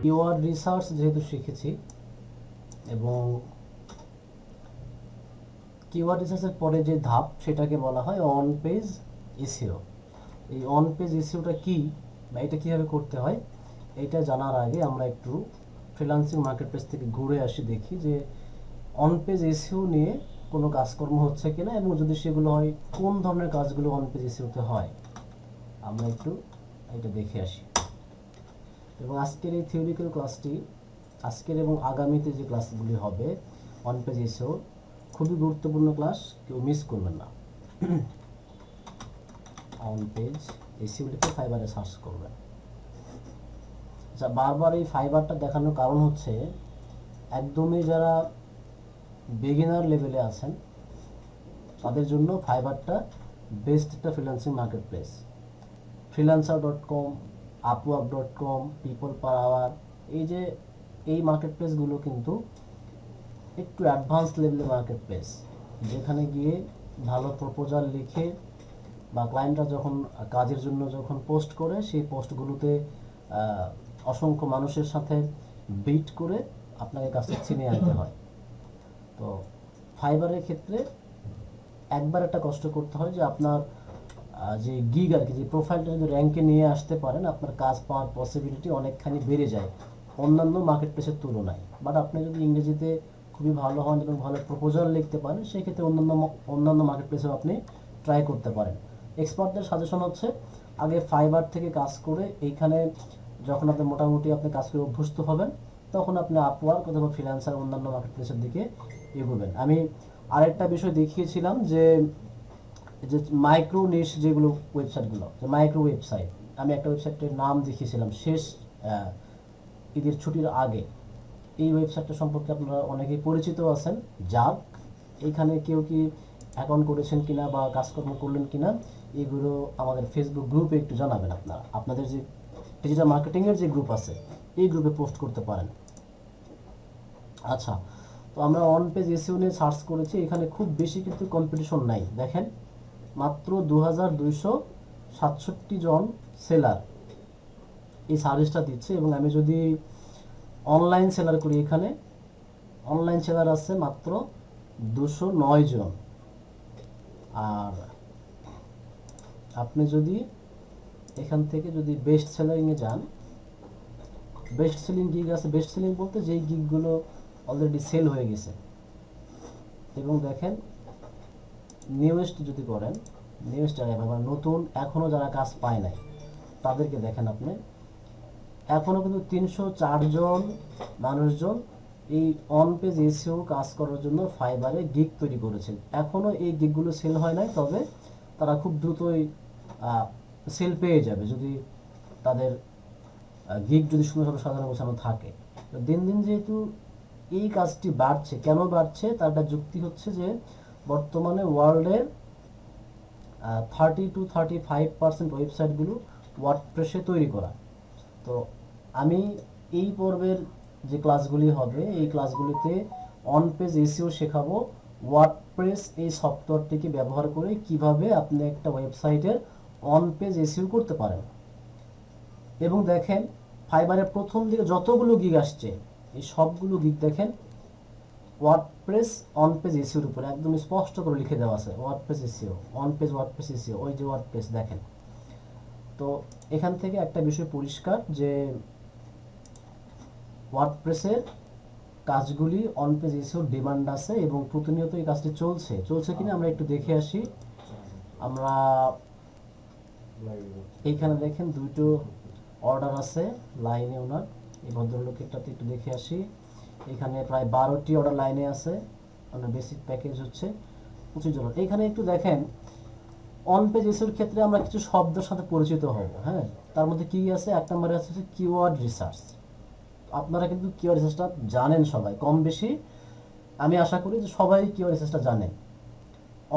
Keyword research যেহেতু শিখেছি এবং কিওয়ার্ড রিসার্চের পরে যে ধাপ সেটাকে বলা হয় অন পেজ এসইও। এই অন পেজ এসইওটা কি বা এটা কীভাবে করতে হয় এটা জানার আগে আমরা একটু ফ্রিল্যান্সিং মার্কেটপ্লেস থেকে ঘুরে আসি, দেখি যে অন পেজ এসইও নিয়ে কোনো কাজকর্ম হচ্ছে কিনা এবং যদি সেগুলো হয় কোন ধরনের কাজগুলো অন পেজ এসইওতে হয় আমরা একটু এটা দেখে আসি। এবং আজকের এই থিওরিক্যাল ক্লাসটি আজকের এবং আগামীতে যে ক্লাসগুলি হবে অন পেজ এসইও খুবই গুরুত্বপূর্ণ ক্লাস, কেউ মিস করবেন না। অন পেজ এসইও লিখে ফাইবারে সার্চ করবেন। আচ্ছা, বারবার এই ফাইবারটা দেখানোর কারণ হচ্ছে একদমই যারা বিগিনার লেভেলে আছেন তাদের জন্য ফাইবারটা বেস্ট একটা freelancing marketplace. freelancer.com, upwork.com, people per hour, এই মার্কেটপ্লেসগুলো কিন্তু একটু অ্যাডভান্স লেভেলের মার্কেটপ্লেস, যেখানে গিয়ে ভালো প্রপোজাল লিখে বা ক্লায়েন্টরা যখন কাজের জন্য যখন পোস্ট করে সেই পোস্টগুলোতে অসংখ্য মানুষের সাথে বিট করে আপনাকে কাজটা ছিনিয়ে আনতে হয়। তো ফাইবারের ক্ষেত্রে একবার একটা কষ্ট করতে হয় যে আপনার যে গিগ আর কি, যে প্রোফাইলটা যদি র্যাঙ্কে নিয়ে আসতে পারেন আপনার কাজ পাওয়ার পসিবিলিটি অনেকখানি বেড়ে যায় অন্যান্য মার্কেটপ্লেসের তুলনায়। বাট আপনি যদি ইংরেজিতে খুবই ভালো হন এবং ভালো প্রপোজাল লিখতে পারেন সেক্ষেত্রে অন্যান্য মার্কেটপ্লেসেও আপনি ট্রাই করতে পারেন। এক্সপার্টদের সাজেশন হচ্ছে আগে ফাইবার থেকে কাজ করে এইখানে যখন আপনি মোটামুটি আপনি কাজ করে অভ্যস্ত হবেন তখন আপনি আপওয়ার্ক অথবা ফ্রিল্যান্সার অন্যান্য মার্কেটপ্লেসের দিকে এগোবেন। আমি আরেকটা বিষয় দেখিয়েছিলাম যে মাইক্রো নিশ যেগুলো ওয়েবসাইটগুলো, যে মাইক্রো ওয়েবসাইট, আমি একটা ওয়েবসাইটের নাম দেখিয়েছিলাম শেষ ঈদের ছুটির আগে। এই ওয়েবসাইটটা সম্পর্কে আপনারা অনেকেই পরিচিত আছেন। যাক, এইখানে কেউ কি অ্যাকাউন্ট করেছেন কিনা বা কাজকর্ম করলেন কিনা এগুলো আমাদের ফেসবুক গ্রুপে একটু জানাবেন। আপনাদের যে ডিজিটাল মার্কেটিংয়ের যে গ্রুপ আছে এই গ্রুপে পোস্ট করতে পারেন। আচ্ছা, তো আমরা অন পেজ এসইও নিয়ে সার্চ করেছি, এখানে খুব বেশি কিন্তু কম্পিটিশন নাই। দেখেন মাত্র 2267 জন সেলার এই সার্ভিসটা দিচ্ছে এবং আমি যদি অনলাইন সেলার করি এখানে অনলাইন সেলার আছে মাত্র 209 জন। আর আপনি যদি এখান থেকে যদি বেস্ট সেলারিংয়ে যান, বেস্ট সেলিং গিগ আছে। বেস্ট সেলিং বলতে যেই গিগগুলো অলরেডি সেল হয়ে গেছে। এবং দেখেন নিউয়েস্ট যদি করেন, নিউয়েস্ট আবার নতুন এখনও যারা কাজ পায় নাই তাদেরকে দেখেন আপনি এখনও কিন্তু 304 জন মানুষজন এই অন পেজ এসইও কাজ করার জন্য ফাইবারে গিগ তৈরি করেছেন। এখনও এই গিগগুলো সেল হয় নাই, তবে তারা খুব দ্রুতই সেল পেয়ে যাবে যদি তাদের গিগ যদি সুন্দরভাবে সাজানো গোছানো থাকে। তো দিন দিন যেহেতু এই কাজটি বাড়ছে, কেন বাড়ছে তার একটা যুক্তি হচ্ছে যে বর্তমানে ওয়ার্ল্ডের 30-35% ওয়েবসাইটগুলো ওয়ার্ডপ্রেসে তৈরি করা। তো আমি এই পর্বের যে ক্লাসগুলি হবে এই ক্লাসগুলিতে অন পেজ এসইও শেখাবো ওয়ার্ডপ্রেস এই সফটওয়্যারটিকে ব্যবহার করে কিভাবে আপনি একটা ওয়েবসাইটের অন পেজ এসইও করতে পারেন। এবং দেখেন ফাইবারের প্রথম দিকে যতগুলো গিগ আসছে এই সবগুলো গিগ দেখেন ওয়ার্ডপ্রেস অন পেজ এসইওর উপরে একদম স্পষ্ট করে লিখে দেওয়া আছে WordPress SEO, on page WordPress SEO, ওই যে ওয়ার্ডপ্রেস দেখেন। তো এখান থেকে একটা বিষয় পরিষ্কার যে ওয়ার্ডপ্রেসের কাজগুলি অন পেজ এসইওর ডিমান্ড আছে এবং প্রতিনিয়ত এই কাজটি চলছে কিনা আমরা একটু দেখে আসি। আমরা এইখানে দেখেন দুটো অর্ডার আছে লাইনে ওনার, এই ভদ্রলোকেরটাতে একটু দেখে আসি। এখানে প্রায় 12টি অর্ডার লাইনে আছে, ওনার বেসিক প্যাকেজ হচ্ছে $25। এইখানে একটু দেখেন অন পেজ এসইওর ক্ষেত্রে আমরা কিছু শব্দের সাথে পরিচিত হব। হ্যাঁ, তার মধ্যে কি আছে, এক নম্বরে আছে কিওয়ার্ড রিসার্চ। আপনারা কিন্তু কিওয়ার্ড রিসার্চটা জানেন সবাই কম বেশি, আমি আশা করি যে সবাই কিওয়ার্ড রিসার্চটা জানেন।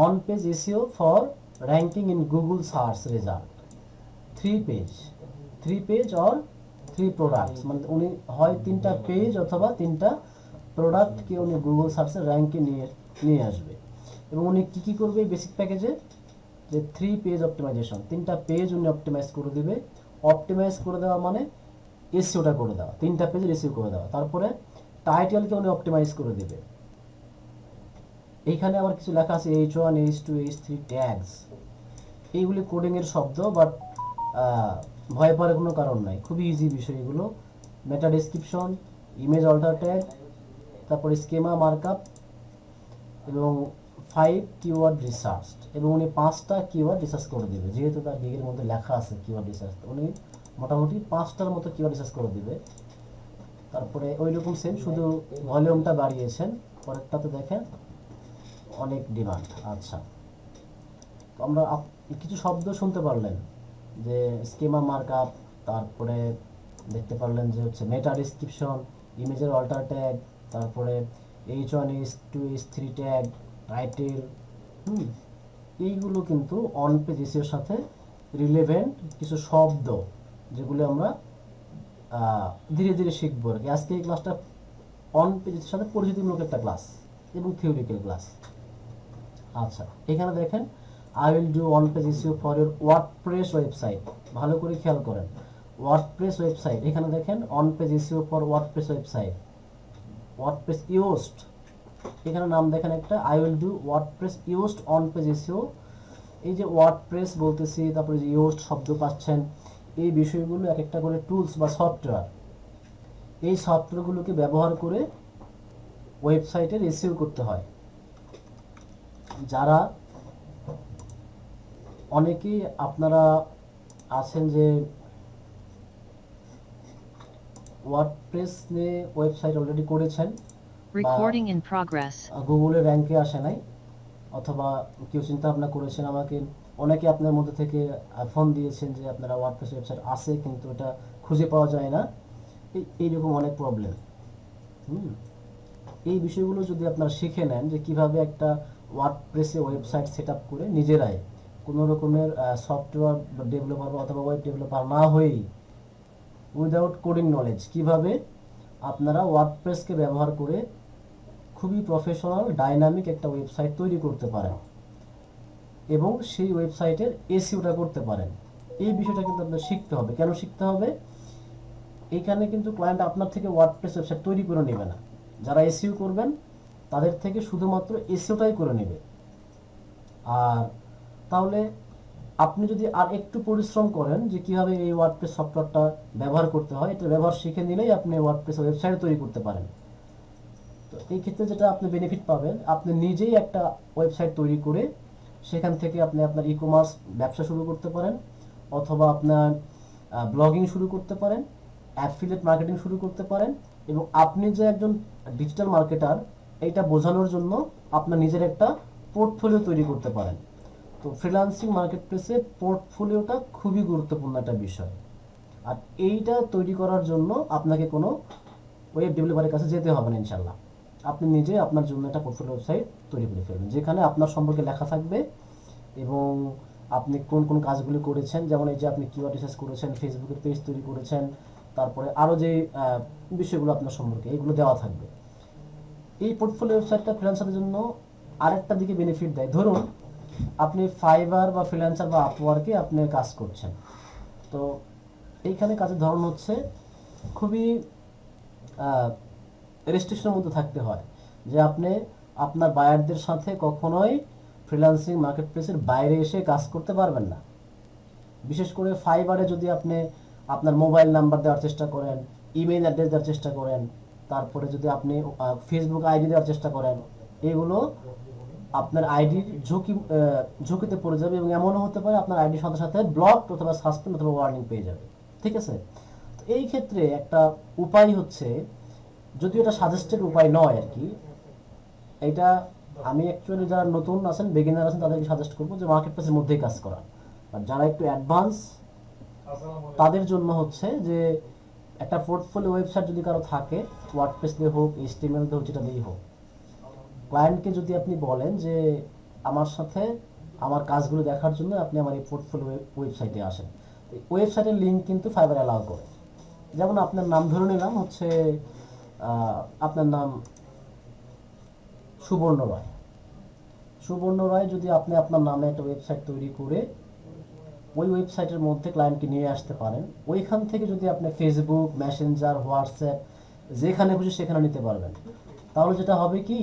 On page SEO for ranking in Google search result, 3 page or 3 products, মানে উনি হয় 3টা পেজ অথবা 3টা প্রোডাক্টকে উনি গুগল সার্চের র্যাঙ্কে নিয়ে আসবে। এবং উনি কী করবে এই বেসিক প্যাকেজে, যে 3 পেজ অপটিমাইজেশন, 3টা পেজ উনি অপটিমাইজ করে দেবে। অপটিমাইজ করে দেওয়া মানে এসইওটা করে দেওয়া, 3টা পেজের এসইও করে দেওয়া। তারপরে টাইটেলকে উনি অপটিমাইজ করে দেবে। এইখানে আবার কিছু লেখা আছে H1 H2 H3 ট্যাগস, এইগুলি কোডিংয়ের শব্দ, বাট ভয় পাওয়ার কোনো কারণ নাই, খুবই ইজি বিষয় এগুলো। Meta description, image alt tag, তারপরে স্কেমা মার্কআপ এবং 5 কিওয়ার্ড রিসার্চ, এবং উনি 5টা কিওয়ার্ড রিসার্চ করে দেবে, যেহেতু তার ডিগের মধ্যে লেখা আছে কিওয়ার্ড রিসার্চ, উনি মোটামুটি 5টার মতো কিওয়ার্ড রিসার্চ করে দেবে। তারপরে ওই রকম সেম, শুধু ভলিউমটা বাড়িয়েছেন। পরেরটাতে দেখেন অনেক ডিমান্ড। আচ্ছা, তো আমরা কিছু শব্দ শুনতে পারলেন যে স্কেমা মার্কআপ, তারপরে দেখতে পারলেন যে হচ্ছে মেটা ডিসক্রিপশন, ইমেজের অল্টার ট্যাগ, তারপরে H1 H2 H3 tag, title. এইগুলো কিন্তু অন পেজ এসইওর সাথে রিলেভেন্ট কিছু শব্দ, যেগুলো আমরা ধীরে ধীরে শিখবো আর কি। আজকে এই ক্লাসটা অন পেজের সাথে পরিচিতিমূলক একটা ক্লাস এবং থিওরিক্যাল ক্লাস। আচ্ছা, এখানে দেখেন I will do on page SEO for your WordPress website. ভালো করে খেয়াল করেন, ওয়ার্ডপ্রেস ওয়েবসাইট, এখানে দেখেন on page SEO for WordPress website, WordPress used, এখানে নাম দেখেন একটা I will do WordPress used on page SEO. এই যে ওয়ার্ডপ্রেস বলতেছি, তারপরে যে ইউজড শব্দ পাচ্ছেন, এই বিষয়গুলো এক একটা করে টুলস বা সফটওয়্যার, এই সফটওয়্যারগুলোকে ব্যবহার করে ওয়েবসাইটের এসইও করতে হয়। যারা অনেকেই আপনারা আছেন যে ওয়ার্ডপ্রেস নিয়ে ওয়েবসাইট অলরেডি করেছেন, Recording in progress. গুগলের র্যাঙ্কে আসে নাই, অথবা কেউ চিন্তা ভাবনা করেছেন, আমাকে অনেকে আপনার মধ্যে থেকে ফোন দিয়েছেন যে আপনারা ওয়ার্ডপ্রেস ওয়েবসাইট আছে কিন্তু এটা খুঁজে পাওয়া যায় না, এইরকম অনেক প্রবলেম। এই বিষয়গুলো যদি আপনারা শিখে নেন যে কিভাবে একটা ওয়ার্ডপ্রেসে ওয়েবসাইট সেট আপ করে নিজেরাই কোনো রকমের সফটওয়্যার ডেভেলপার অথবা ওয়েব ডেভেলপার না হয়েই উইদাউট কোডিং নলেজ কিভাবে আপনারা ওয়ার্ডপ্রেসকে ব্যবহার করে খুবই প্রফেশনাল ডাইনামিক একটা ওয়েবসাইট তৈরি করতে পারেন এবং সেই ওয়েবসাইটের এসইওটা করতে পারেন, এই বিষয়টা কিন্তু আপনার শিখতে হবে। কেন শিখতে হবে? এইখানে কিন্তু ক্লায়েন্ট আপনার থেকে ওয়ার্ডপ্রেস ওয়েবসাইট তৈরি করে নেবে না, যারা এসইও করবেন তাদের থেকে শুধুমাত্র এসইওটাই করে নেবে। আর তাহলে আপনি যদি আর একটু পরিশ্রম করেন যে কীভাবে এই ওয়ার্ডপ্রেস সফটওয়্যারটা ব্যবহার করতে হয়, এটা ব্যবহার শিখে নিলেই আপনি ওয়ার্ডপ্রেস ওয়েবসাইট তৈরি করতে পারেন। তো এই ক্ষেত্রে যেটা আপনি বেনিফিট পাবেন, আপনি নিজেই একটা ওয়েবসাইট তৈরি করে সেখান থেকে আপনি আপনার ই কমার্স ব্যবসা শুরু করতে পারেন, অথবা আপনার ব্লগিং শুরু করতে পারেন, অ্যাফিলিয়েট মার্কেটিং শুরু করতে পারেন, এবং আপনি যে একজন ডিজিটাল মার্কেটার এইটা বোঝানোর জন্য আপনার নিজের একটা পোর্টফোলিও তৈরি করতে পারেন। তো ফ্রিল্যান্সিং মার্কেটপ্লেসে পোর্টফোলিওটা খুবই গুরুত্বপূর্ণ একটা বিষয়। আর এইটা তৈরি করার জন্য আপনাকে কোনো ওয়েব ডেভেলপারের কাছে যেতে হবে না ইনশাল্লাহ। আপনি নিজে আপনার জন্য একটা পোর্টফোলিও ওয়েবসাইট তৈরি করে ফেলবেন, যেখানে আপনার সম্পর্কে লেখা থাকবে এবং আপনি কোন কোন কাজগুলি করেছেন, যেমন এই যে আপনি কিওয়ার্ড রিসার্চ করেছেন, ফেসবুকের পেজ তৈরি করেছেন, তারপরে আরও যে বিষয়গুলো আপনার সম্পর্কে এইগুলো দেওয়া থাকবে। এই পোর্টফোলিও ওয়েবসাইটটা ফ্রিল্যান্সারের জন্য আরেকটা দিকে বেনিফিট দেয়। ধরুন আপনি ফাইবার বা ফ্রিল্যান্সার বা আপওয়ার্কে আপনি কাজ করছেন, তো এইখানে কাজের ধরন হচ্ছে খুবই রেস্ট্রিকশনের মধ্যে থাকতে হয় যে আপনি আপনার বায়ারদের সাথে কখনোই ফ্রিল্যান্সিং মার্কেটপ্লেসের বাইরে এসে কাজ করতে পারবেন না। বিশেষ করে ফাইবারে যদি আপনি আপনার মোবাইল নাম্বার দেওয়ার চেষ্টা করেন, ইমেল অ্যাড্রেস দেওয়ার চেষ্টা করেন, তারপরে যদি আপনি ফেসবুক আইডি দেওয়ার চেষ্টা করেন, এগুলো আপনার আইডির ঝুঁকিতে পড়ে যাবে এবং এমনও হতে পারে আপনার আইডির সাথে সাথে ব্লক অথবা সাসপেন্ড অথবা ওয়ার্নিং পেয়ে যাবে। ঠিক আছে? তো এই ক্ষেত্রে একটা উপায় হচ্ছে, যদিও এটা সাজেস্টেড উপায় নয় আর কি, এটা আমি অ্যাকচুয়ালি যারা নতুন আছেন, বিগিনার আছেন, তাদেরকে সাজেস্ট করবো যে মার্কেটপ্লেসের মধ্যেই কাজ করা। আর যারা একটু অ্যাডভান্স তাদের জন্য হচ্ছে যে একটা পোর্টফোলিও ওয়েবসাইট যদি কারো থাকে, ওয়ার্ডপ্রেস দিয়ে হোক, এইচটিএমএল দিয়ে হোক, যেটা দিয়েই হোক, ক্লায়েন্টকে যদি আপনি বলেন যে আমার সাথে আমার কাজগুলো দেখার জন্য আপনি আমার এই পোর্টফোলিও ওয়েবসাইটে আসেন, ওয়েবসাইটের লিঙ্ক কিন্তু ফাইবার অ্যালাউ করে। যেমন আপনার নাম ধরে নিলাম হচ্ছে আপনার নাম সুবর্ণ রায়। সুবর্ণ রায় যদি আপনি আপনার নামে একটা ওয়েবসাইট তৈরি করে ওই ওয়েবসাইটের মধ্যে ক্লায়েন্টকে নিয়ে আসতে পারেন। ওইখান থেকে যদি আপনি ফেসবুক, মেসেঞ্জার, হোয়াটসঅ্যাপ যেখানে খুশি সেখানে নিতে পারবেন, তাহলে যেটা হবে কি,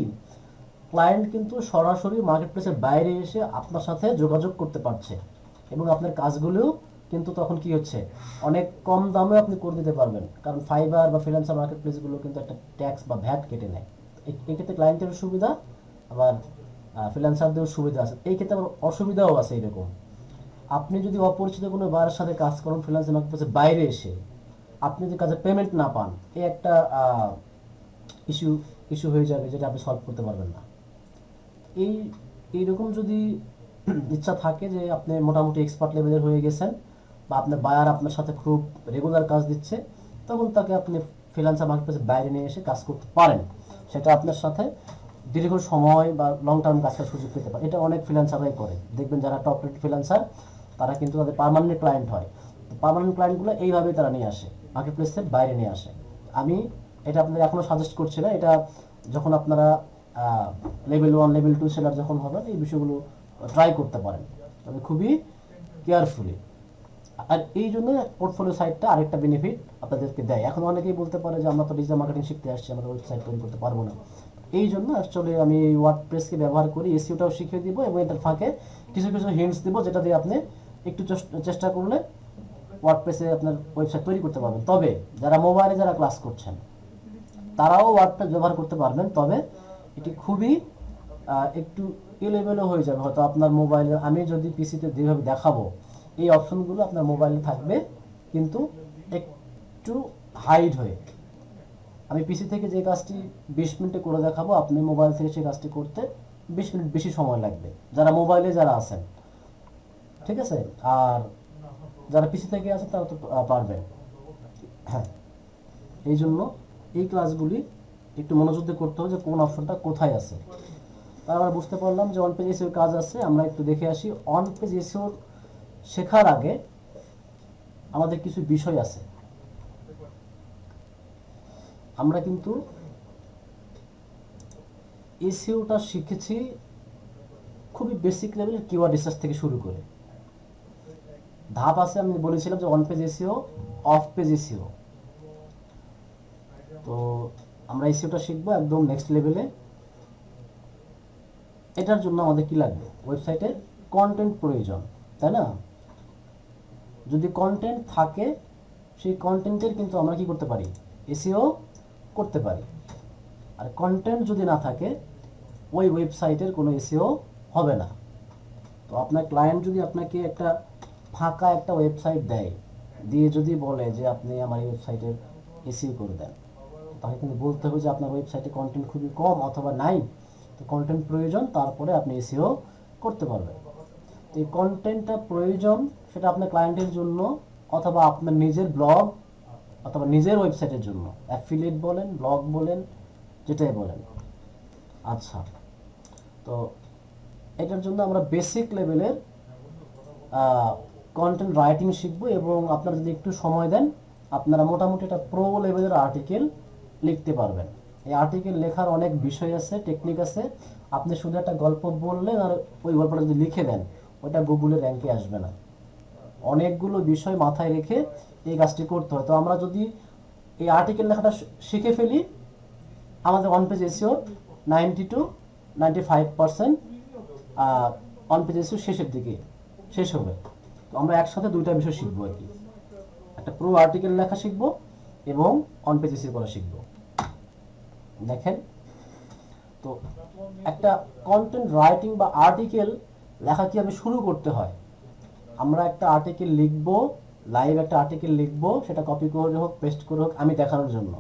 ক্লায়েন্ট কিন্তু সরাসরি মার্কেটপ্লেসের বাইরে এসে আপনার সাথে যোগাযোগ করতে পারছে এবং আপনার কাজগুলোও কিন্তু তখন কি হচ্ছে, অনেক কম দামে আপনি করে দিতে পারবেন। কারণ ফাইবার বা ফ্রিল্যান্সার মার্কেটপ্লেসগুলো কিন্তু একটা ট্যাক্স বা ভ্যাট কেটে নেয়। এক্ষেত্রে ক্লায়েন্টেরও সুবিধা, আবার ফ্রিল্যান্সারদেরও সুবিধা আছে। এই ক্ষেত্রে আবার অসুবিধাও আছে এরকম। আপনি যদি অপরিচিত কোনো বারের সাথে কাজ করেন ফ্রিল্যান্সার মার্কেটপ্লেসের বাইরে এসে, আপনি যদি কাজে পেমেন্ট না পান, এই একটা ইস্যু ইস্যু হয়ে যাবে, যেটা আপনি সলভ করতে পারবেন না। এইরকম যদি ইচ্ছা থাকে যে আপনি মোটামুটি এক্সপার্ট লেভেলের হয়ে গেছেন বা আপনার বায়ার আপনার সাথে খুব রেগুলার কাজ দিচ্ছে, তখন তাকে আপনি ফ্রিল্যান্সার মার্কেটপ্লেসের বাইরে নিয়ে এসে কাজ করতে পারেন। সেটা আপনার সাথে দীর্ঘ সময় বা লং টার্ম কাজ করার সুযোগ পেতে পারে। এটা অনেক ফ্রিল্যান্সাররাই করে। দেখবেন যারা টপ রেট ফ্রিল্যান্সার, তারা কিন্তু তাদের পার্মানেন্ট ক্লায়েন্ট হয়। তো পার্মানেন্ট ক্লায়েন্টগুলো এইভাবেই তারা নিয়ে আসে, মার্কেটপ্লেসের বাইরে নিয়ে আসে। আমি এটা আপনাদের এখনও সাজেস্ট করছি না। এটা যখন আপনারা লেভেল 1, লেভেল 2 সেলার যখন হবেন, এই বিষয়গুলো ট্রাই করতে পারেন, তবে খুবই কেয়ারফুলি। আর এই জন্য পোর্টফোলিও সাইটটা আরেকটা বেনিফিট আপনাদেরকে দেয়। এখন অনেকেই বলতে পারে যে আমরা তো ডিজিটাল মার্কেটিং শিখতে আসছি, আমরা ওয়েবসাইট তৈরি করতে পারবো না। এই জন্য আসলে আমি এই ওয়ার্ডপ্রেসকে ব্যবহার করি, এসইওটাও শিখিয়ে দিব এবং এটার ফাঁকে কিছু কিছু হিন্টস দিব, যেটা দিয়ে আপনি একটু চেষ্টা করলে ওয়ার্ডপ্রেসে আপনার ওয়েবসাইট তৈরি করতে পারবেন। তবে যারা মোবাইলে যারা ক্লাস করছেন, তারাও ওয়ার্ডপ্রেস ব্যবহার করতে পারবেন, তবে এটি খুবই একটু লেভেলও হয়ে যাবে। হয়তো আপনার মোবাইলে, আমি যদি পিসিতে যেভাবে দেখাবো, এই অপশনগুলো আপনার মোবাইলে থাকবে, কিন্তু একটু হাইড হয়ে। আমি পিসি থেকে যে কাজটি 20 মিনিটে করে দেখাবো, আপনি মোবাইল থেকে সেই কাজটি করতে 20 মিনিট বেশি সময় লাগবে, যারা মোবাইলে যারা আছেন, ঠিক আছে? আর যারা পিসি থেকে আছেন তারা তো পারবেন। হ্যাঁ, এই জন্য এই ক্লাসগুলি একটু মনোযোগ দিয়ে করতে হবে যে কোন অপশনটা কোথায় আছে। তার আমরা বুঝতে পারলাম যে অন পেজ এসইওর কাজ আছে। আমরা একটু দেখে আসি। অন পেজ এসইওর শেখার আগে আমাদের কিছু বিষয় আছে। আমরা কিন্তু এসইওটা শিখেছি খুবই বেসিক লেভেলের কিওয়ার্ড রিসার্চ থেকে শুরু করে। ধাপ আছে, আমি বলেছিলাম যে on page SEO, of page SEO. তো আমরা এসইওটা শিখবো একদম নেক্সট লেভেলে। এটার জন্য আমাদের কি লাগবে? ওয়েবসাইটে কন্টেন্ট প্রয়োজন, তাই না? যদি কন্টেন্ট থাকে, সেই কন্টেন্টের কিন্তু আমরা কি করতে পারি? এসইও করতে পারি। আর কন্টেন্ট যদি না থাকে, ওই ওয়েবসাইটের কোনো এসইও হবে না। তো আপনার ক্লায়েন্ট যদি আপনাকে একটা ফাঁকা একটা ওয়েবসাইট দেয়, দিয়ে যদি বলে যে আপনি আমার এই ওয়েবসাইটের এসইও করে দেন, তাকে কিন্তু বলতে হবে যে আপনার ওয়েবসাইটে কন্টেন্ট খুবই কম অথবা নাই। তো কন্টেন্ট প্রয়োজন, তারপরে আপনি এসইও করতে পারবেন। তো এই কন্টেন্টটা প্রয়োজন, সেটা আপনার ক্লায়েন্টের জন্য অথবা আপনার নিজের ব্লগ অথবা নিজের ওয়েবসাইটের জন্য, অ্যাফিলিয়েট বলেন, ব্লগ বলেন, যেটাই বলেন। আচ্ছা, তো এটার জন্য আমরা বেসিক লেভেলের কন্টেন্ট রাইটিং শিখবো এবং আপনারা যদি একটু সময় দেন, আপনারা মোটামুটি একটা প্রো লেভেলের আর্টিকেল লিখতে পারবেন। এই আর্টিকেল লেখার অনেক বিষয় আছে, টেকনিক আছে। আপনি শুধু একটা গল্প বললেন আর ওই গল্পটা যদি লিখে দেন, ওটা গুগলের র্যাঙ্কে আসবে না। অনেকগুলো বিষয় মাথায় রেখে এই কাজটি করতে হয়। তো আমরা যদি এই আর্টিকেল লেখাটা শিখে ফেলি, আমাদের on page SEO 90 to 95% on page SEO শেষের দিকে শেষ হবে। তো আমরা একসাথে দুইটা বিষয় শিখবো আর কি, একটা প্রো আর্টিকেল লেখা শিখবো এবং অন পেজ এসইও করা শিখবো। দেখেন, তো একটা কন্টেন্ট রাইটিং বা আর্টিকেল লেখা কীভাবে শুরু করতে হয়। আমরা একটা আর্টিকেল লিখবো, লাইভ একটা আর্টিকেল লিখবো, সেটা কপি করে হোক, পেস্ট করে হোক, আমি দেখানোর জন্য,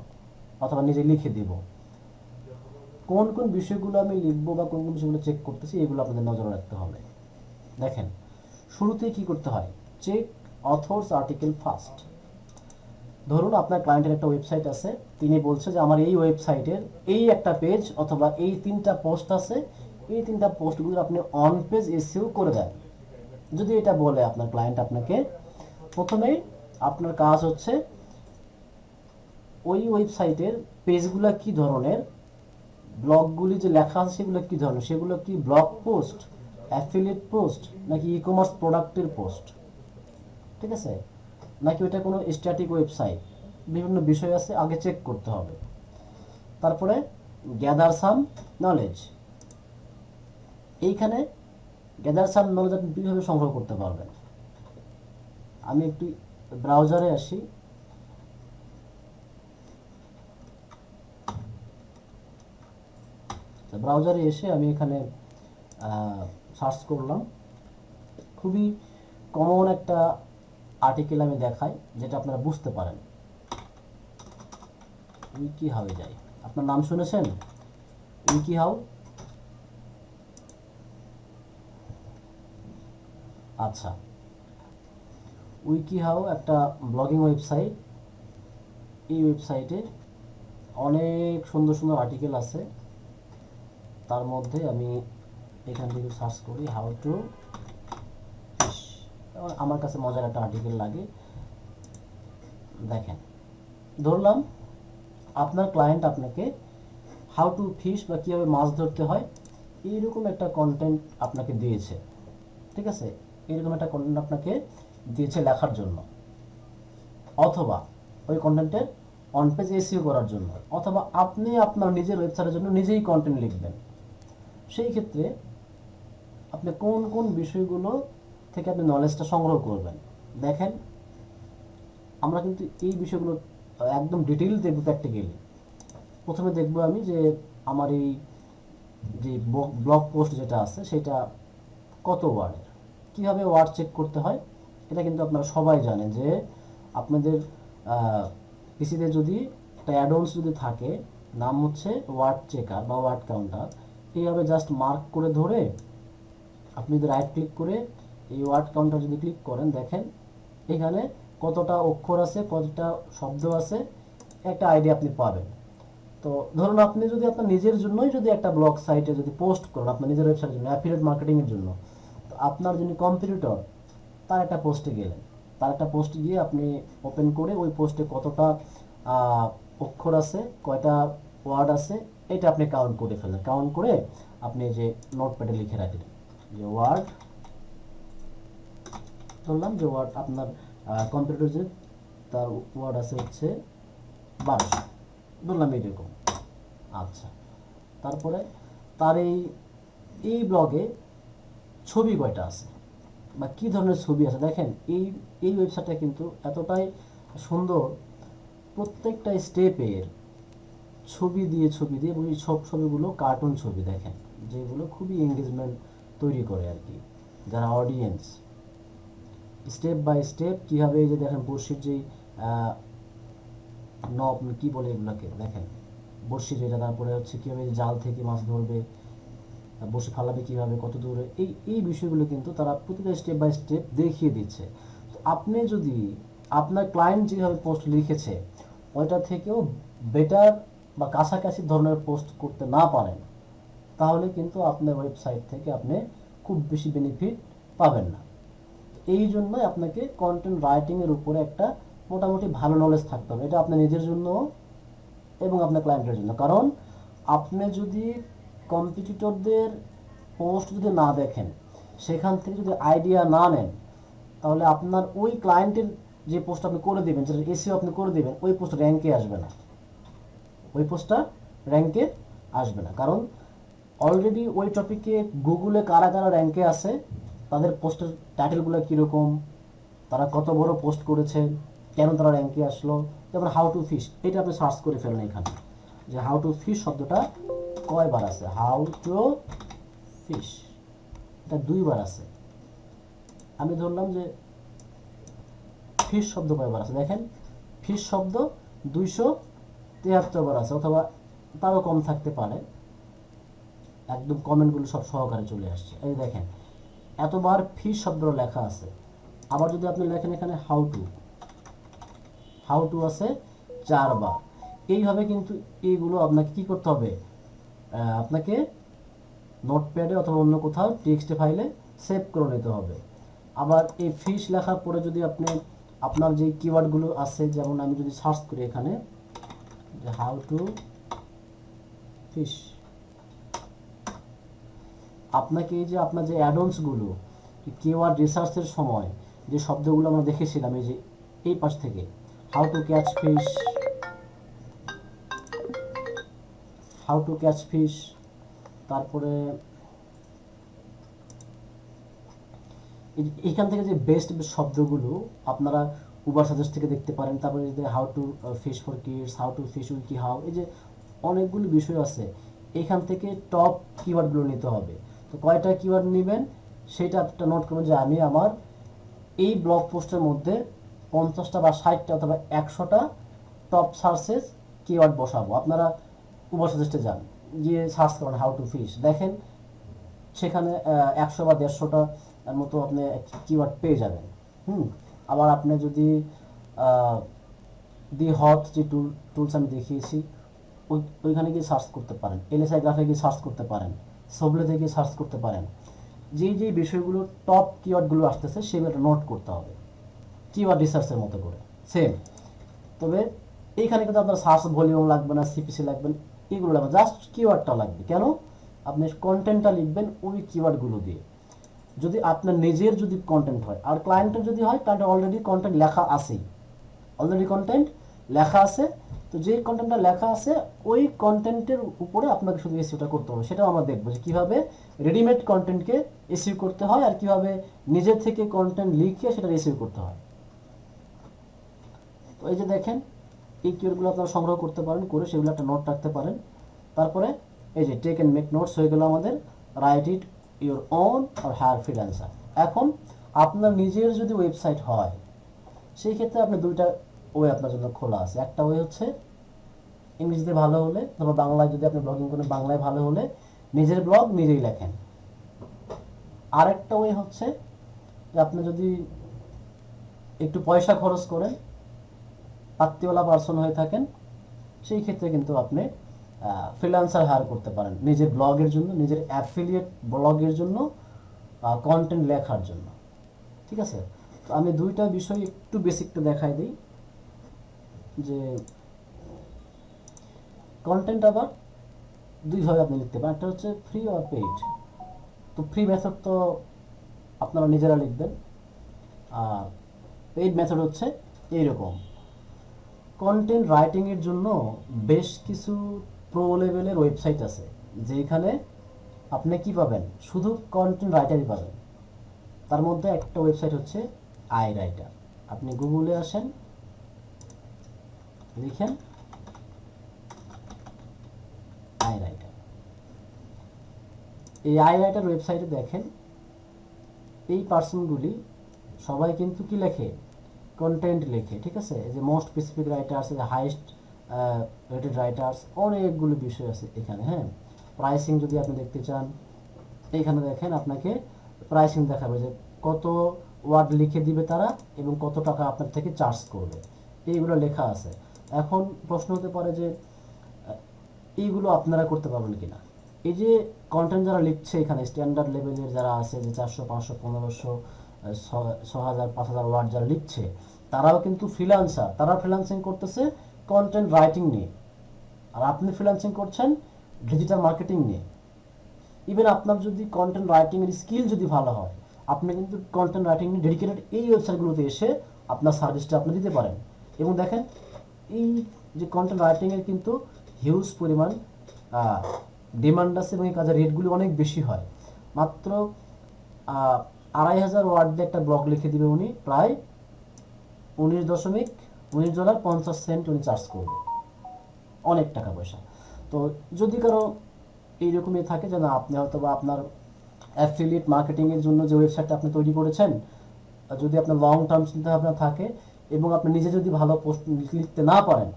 অথবা নিজে লিখে দিব। কোন কোন বিষয়গুলো আমি লিখবো বা কোন কোন বিষয়গুলো চেক করতেছি, এগুলো আপনাদের নজরে রাখতে হবে। দেখেন, শুরুতেই কি করতে হয়? Check authors article first. ধরুন আপনার ক্লায়েন্টের একটা ওয়েবসাইট আছে, তিনি বলছে যে আমার এই ওয়েবসাইটের এই একটা পেজ অথবা এই 3টা পোস্ট আছে, এই 3টা পোস্টগুলো আপনি অন পেজ এসইও করে দেন। যদি এটা বলে আপনার ক্লায়েন্ট আপনাকে, প্রথমেই আপনার কাজ হচ্ছে ওই ওয়েবসাইটের পেজগুলো কি ধরনের, ব্লগগুলি যে লেখা আছে সেগুলো কি ধরনের, সেগুলো কি ব্লগ পোস্ট, অ্যাফিলিয়েট পোস্ট, নাকি ই কমার্স প্রোডাক্টের পোস্ট, ঠিক আছে, নাকি ওইটা কোনো স্ট্যাটিক ওয়েবসাইট, বিভিন্ন বিষয় আছে, আগে চেক করতে হবে। তারপরে গ্যাদার সাম নলেজ, এইখানে গ্যাদার সাম নলেজ আপনি কীভাবে সংগ্রহ করতে পারবেন। আমি একটু ব্রাউজারে আসি, ব্রাউজারে এসে আমি এখানে সার্চ করলাম, খুবই কমন একটা আর্টিকেল আমি দেখাই যেটা আপনারা বুঝতে পারেন। উইকি হাউয়ে যাই, আপনার নাম শুনেছেন উইকি হাউ? আচ্ছা, উইকি হাউ একটা ব্লগিং ওয়েবসাইট। এই ওয়েবসাইটে অনেক সুন্দর সুন্দর আর্টিকেল আছে, তার মধ্যে আমি এখান থেকে সার্চ করি হাউ টু ফিশ। আমার কাছে মজার একটা আর্টিকেল লাগে, দেখেন, ধরলাম আপনার ক্লায়েন্ট আপনাকে হাউ টু ফিশ বা কীভাবে মাছ ধরতে হয় এইরকম একটা কন্টেন্ট আপনাকে দিয়েছে, ঠিক আছে, এরকম একটা কন্টেন্ট আপনাকে দিয়েছে লেখার জন্য, অথবা ওই কন্টেন্টের অন পেজ এসইও করার জন্য, অথবা আপনি আপনার নিজের ওয়েবসাইটের জন্য নিজেই কন্টেন্ট লিখবেন। সেই ক্ষেত্রে আপনি কোন কোন বিষয়গুলো থেকে আপনি নলেজটা সংগ্রহ করবেন, দেখেন আমরা কিন্তু এই বিষয়গুলো একদম ডিটেইল দেখব প্র্যাকটিক্যালি। প্রথমে দেখব আমি যে আমার এই যে ব্লগ পোস্ট যেটা আছে সেটা কত ওয়ার্ডের, কীভাবে ওয়ার্ড চেক করতে হয়। এটা কিন্তু আপনারা সবাই জানেন যে আপনাদের পিসিতে যদি একটা অ্যাডন্স যদি থাকে, নাম হচ্ছে ওয়ার্ড চেকার বা ওয়ার্ড কাউন্টার, এইভাবে জাস্ট মার্ক করে ধরে আপনি যদি রাইট ক্লিক করে এই ওয়ার্ড কাউন্টার যদি ক্লিক করেন, দেখেন এখানে কতটা অক্ষর আছে, কতটা শব্দ আছে, একটা আইডিয়া আপনি পাবেন। তো ধরুন আপনি যদি আপনার নিজের জন্যই যদি একটা ব্লগ সাইটে যদি পোস্ট করেন, আপনার নিজের ওয়েবসাইটের জন্য, অ্যাফিলিয়েট মার্কেটিংয়ের জন্য, তো আপনার যিনি কম্পিটিটর তার একটা পোস্টে গেলেন, তার একটা পোস্ট গিয়ে আপনি ওপেন করে ওই পোস্টে কতটা অক্ষর আছে, কয়টা ওয়ার্ড আছে, এটা আপনি কাউন্ট করে ফেলেন। কাউন্ট করে আপনি যে নোটপ্যাডে লিখে রাখলেন যে ওয়ার্ড, ধরলাম যে ওয়ার্ড আপনার কম্পিউটার যে তার ওয়ার্ড আছে হচ্ছে 1200, ধরলাম এইরকম। আচ্ছা, তারপরে তার এই ব্লগে ছবি কয়টা আছে বা কী ধরনের ছবি আছে, দেখেন এই ওয়েবসাইটটা কিন্তু এতটাই সুন্দর, প্রত্যেকটা স্টেপের ছবি দিয়ে এবং এই সব ছবিগুলো কার্টুন ছবি, দেখেন যেগুলো খুবই এঙ্গেজমেন্ট তৈরি করে আর কি, যারা অডিয়েন্স স্টেপ বাই স্টেপ কীভাবে, এই যে দেখেন বড়শির যেই নব কী বলে এগুলোকে, দেখেন বড়শি যেটা, তারপরে হচ্ছে কীভাবে জাল থেকে মাছ ধরবে, বসে ফালাবে কীভাবে, কত দূরে, এই বিষয়গুলো কিন্তু তারা প্রতিটা স্টেপ বাই স্টেপ দেখিয়ে দিচ্ছে। তো আপনি যদি আপনার ক্লায়েন্ট যেভাবে পোস্ট লিখেছে ওইটা থেকেও বেটার বা কাছাকাছি ধরনের পোস্ট করতে না পারেন, তাহলে কিন্তু আপনার ওয়েবসাইট থেকে আপনি খুব বেশি বেনিফিট পাবেন না। এই জন্যই আপনাকে কন্টেন্ট রাইটিংয়ের উপরে একটা মোটামুটি ভালো নলেজ থাকতে হবে, এটা আপনার নিজের জন্য এবং আপনার ক্লায়েন্টের জন্য। কারণ আপনি যদি কম্পিটিটরদের পোস্ট যদি না দেখেন, সেখান থেকে যদি আইডিয়া না নেন, তাহলে আপনার ওই ক্লায়েন্টের যে পোস্ট আপনি করে দেবেন, যেটা এসইও আপনি করে দেবেন, ওই পোস্ট র্যাঙ্কে আসবে না, ওই পোস্টটা র্যাঙ্কে আসবে না। কারণ অলরেডি ওই টপিকে গুগলে কারা কারা র্যাঙ্কে আছে, তাদের পোস্টের টাইটেলগুলো কীরকম, তারা কত বড় পোস্ট করেছে, কেন তারা র্যাঙ্কে আসলো। যেমন হাউ টু ফিশ, এটা আপনি সার্চ করে ফেলেন এখানে যে হাউ টু ফিশ শব্দটা কয়বার আছে, হাউ টু ফিশ এটা 2 বার আছে। আমি ধরলাম যে ফিশ শব্দ কয়বার আছে, দেখেন ফিশ শব্দ 273 বার আছে, অথবা তারও কম থাকতে পারে, একদম কমেন্টগুলো সব সহকারে চলে আসছে। এই দেখেন এতবার ফিশ শব্দটা লেখা আছে। আবার যদি আপনি লেখেন এখানে হাউ টু আছে 4 বার। এইভাবে কিন্তু এইগুলো আপনাকে কি করতে হবে, আপনাকে নোটপ্যাডে অথবা অন্য কোথাও টেক্সট ফাইলে সেভ করে নিতে হবে। আবার এই ফিশ লেখার পরে যদি আপনি আপনার যে কিওয়ার্ডগুলো আছে, যেমন আমি যদি সার্চ করি এখানে যে হাউ টু ফিশ, আপনাকে এই যে আপনার যে অ্যাডন্সগুলো কিওয়ার্ড রিসার্চের সময় যে শব্দগুলো আমরা দেখেছিলাম এই যে এই পাশ থেকে, how to catch fish, how to catch fish, তারপরে এইখান থেকে যে বেস্ট শব্দগুলো আপনারা উবার সাজেস্ট থেকে দেখতে পারেন। তারপরে যে how to fish for kids, how to fish WikiHow, এই যে অনেকগুলো বিষয় আছে, এখান থেকে টপ কিওয়ার্ডগুলো নিতে হবে। তো কয়টা কিওয়ার্ড নেবেন সেটা একটা নোট করবেন যে আমি আমার এই ব্লগ পোস্টের মধ্যে 50টা বা 60টা অথবা 100টা টপ সার্চেস কিওয়ার্ড বসাবো। আপনারা উবার সাজেস্টে যান, গিয়ে সার্চ করেন হাউ টু ফিশ, দেখেন সেখানে 100 বা 150টা মতো আপনি কিওয়ার্ড পেয়ে যাবেন। আবার আপনি যদি দি হট যে টুলস আমি দেখিয়েছি ওইখানে গিয়ে সার্চ করতে পারেন, এলএসআই গ্রাফে গিয়ে সার্চ করতে পারেন, সবলেতে গিয়ে সার্চ করতে পারেন। যেই বিষয়গুলো টপ কিওয়ার্ডগুলো আসতেছে সেগুলো নোট করতে হবে কিওয়ার্ড রিসার্চের মতো করে সেম। তবে এইখানে কিন্তু আপনার সার্চ ভলিউম লাগবে না, সিপিসি লাগবে না, এগুলো লাগবে, জাস্ট কিওয়ার্ডটা লাগবে। কেন? আপনি কন্টেন্টটা লিখবেন ওই কিওয়ার্ডগুলো দিয়ে। যদি আপনার নিজের যদি কন্টেন্ট হয়, আর ক্লায়েন্টের যদি হয়, ক্লায়েন্টের অলরেডি কন্টেন্ট লেখা আছেই, অলরেডি কন্টেন্ট লেখা আছে। তো যে কন্টেন্টটা লেখা আছে ওই কন্টেন্টের উপরে আপনাকে শুধু এসইওটা করতে হবে। সেটাও আমরা দেখবো যে কীভাবে রেডিমেড কন্টেন্টকে এসইও করতে হয় আর কীভাবে নিজের থেকে কন্টেন্ট লিখে সেটা এসইও করতে হয়। তো এই যে দেখেন এই কিওয়ার্ডগুলো আপনারা সংগ্রহ করতে পারেন, করে সেগুলো একটা নোট রাখতে পারেন। তারপরে এই যে টেক অ্যান্ড মেক নোটস হয়ে গেল আমাদের, রাইট ইট ইউর ওন আর হায়ার ফ্রিল্যান্সার। এখন আপনার নিজের যদি ওয়েবসাইট হয় সেই ক্ষেত্রে আপনি দুইটা ওয়ে আপনার জন্য খোলা আছে। একটা ওয়ে হচ্ছে ইংরেজিতে ভালো হলে, তারপর বাংলায় যদি আপনি ব্লগিং করেন বাংলায় ভালো হলে নিজের ব্লগ নিজেই লেখেন। আরেকটা ওয়ে হচ্ছে যে আপনি যদি একটু পয়সা খরচ করেন, আত্মীয়লা পার্সন হয়ে থাকেন, সেই ক্ষেত্রে কিন্তু আপনি ফ্রিল্যান্সার হায়ার করতে পারেন নিজের ব্লগের জন্য, নিজের অ্যাফিলিয়েট ব্লগের জন্য, কন্টেন্ট লেখার জন্য। ঠিক আছে? তো আমি দুইটা বিষয় একটু বেসিকটা দেখাই দিই যে কন্টেন্ট আবার দুইভাবে আপনি লিখতে পারেন, একটা হচ্ছে ফ্রি আর পেইড। তো ফ্রি মেথড তো আপনারা নিজেরা লিখবেন, আর পেইড মেথড হচ্ছে এইরকম। কন্টেন্ট রাইটিংয়ের জন্য বেশ কিছু প্রো লেভেলের ওয়েবসাইট আছে যেখানে আপনি কি পাবেন, শুধু কন্টেন্ট রাইটারই পাবেন। তার মধ্যে একটা ওয়েবসাইট হচ্ছে আই রাইটার। আপনি গুগলে আসেন, লিখেন আই রাইটার। এই আই রাইটার ওয়েবসাইটে দেখেন এই পার্সনগুলি সবাই কিন্তু কি লেখে, কন্টেন্ট লেখে। ঠিক আছে? এই যে most specific writers, highest rated writers, অনেকগুলো বিষয় আছে এখানে। হ্যাঁ, প্রাইসিং যদি আপনি দেখতে চান এইখানে দেখেন আপনাকে প্রাইসিং দেখাবে যে কত ওয়ার্ড লিখে দিবে তারা এবং কত টাকা আপনার থেকে চার্জ করবে, এইগুলো লেখা আছে। এখন প্রশ্ন হতে পারে যে এইগুলো আপনারা করতে পারবেন কিনা। এই যে কন্টেন্ট যারা লিখছে এখানে স্ট্যান্ডার্ড লেভেলের যারা আছে, যে 400, 500, 1500, 6000, 5000 ওয়ার্ড যারা লিখছে, তারাও কিন্তু ফ্রিল্যান্সার। তারা ফ্রিল্যান্সিং করতেছে কন্টেন্ট রাইটিং নিয়ে, আর আপনি ফ্রিল্যান্সিং করছেন ডিজিটাল মার্কেটিং নিয়ে। ইভেন আপনার যদি কন্টেন্ট রাইটিংয়ের স্কিল যদি ভালো হয়, আপনি কিন্তু কন্টেন্ট রাইটিং নিয়ে ডেডিকেটেড এই ওয়েবসাইটগুলোতে এসে আপনার সার্ভিসটা আপনি দিতে পারেন। এবং দেখেন এই যে কন্টেন্ট রাইটিংয়ের কিন্তু হিউজ পরিমাণ ডিমান্ড আছে এবং এই কাজের রেটগুলি অনেক বেশি হয়। মাত্র 2500 ওয়ার্ড দিয়ে একটা ব্লগ লিখে দিবে উনি, প্রায় $19.50 উনি চার্জ করবে, অনেক টাকা পয়সা। তো যদি কারো এইরকমই থাকে যে না আপনি হয়তো বা আপনার অ্যাফিলিয়েট মার্কেটিংয়ের জন্য যে ওয়েবসাইটটা আপনি তৈরি করেছেন, যদি আপনার লং টার্ম চিন্তাভাবনা থাকে এবং আপনি নিজে যদি ভালো পোস্ট লিখতে না পারেন,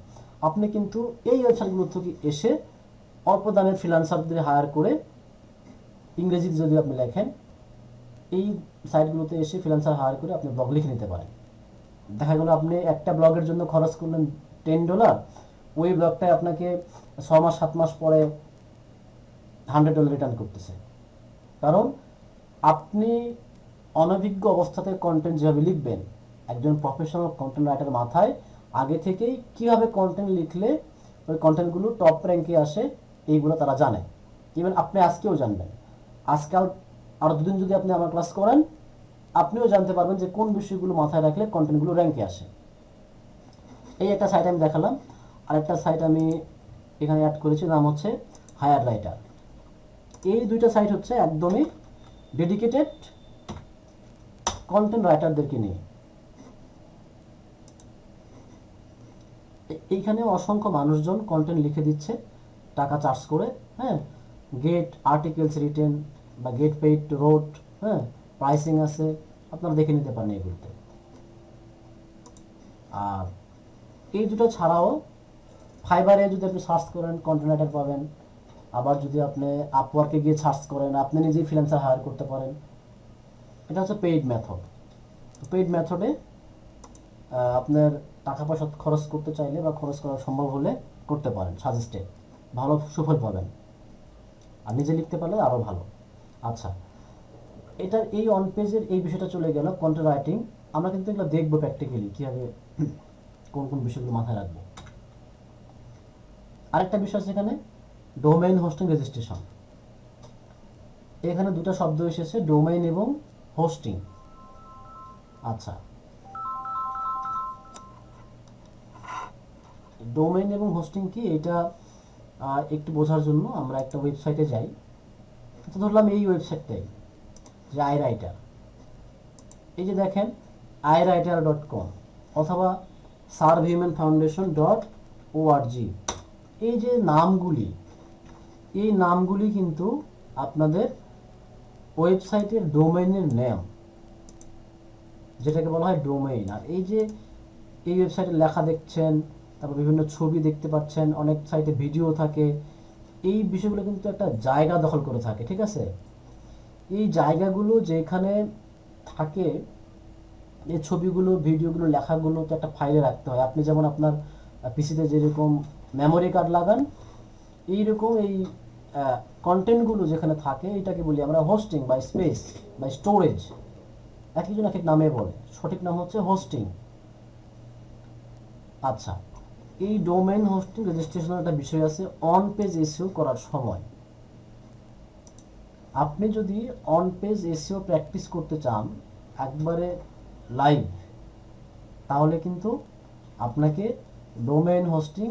আপনি কিন্তু এই ওয়েবসাইটগুলো থেকে এসে অল্প দামের ফ্রিল্যান্সারদের হায়ার করে ইংরেজিতে যদি আপনি লেখেন, এই সাইটগুলোতে এসে ফ্রিল্যান্সার হায়ার করে আপনি ব্লগ লিখে নিতে পারেন। দেখা গেলো আপনি একটা ব্লগের জন্য খরচ করলেন $10, ওই ব্লগটায় আপনাকে 6 মাস 7 মাস পরে $100 রিটার্ন করতেছে। কারণ আপনি অনভিজ্ঞ অবস্থাতে কন্টেন্ট যেভাবে লিখবেন, একজন প্রফেশনাল কন্টেন্ট রাইটার মাথায় আগে থেকেই কীভাবে কন্টেন্ট লিখলে ওই কন্টেন্টগুলো টপ র্যাঙ্কে আসে এইগুলো তারা জানে। ইভেন আপনি আজকেও জানবেন। আজকাল আরও 2 দিন যদি আপনি আমার ক্লাস করেন, আপনিও জানতে পারবেন যে কোন বিষয়গুলো মাথায় রাখলে কন্টেন্টগুলো র্যাঙ্কে আসে। এই একটা সাইট আমি দেখালাম, আরেকটা সাইট আমি এখানে অ্যাড করেছি, নাম হচ্ছে হায়ার রাইটার। এই দুইটা সাইট হচ্ছে একদমই ডেডিকেটেড কন্টেন্ট রাইটারদেরকে নিয়ে। এইখানে অসংখ্য মানুষজন কন্টেন্ট লিখে দিচ্ছে টাকা চার্জ করে, হ্যাঁ, গেট আর্টিকেলস রিটেন বা গেট পেইড টু রোড, হ্যাঁ, প্রাইসিং আছে, আপনারা দেখে নিতে পারেন এগুলোতে। আর এই দুটো ছাড়াও ফাইবারে যদি আপনি সার্চ করেন কন্টেন্ট রাইটার পাবেন, আবার যদি আপনি আপওয়ার্কে গিয়ে সার্চ করেন আপনি নিজেই ফ্রিল্যান্সার হায়ার করতে পারেন। এটা হচ্ছে পেইড মেথড। পেইড মেথডে আপনার টাকা পয়সা খরচ করতে চাইলে বা খরচ করা সম্ভব হলে করতে পারেন, সাজেস্টেড, ভালো সুফল পাবেন, আর নিজে লিখতে পারলে আরও ভালো। আচ্ছা, এটার এই অন পেজের এই বিষয়টা চলে গেল কন্টেন্ট রাইটিং। আমরা কিন্তু এগুলো দেখবো প্র্যাকটিক্যালি কীভাবে কোন কোন বিষয়গুলো মাথায় রাখবো। আরেকটা বিষয় আছে এখানে, ডোমেইন হোস্টিং রেজিস্ট্রেশন। এখানে দুটো শব্দ এসেছে, ডোমেইন এবং হোস্টিং। আচ্ছা, ডোমেইন এবং হোস্টিং কি এটা একটু বোঝার জন্য আমরা একটা ওয়েবসাইটে যাই। তো ধরলাম এই ওয়েবসাইটটাই যে iWriter, এই যে দেখেন iWriter.com অথবা servehumanfoundation.org, এই যে নামগুলি, এই নামগুলি কিন্তু আপনাদের ওয়েবসাইটের ডোমেইনের নাম, যেটাকে বলা হয় ডোমেইন। আর এই যে এই ওয়েবসাইটে লেখা দেখছেন, তারপর বিভিন্ন ছবি দেখতে পাচ্ছেন, অনেক সাইটে ভিডিও থাকে, এই বিষয়গুলো কিন্তু একটা জায়গা দখল করে থাকে, ঠিক আছে? এই জায়গাগুলো যেখানে থাকে, এই ছবিগুলো, ভিডিওগুলো, লেখাগুলো তো একটা ফাইলে রাখতে হয়। আপনি যেমন আপনার পিসিতে যেরকম মেমোরি কার্ড লাগান, এইরকম এই কন্টেন্টগুলো যেখানে থাকে এটাকে বলি আমরা হোস্টিং বা স্পেস বা স্টোরেজ। এক একজন এক এক নামে বলে, সঠিক নাম হচ্ছে হোস্টিং। আচ্ছা, এই ডোমেইন হোস্টিং রেজিস্ট্রেশনের একটা বিষয় আছে অন পেজ এসইও করার সময়। আপনি যদি অন পেজ এসইও প্র্যাকটিস করতে চান একবারে লাইভ, তাহলে কিন্তু আপনাকে ডোমেইন হোস্টিং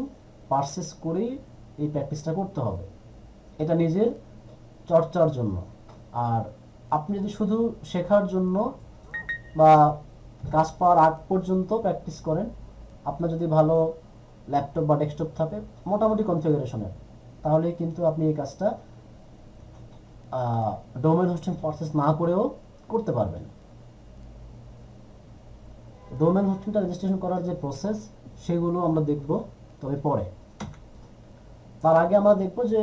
পারচেস করেই এই প্র্যাকটিসটা করতে হবে, এটা নিজের চর্চার জন্য। আর আপনি যদি শুধু শেখার জন্য বা কাজ পাওয়ার আগ পর্যন্ত প্র্যাকটিস করেন, আপনার যদি ভালো ল্যাপটপ বা ডেস্কটপ থাকে মোটামুটি কনফিগারেশনের, তাহলে কিন্তু আপনি এই কাজটা ডোমেইন হোস্টিং পারচেস না করেও করতে পারবেন। ডোমেইন হোস্টিংটা রেজিস্ট্রেশন করার যে প্রসেস সেগুলো আমরা দেখব তবে পরে। তার আগে আমরা দেখব যে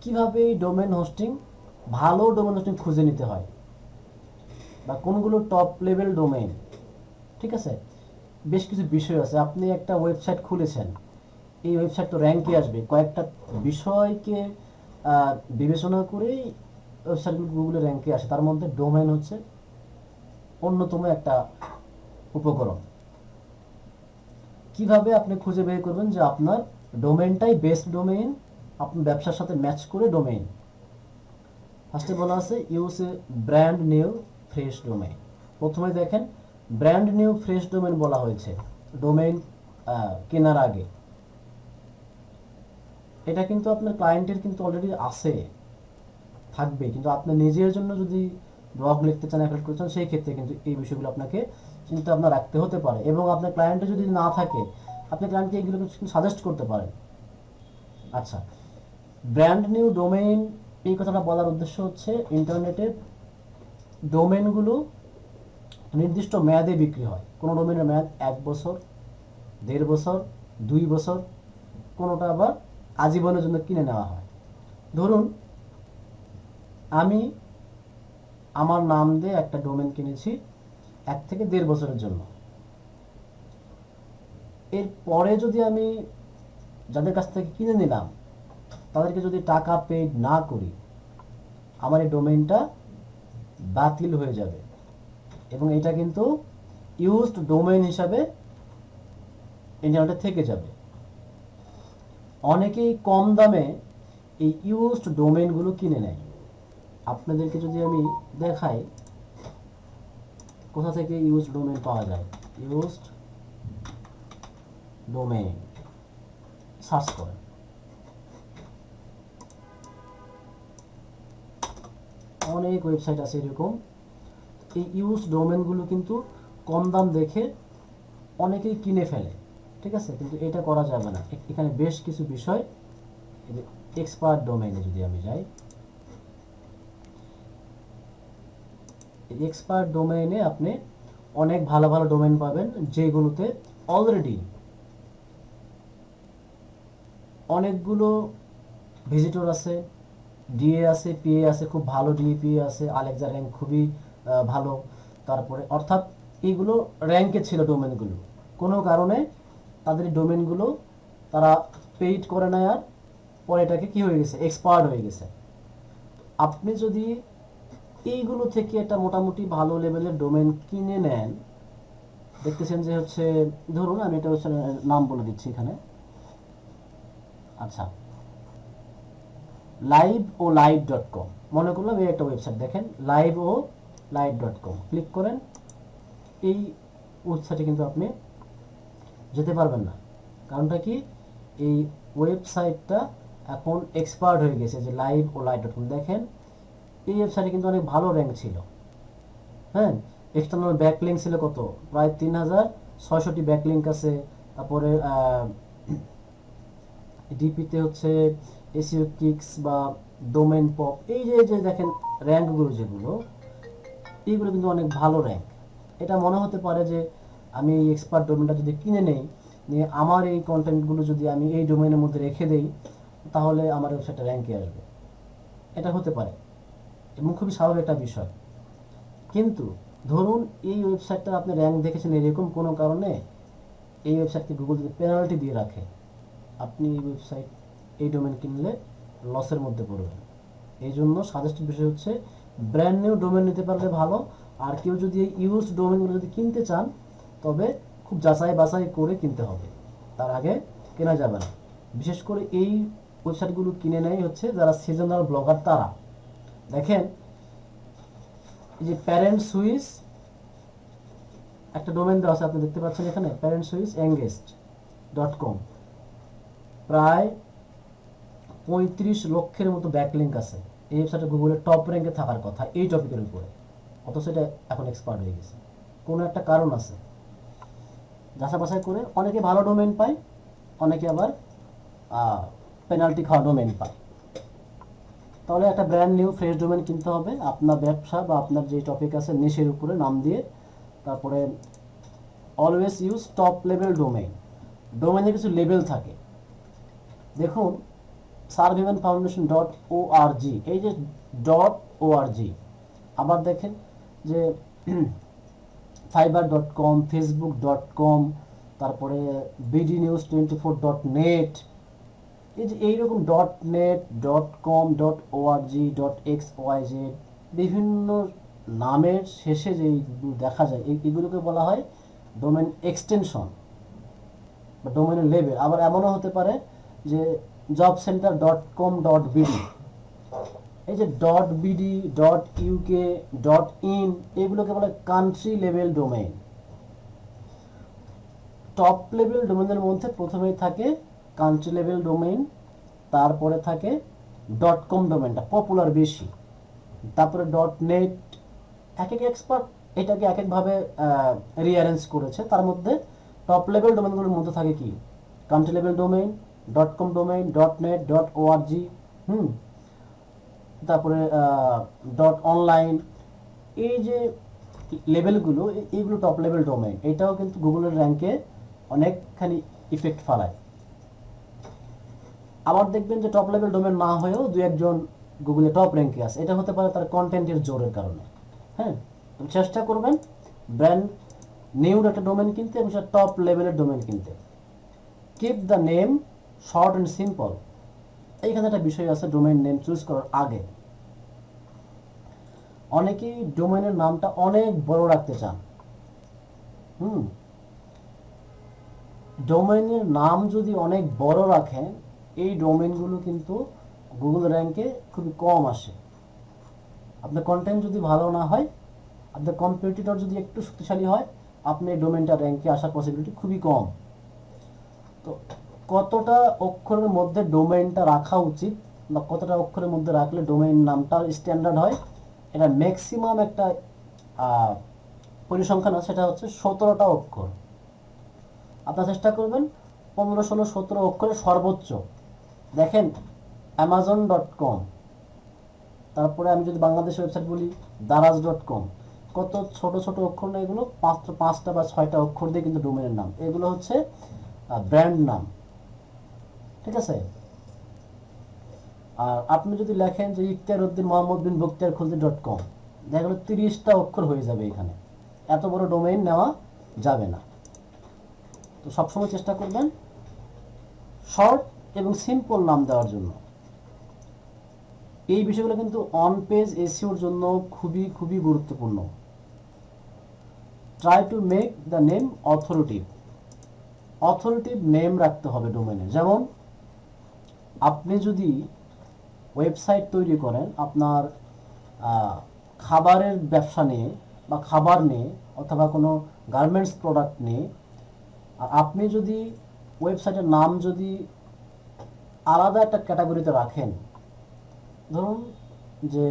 কিভাবে এই ডোমেইন হোস্টিং, ভালো ডোমেইন হোস্টিং খুঁজে নিতে হয় বা কোনগুলো টপ লেভেল ডোমেইন, ঠিক আছে? বেশ কিছু বিষয় আছে। আপনি একটা ওয়েবসাইট খুলেছেন, এই ওয়েবসাইট তো র্যাঙ্কে আসবে, কয়েকটা বিষয়কে বিবেচনা করেই ওয়েবসাইটগুলো গুগলে র্যাঙ্কে আসে। তার মধ্যে ডোমেইন হচ্ছে অন্যতম একটা উপকরণ। কিভাবে আপনি খুঁজে বের করবেন যে আপনার ডোমেইনটাই বেস্ট ডোমেইন, আপনার ব্যবসার সাথে ম্যাচ করে ডোমেইন? ফার্স্টে বলা আছে use a brand new fresh domain. প্রথমে দেখেন ব্র্যান্ড নিউ ফ্রেশ ডোমেইন বলা হয়েছে ডোমেইন কেনার আগে। এটা কিন্তু আপনার ক্লায়েন্টের কিন্তু অলরেডি আছে, থাকবে, কিন্তু আপনি নিজের জন্য যদি ব্লগ লিখতে চান, অ্যাপ্লাই করতে চান, সেই ক্ষেত্রে কিন্তু এই বিষয়গুলো আপনাকে চিন্তা ভাবনা রাখতে হতে পারে। এবং আপনার ক্লায়েন্টের যদি না থাকে, আপনি ক্লায়েন্টকে এগুলো সাজেস্ট করতে পারেন। আচ্ছা, ব্র্যান্ড নিউ ডোমেইন, এই কথাটা বলার উদ্দেশ্য হচ্ছে ইন্টারনেটের ডোমেইনগুলো নির্দিষ্ট মেয়াদে বিক্রি হয়। কোনো ডোমেইনের মেয়াদ 1 বছর, 1.5 বছর, 2 বছর, কোনোটা আবার আজীবনের জন্য কিনে নেওয়া হয়। ধরুন আমি আমার নাম দিয়ে একটা ডোমেইন কিনেছি 1 থেকে 1.5 বছরের জন্য। এরপরে যদি আমি যাদের কাছ থেকে কিনে নিলাম তাদেরকে যদি টাকা পেড না করি, আমার এই ডোমেইনটা বাতিল হয়ে যাবে এবং এটা কিন্তু ইউজড ডোমেইন হিসাবে ইন্টারনেটে থেকে যাবে। অনেকেই কম দামে এই ইউজড ডোমেইনগুলো কিনে নেয়। আপনাদেরকে যদি আমি দেখাই, কোথা থেকে ইউজড ডোমেইন পাওয়া যায়, ইউজড ডোমেইন সার্চ করেন। অনেক ওয়েবসাইট আছে এরকম। এই ইউজ ডোমেনগুলো কিন্তু কম দাম দেখে অনেকেই কিনে ফেলে, ঠিক আছে, কিন্তু এটা করা যাবে না। এখানে বেশ কিছু বিষয়, এক্সপার্ট ডোমেইনে যদি আমি যাই, এক্সপার্ট ডোমেইনে আপনি অনেক ভালো ভালো ডোমেইন পাবেন, যেগুলোতে অলরেডি অনেকগুলো ভিজিটর আছে, ডিএ আছে, পিএ আছে, খুব ভালো ডিএ পিএ আছে, আলেক্সা র্যাঙ্ক খুবই ভালো। তারপরে অর্থাৎ এইগুলো র্যাঙ্কে ছিল ডোমেনগুলো, কোনো কারণে তাদের ডোমেনগুলো তারা পেইড করে নেয়, আর পরে এটাকে কী হয়ে গেছে, এক্সপায়ার্ড হয়ে গেছে। আপনি যদি এইগুলো থেকে একটা মোটামুটি ভালো লেভেলের ডোমেন কিনে নেন, দেখতেছেন যে হচ্ছে, ধরুন আমি এটা হচ্ছে নাম বলে দিচ্ছি এখানে, আচ্ছা, liveolive.com, মনে করলাম এই একটা ওয়েবসাইট, দেখেন liveolive.com, ক্লিক করেন। এই ওয়েবসাইটে কিন্তু আপনি যেতে পারবেন না, কারণটা কি, এই ওয়েবসাইটটা এখন এক্সপায়ার্ড হয়ে গেছে। যে liveolive.com, দেখেন এই ওয়েবসাইটে কিন্তু অনেক ভালো র্যাঙ্ক ছিল, হ্যাঁ, এক্সটার্নাল ব্যাকলিঙ্ক ছিল কত, প্রায় 3600টি ব্যাকলিঙ্ক আছে। তারপরে ডিপিতে হচ্ছে এসইও কিক্স বা ডোমেন পপ, এই যে দেখেন র্যাঙ্কগুলো যেগুলো, এইগুলো কিন্তু অনেক ভালো র্যাঙ্ক। এটা মনে হতে পারে যে আমি এই এক্সপার্ট ডোমেনটা যদি কিনে নেই, নিয়ে আমার এই কন্টেন্টগুলো যদি আমি এই ডোমেনের মধ্যে রেখে দেই, তাহলে আমার ওয়েবসাইটটা র্যাঙ্কে আসবে, এটা হতে পারে এবং খুবই স্বাভাবিক একটা বিষয়। কিন্তু ধরুন এই ওয়েবসাইটটা আপনি র্যাঙ্ক দেখেছেন এরকম কোনো কারণে, এই ওয়েবসাইটকে গুগল যদি পেনাল্টি দিয়ে রাখে, আপনি এই ওয়েবসাইট, এই ডোমেন কিনলে লসের মধ্যে পড়বেন। এই জন্য সাজেস্টেড বিষয় হচ্ছে ব্র্যান্ড নিউ ডোমেন নিতে পারলে ভালো। আর কেউ যদি এই ইউজ ডোমেনগুলো যদি কিনতে চান, তবে খুব যাচাই বাছাই করে কিনতে হবে, তার আগে কেনা যাবে না। বিশেষ করে এই ওয়েবসাইটগুলো কিনে নেয় হচ্ছে যারা সিজনাল ব্লগার, তারা দেখেন এই যে প্যারেন্ট সুইস একটা ডোমেন দেওয়া আছে, আপনি দেখতে পাচ্ছেন এখানে parentswissengaged.com, প্রায় 35 লক্ষের মতো ব্যাকলিঙ্ক আছে। এই ওয়েবসাইটে গুগলের টপ র্যাঙ্কে থাকার কথা এই টপিকের উপরে, অথচ এটা এখন এক্সপায়ার্ড হয়ে গেছে। কোনো একটা কারণ আছে, যাচাই বাছাই করে অনেকে ভালো ডোমেন পায়, অনেকে আবার পেনাল্টি খাওয়া ডোমেন পায়। তাহলে একটা ব্র্যান্ড নিউ ফ্রেশ ডোমেন কিনতে হবে, আপনার ব্যবসা বা আপনার যে টপিক আছে নিশের উপরে নাম দিয়ে। তারপরে always use top level domain. ডোমেইনের কিছু লেভেল থাকে, দেখুন surveymanfoundation.org, এই যে .org, আবার দেখেন যে fiverr.com, facebook.com, তারপরে bdnews24.net, এই যে এইরকম .net, .com, .org, .xyz, বিভিন্ন নামের শেষে যে দেখা যায়, এইগুলোকে বলা হয় ডোমেন এক্সটেনশন বা ডোমেনের লেভেল। আবার এমনও হতে পারে যে jobcenter.com.bd, এই যে .bd, .uk, .in, এগুলোকে বলে country level domain. Top level ডোমেইনের মধ্যে প্রথমেই থাকে কান্ট্রি লেভেল ডোমেইন, তারপরে থাকে .com ডোমেইনটা পপুলার বেশি, তারপরে .net। এক এক এক্সপার্ট এটাকে এক একভাবে রিঅ্যারেঞ্জ করেছে। তার মধ্যে টপ লেভেল ডোমেইনগুলোর মধ্যে থাকে কি, country level domain, .com domain, .net, .org, তারপরে .online, এই যে লেভেলগুলো, এইগুলো টপ লেভেল ডোমেইন। এটাও কিন্তু গুগলের র্যাঙ্কে অনেকখানি ইফেক্ট ফেলায়। আবার দেখবেন যে টপ লেভেল ডোমেইন না হয়েও দু একজন গুগলে টপ র্যাঙ্কে আছে, এটা হতে পারে তার কন্টেন্টের জোরের কারণে। হ্যাঁ, চেষ্টা করবেন ব্র্যান্ড নিউ একটা ডোমেইন কিনতে এবং সেটা টপ লেভেলের ডোমেইন কিনতে। Keep the name short and simple, এইখানে একটা বিষয় আছে ডোমেইন নেম চুজ করার আগে। অনেকেই ডোমেইনের নামটা অনেক বড় রাখতে চান। ডোমেইনের নাম যদি অনেক বড় রাখেন, এই ডোমেইনগুলো কিন্তু গুগল র্যাঙ্কে খুবই কম আসে। আপনার কন্টেন্ট যদি ভালো না হয়, আপনার কম্পিটিটর যদি একটু শক্তিশালী হয়, আপনি এই ডোমেনটা র্যাঙ্কে আসার পসিবিলিটি খুবই কম। তো কতটা অক্ষরের মধ্যে ডোমেইনটা রাখা উচিত বা কতটা অক্ষরের মধ্যে রাখলে ডোমেইন নামটা স্ট্যান্ডার্ড হয়, এটা ম্যাক্সিমাম একটা পরিসংখ্যান আছে, সেটা হচ্ছে 17টা অক্ষর। আপনারা চেষ্টা করবেন 15, 16, 17 অক্ষরের সর্বোচ্চ। দেখেন amazon.com, তারপরে আমি যদি বাংলাদেশের ওয়েবসাইট বলি daraz.com, কত ছোট ছোট অক্ষর না এগুলো, মাত্র 5টা বা 6টা অক্ষর দিয়ে কিন্তু ডোমেনের নাম, এগুলো হচ্ছে ব্র্যান্ড নাম, ঠিক আছে। আর আপনি যদি লেখেন যে ইখতিয়ারউদ্দিন মোহাম্মদ বিন বখতিয়ার খলজি .com, দেখা গেলো 30টা অক্ষর হয়ে যাবে এখানে, এত বড় ডোমেইন নেওয়া যাবে না। তো সবসময় চেষ্টা করবেন শর্ট এবং সিম্পল নাম দেওয়ার জন্য। এই বিষয়গুলো কিন্তু অন পেজ এসইওর জন্য খুবই খুবই গুরুত্বপূর্ণ। Try to make the name authoritative name রাখতে হবে ডোমেনে। যেমন আপনি যদি ওয়েবসাইট তৈরি করেন আপনার খাবারের ব্যবসা নিয়ে বা খাবার নিয়ে অথবা কোনো গার্মেন্টস প্রোডাক্ট নিয়ে, আর আপনি যদি ওয়েবসাইটের নাম যদি আলাদা একটা ক্যাটাগরিতে রাখেন, ধরুন যে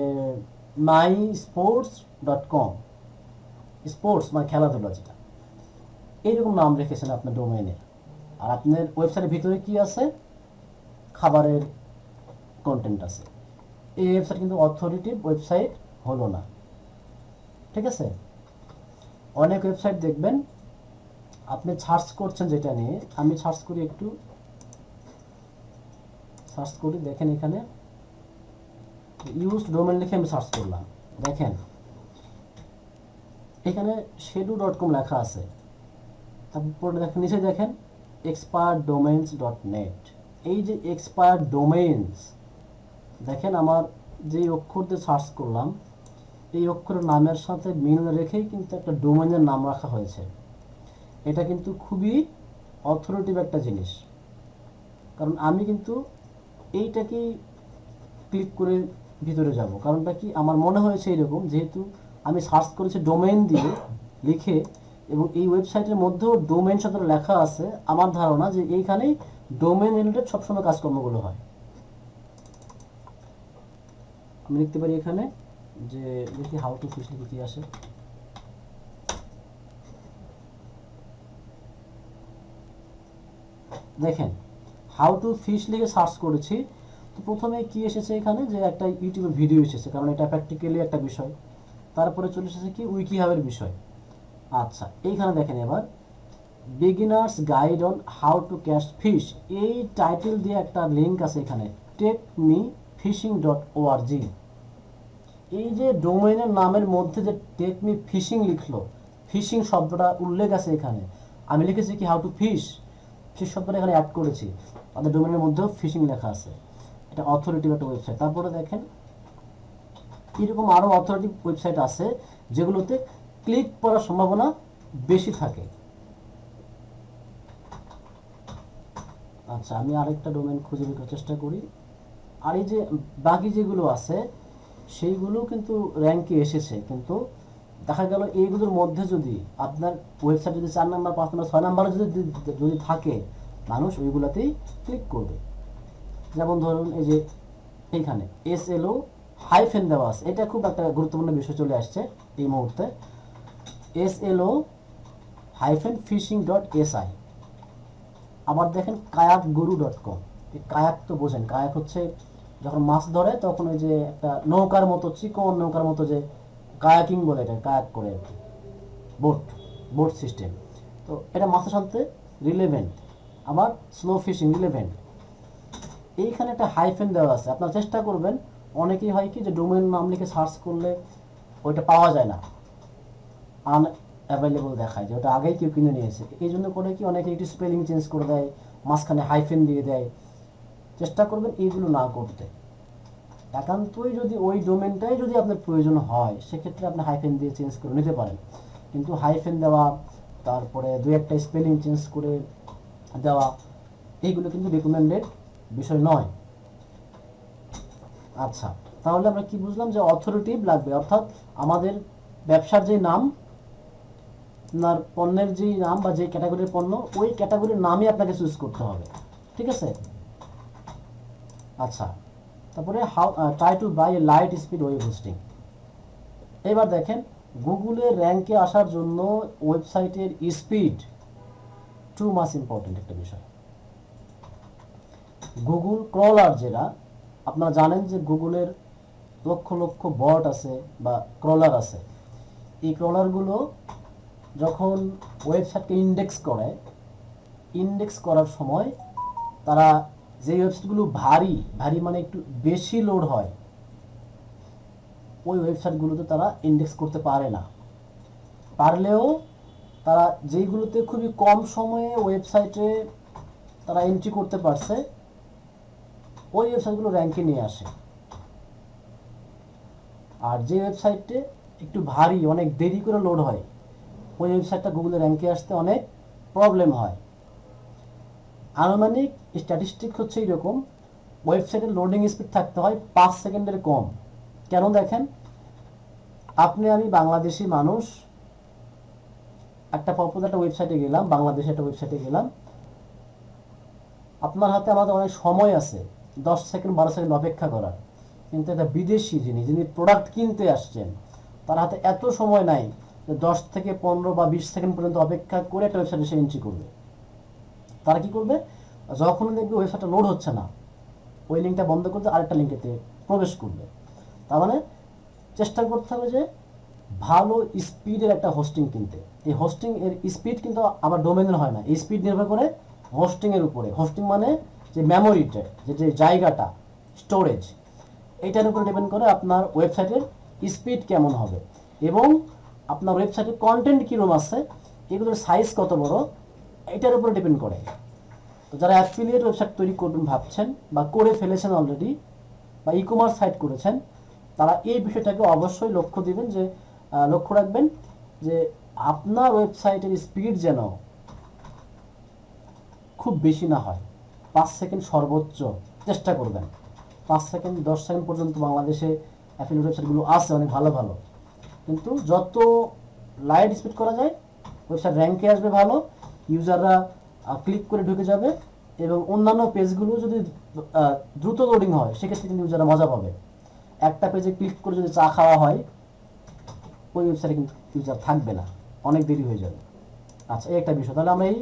mysports.com, স্পোর্টস মানে খেলাধুলা যেটা, এইরকম নাম রেখেছেন আপনার ডোমেইনের, আর আপনার ওয়েবসাইটের ভিতরে কি আছে, খাবারের কন্টেন্ট আছে, এই ওয়েবসাইট কিন্তু অথরিটিভ ওয়েবসাইট হলো না, ঠিক আছে। অনেক ওয়েবসাইট দেখবেন আপনি সার্চ করছেন যেটা নিয়ে, আমি সার্চ করি, দেখেন এখানে ইউজড ডোমেন লিখে আমি সার্চ করলাম, দেখেন এখানে shedu.com লেখা আছে, তারপরে দেখেন নিচে দেখেন expireddomains.net, এই যে এক্সপায়ার্ড ডোমেইনস, দেখেন আমার যে অক্ষর দিয়ে সার্চ করলাম এই অক্ষরের নামের সাথে মিল রেখেই কিন্তু একটা ডোমেইনের নাম রাখা হয়েছে। এটা কিন্তু খুবই অথরিটিভ একটা জিনিস, কারণ আমি কিন্তু এইটাকেই ক্লিক করে ভিতরে যাব, কারণটা কি, আমার মনে হয়েছে এরকম, যেহেতু আমি সার্চ করেছি ডোমেইন দিয়ে লিখে এবং এই ওয়েবসাইটের মধ্যেও ডোমেইন শব্দটা লেখা আছে, আমার ধারণা যে এইখানেই ডোমেইন রিলেটেড সবসময় কাজকর্মগুলো হয়। আমি লিখতে পারি এখানে যে দেখি হাউ টু ফিশ লিখে কি আসে, দেখেন হাউ টু ফিশ লিখে সার্চ করেছি, তো প্রথমে কি এসেছে এখানে যে একটা ইউটিউবের ভিডিও এসেছে, কারণ এটা প্র্যাকটিক্যালি একটা বিষয়। তারপরে চলে এসেছে কি উইকিহাবের বিষয়। আচ্ছা এইখানে দেখেন এবার beginners guide on how to catch fish, এই টাইটেল দিয়ে একটা লিঙ্ক আছে এখানে techmefishing.org। এই যে ডোমেইনের নামের মধ্যে যে টেকমি ফিশিং লিখলো, ফিশিং শব্দটা উল্লেখ আছে এখানে, আমি লিখেছি কি হাউ টু ফিশ শব্দটা এখানে অ্যাড করেছি, তাদের ডোমেইনের মধ্যেও ফিশিং লেখা আছে, এটা অথরিটিভ একটা ওয়েবসাইট। তারপরে দেখেন এরকম আরও অথরিটিভ ওয়েবসাইট আছে যেগুলোতে ক্লিক করার সম্ভাবনা বেশি থাকে। আচ্ছা আমি আরেকটা ডোমেইন খুঁজে বের করার চেষ্টা করি, আর এই যে বাকি যেগুলো আছে সেইগুলো কিন্তু র্যাঙ্কে এসেছে, কিন্তু দেখা গেল এইগুলোর মধ্যে যদি আপনার ওয়েবসাইট যদি 4 নাম্বার 5 নাম্বার 6 নাম্বারে যদি থাকে, মানুষ ওইগুলোতেই ক্লিক করবে। যেমন ধরুন এই যে এইখানে SLO হাইফেন দেওয়া আছে, এটা খুব একটা গুরুত্বপূর্ণ বিষয় চলে আসছে এই মুহূর্তে, SLO-fishing.si। আবার দেখেন kayakguru.com, এই কায়াক তো বোঝেন, কায়াক হচ্ছে যখন মাছ ধরে তখন ওই যে একটা নৌকার মতো, চিকন নৌকার মতো যে কায়াকিং বলে, এটা কায়াক করে আর কি, বোট সিস্টেম। তো এটা মাছের সাথে রিলেভেন্ট, আবার স্লো ফিশিং রিলেভেন্ট। এইখানে একটা হাইফেন দেওয়া আছে, আপনারা চেষ্টা করবেন, অনেকেই হয় কি যে ডোমেইন নাম লিখে সার্চ করলে ওইটা পাওয়া যায় না, আনঅ্যাভেলেবল দেখায় যে ওটা আগেই কেউ কিনে নিয়েছে, এই জন্য করে কি অনেকে একটু স্পেলিং চেঞ্জ করে দেয়, মাঝখানে হাইফেন দিয়ে দেয়। চেষ্টা করবেন এইগুলো না করতে, একান্তই যদি ওই ডোমেনটাই যদি আপনার প্রয়োজন হয় সেক্ষেত্রে আপনি হাইফেন দিয়ে চেঞ্জ করে নিতে পারেন, কিন্তু হাইফেন দেওয়া তারপরে 2-একটা স্পেলিং চেঞ্জ করে দেওয়া এইগুলো কিন্তু রেকমেন্ডেড বিষয় নয়। আচ্ছা তাহলে আমরা কি বুঝলাম যে অথরিটিভ লাগবে, অর্থাৎ আমাদের ব্যবসার যে নাম, আপনার পণ্যের যে নাম বা যে ক্যাটাগরির পণ্য, ওই ক্যাটাগরির নামই আপনাকে চুজ করতে হবে, ঠিক আছে? আচ্ছা, তারপরে how try to buy a light speed web hosting. এবার দেখেন, গুগলের র্যাঙ্কে আসার জন্য ওয়েবসাইটের স্পিড টু মাচ ইম্পর্টেন্ট একটা বিষয়। গুগল ক্রলার যেটা, আপনারা জানেন যে গুগলের লক্ষ লক্ষ বট আছে বা ক্রলার আছে। এই ক্রলারগুলো যখন ওয়েবসাইটকে ইন্ডেক্স করার সময় তারা যে ওয়েবসাইটগুলো ভারী মানে একটু বেশি লোড হয়, ওই ওয়েবসাইটগুলোতে তারা ইন্ডেক্স করতে পারে না। পারলেও তারা যেইগুলোতে খুবই কম সময়ে ওয়েবসাইটে তারা এন্ট্রি করতে পারছে, ওই ওয়েবসাইটগুলো র্যাঙ্কে নিয়ে আসে। আর যে ওয়েবসাইটে একটু ভারী, অনেক দেরি করে লোড হয়, ওই ওয়েবসাইটটা গুগলের র্যাঙ্কে আসতে অনেক প্রবলেম হয়। আনুমানিক স্ট্যাটিস্টিক হচ্ছে এইরকম, ওয়েবসাইটের লোডিং স্পিড থাকতে হয় 5 সেকেন্ডের কম। কেন দেখেন, আমি বাংলাদেশি মানুষ, একটা পপুলার একটা ওয়েবসাইটে গেলাম, বাংলাদেশে একটা ওয়েবসাইটে গেলাম, আপনার হাতে আমাদের অনেক সময় আছে 10 সেকেন্ড 12 সেকেন্ড অপেক্ষা করার, কিন্তু একটা বিদেশি যিনি প্রোডাক্ট কিনতে আসছেন, তার হাতে এত সময় নাই যে 10 থেকে 15 বা 20 সেকেন্ড পর্যন্ত অপেক্ষা করে একটা ওয়েবসাইটে সে এন্ট্রি করবে। তারা কি করবে, যখন দেখবে ওয়েবসাইটটা লোড হচ্ছে না, ওই লিঙ্কটা বন্ধ করতে আরেকটা লিঙ্কেতে প্রবেশ করবে। তার মানে চেষ্টা করতে হবে যে ভালো স্পিডের একটা হোস্টিং কিনতে। এই হোস্টিং এর স্পিড কিন্তু আবার ডোমেনের হয় না, এই স্পিড নির্ভর করে হোস্টিংয়ের উপরে। হোস্টিং মানে যে মেমোরিটা, যে জায়গাটা, স্টোরেজ, এইটার উপরে ডিপেন্ড করে আপনার ওয়েবসাইটের স্পিড কেমন হবে এবং আপনার ওয়েবসাইটের কন্টেন্ট কীরকম আছে, এগুলোর সাইজ কত বড়, এটার উপরে ডিপেন্ড করে। তো যারা অ্যাফিলিয়েট ওয়েবসাইট তৈরি করবেন ভাবছেন বা করে ফেলেছেন অলরেডি, বা ই কমার্স সাইট করেছেন, তারা এই বিষয়টাকে অবশ্যই লক্ষ্য রাখবেন যে আপনার ওয়েবসাইটের স্পিড যেন খুব বেশি না হয়। 5 সেকেন্ড সর্বোচ্চ চেষ্টা করবেন। 5 সেকেন্ড 10 সেকেন্ড পর্যন্ত বাংলাদেশে অ্যাফিলিয়েট ওয়েবসাইটগুলো আছে অনেক ভালো ভালো, কিন্তু যত লাইট স্পিড করা যায় ওয়েবসাইট র্যাঙ্কে আসবে ভালো, ইউজাররা ক্লিক করে ঢুকে যাবে এবং অন্যান্য পেজগুলো যদি দ্রুত লোডিং হয় সেক্ষেত্রে কিন্তু ইউজাররা মজা পাবে। একটা পেজে ক্লিক করে যদি চা খাওয়া হয়, ওই ওয়েবসাইটে কিন্তু ইউজার থাকবে না, অনেক দেরি হয়ে যাবে। আচ্ছা, এই একটা বিষয়। তাহলে আমরা এই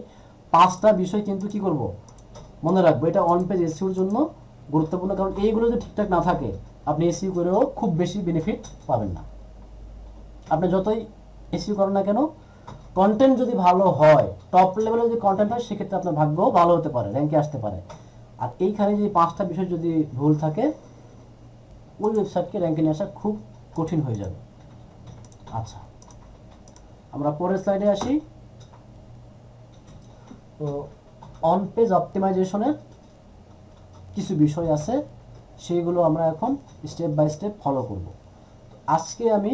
5টা বিষয় কিন্তু কি করব, মনে রাখবো। এটা অন পেজ এসইওর জন্য গুরুত্বপূর্ণ, কারণ এইগুলো যদি ঠিকঠাক না থাকে আপনি এসইও করেও খুব বেশি বেনিফিট পাবেন না। আপনি যতই এসইও করেন না কেন, কন্টেন্ট যদি ভালো হয়, টপ লেভেলে যদি কন্টেন্ট হয়, সেক্ষেত্রে আপনার ভাগ্য ভালো হতে পারে, র্যাঙ্কে আসতে পারে। আর এইখানে যদি 5টা বিষয় যদি ভুল থাকে, ওই ওয়েবসাইটকে র্যাঙ্কে নিয়ে আসা খুব কঠিন হয়ে যাবে। আচ্ছা, আমরা পরের স্লাইডে আসি। তো অন পেজ অপটিমাইজেশনের কিছু বিষয় আছে, সেইগুলো আমরা এখন স্টেপ বাই স্টেপ ফলো করব। আজকে আমি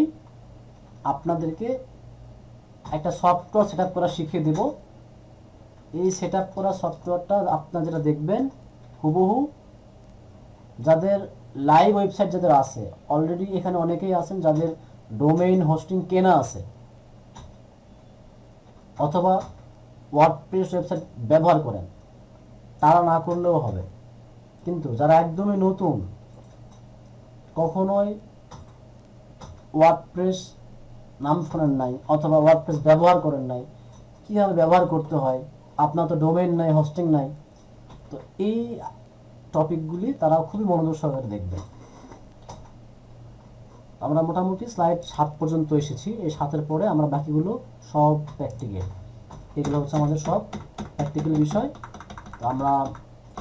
আপনাদেরকে একটা সফটওয়্যার সেট আপ করা শিখিয়ে দেব। এই সেট আপ করা সফটওয়্যারটা আপনারা যেটা দেখবেন, হুবহু যাদের লাইভ ওয়েবসাইট যাদের আছে, অলরেডি এখানে অনেকেই আছেন যাদের ডোমেইন হোস্টিং কেনা আছে অথবা ওয়ার্ডপ্রেস ওয়েবসাইট ব্যবহার করেন, তারা না করলেও হবে। কিন্তু যারা একদমই নতুন, কখনোই ওয়ার্ডপ্রেস নাম শোনেন নাই অথবা ওয়ার্ডপ্রেস ব্যবহার করেন নাই, কীভাবে ব্যবহার করতে হয়, আপনার তো ডোমেইন নাই, হোস্টিং নাই, তো এই টপিকগুলি তারা খুবই মনোযোগ সহকারে দেখবেন। আমরা মোটামুটি স্লাইড 7 পর্যন্ত এসেছি। এই 7-এর পরে আমরা বাকিগুলো সব প্র্যাকটিক্যাল, এগুলো হচ্ছে আমাদের সব প্র্যাকটিক্যাল বিষয়। তো আমরা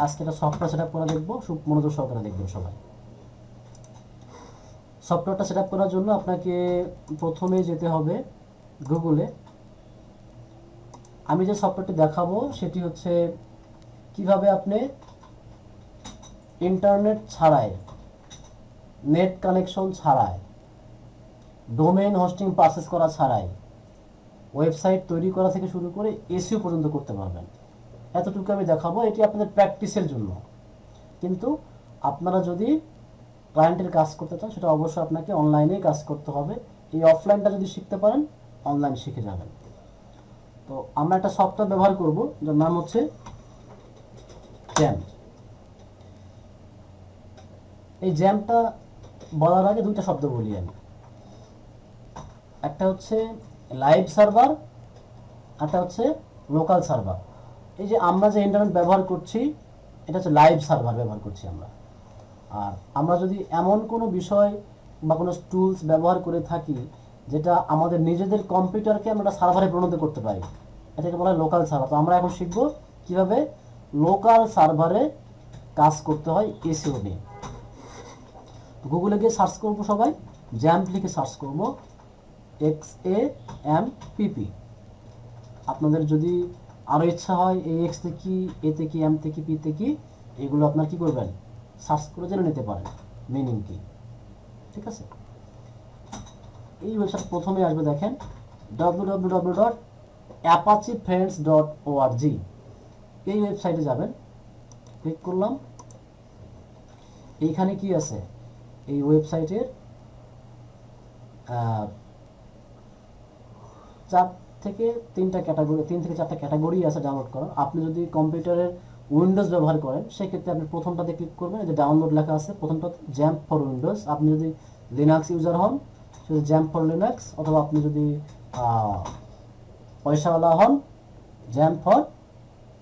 আজকে একটা সফটওয়্যার সেট আপ করে দেখবো, খুব মনোযোগ সহকারে দেখবেন সবাই। সফটওয়্যারটা সেট আপ করার জন্য আপনাকে প্রথমে যেতে হবে গুগলে। আমি যে সফটওয়্যারটি দেখাবো সেটি হচ্ছে কিভাবে আপনি ইন্টারনেট ছাড়াই, নেট কানেকশন ছাড়াই, ডোমেইন হোস্টিং পারচেজ করা ছাড়াই ওয়েবসাইট তৈরি করা থেকে শুরু করে এসইও পর্যন্ত করতে পারবেন। এতটুকু আমি দেখাবো, এটি আপনাদের প্র্যাকটিসের জন্য। কিন্তু আপনারা যদি ক্লায়েন্টের কাজ করতে চান, সেটা অবশ্যই আপনাকে অনলাইনে কাজ করতে হবে, এই অফলাইনটা যদি শিখতে পারেন অনলাইন শিখে যাবেন। তো আমরা একটা সফটওয়্যার ব্যবহার করব যার নাম হচ্ছে জ্যাম। এই জ্যামটা বলার আগে দুইটা শব্দ বলি আমি। একটা হচ্ছে লাইভ সার্ভার, একটা হচ্ছে লোকাল সার্ভার। এই যে আমরা যে ইন্টারনেট ব্যবহার করছি এটা হচ্ছে লাইভ সার্ভার ব্যবহার করছি আমরা। আর আমরা যদি এমন কোনো বিষয় বা কোনো টুলস ব্যবহার করে থাকি যেটা আমাদের নিজেদের কম্পিউটারকে আমরা সার্ভারে পরিণত করতে পারি, এটাকে বলা হয় লোকাল সার্ভার। তো আমরা এখন শিখব কীভাবে লোকাল সার্ভারে কাজ করতে হয় এসইও নিয়ে। গুগলে গিয়ে সার্চ করবো, সবাই জ্যাম্প লিখে সার্চ করবো, XAMPP। আপনাদের যদি আরও ইচ্ছা হয় এই এক্স তে কি, এতে কি, এম তে কি, পি তে কি, এগুলো আপনার কি করবেন সার্চ করে জেনে নিতে পারেন মিনিং কি। ঠিক আছে, এই ওয়েবসাইট প্রথমে আসবে দেখেন www.apachefriends.org। এই ওয়েবসাইটে যাবেন, ক্লিক করলাম। এইখানে কি আছে, এই ওয়েবসাইটের 4 থেকে 3টা ক্যাটাগরি, 3 থেকে 4টা ক্যাটাগরি আছে ডাউনলোড করার। আপনি যদি কম্পিউটারের উইন্ডোজ ব্যবহার করেন সেক্ষেত্রে আপনি প্রথমটাতে ক্লিক করবেন, যে ডাউনলোড লেখা আছে প্রথমটা জ্যাম্প ফর উইন্ডোজ। আপনি যদি লিনাক্স ইউজার হন সেটা জ্যাম্প ফর লিনাক্স, অথবা আপনি যদি পয়সাওয়ালা হন জ্যাম্প ফর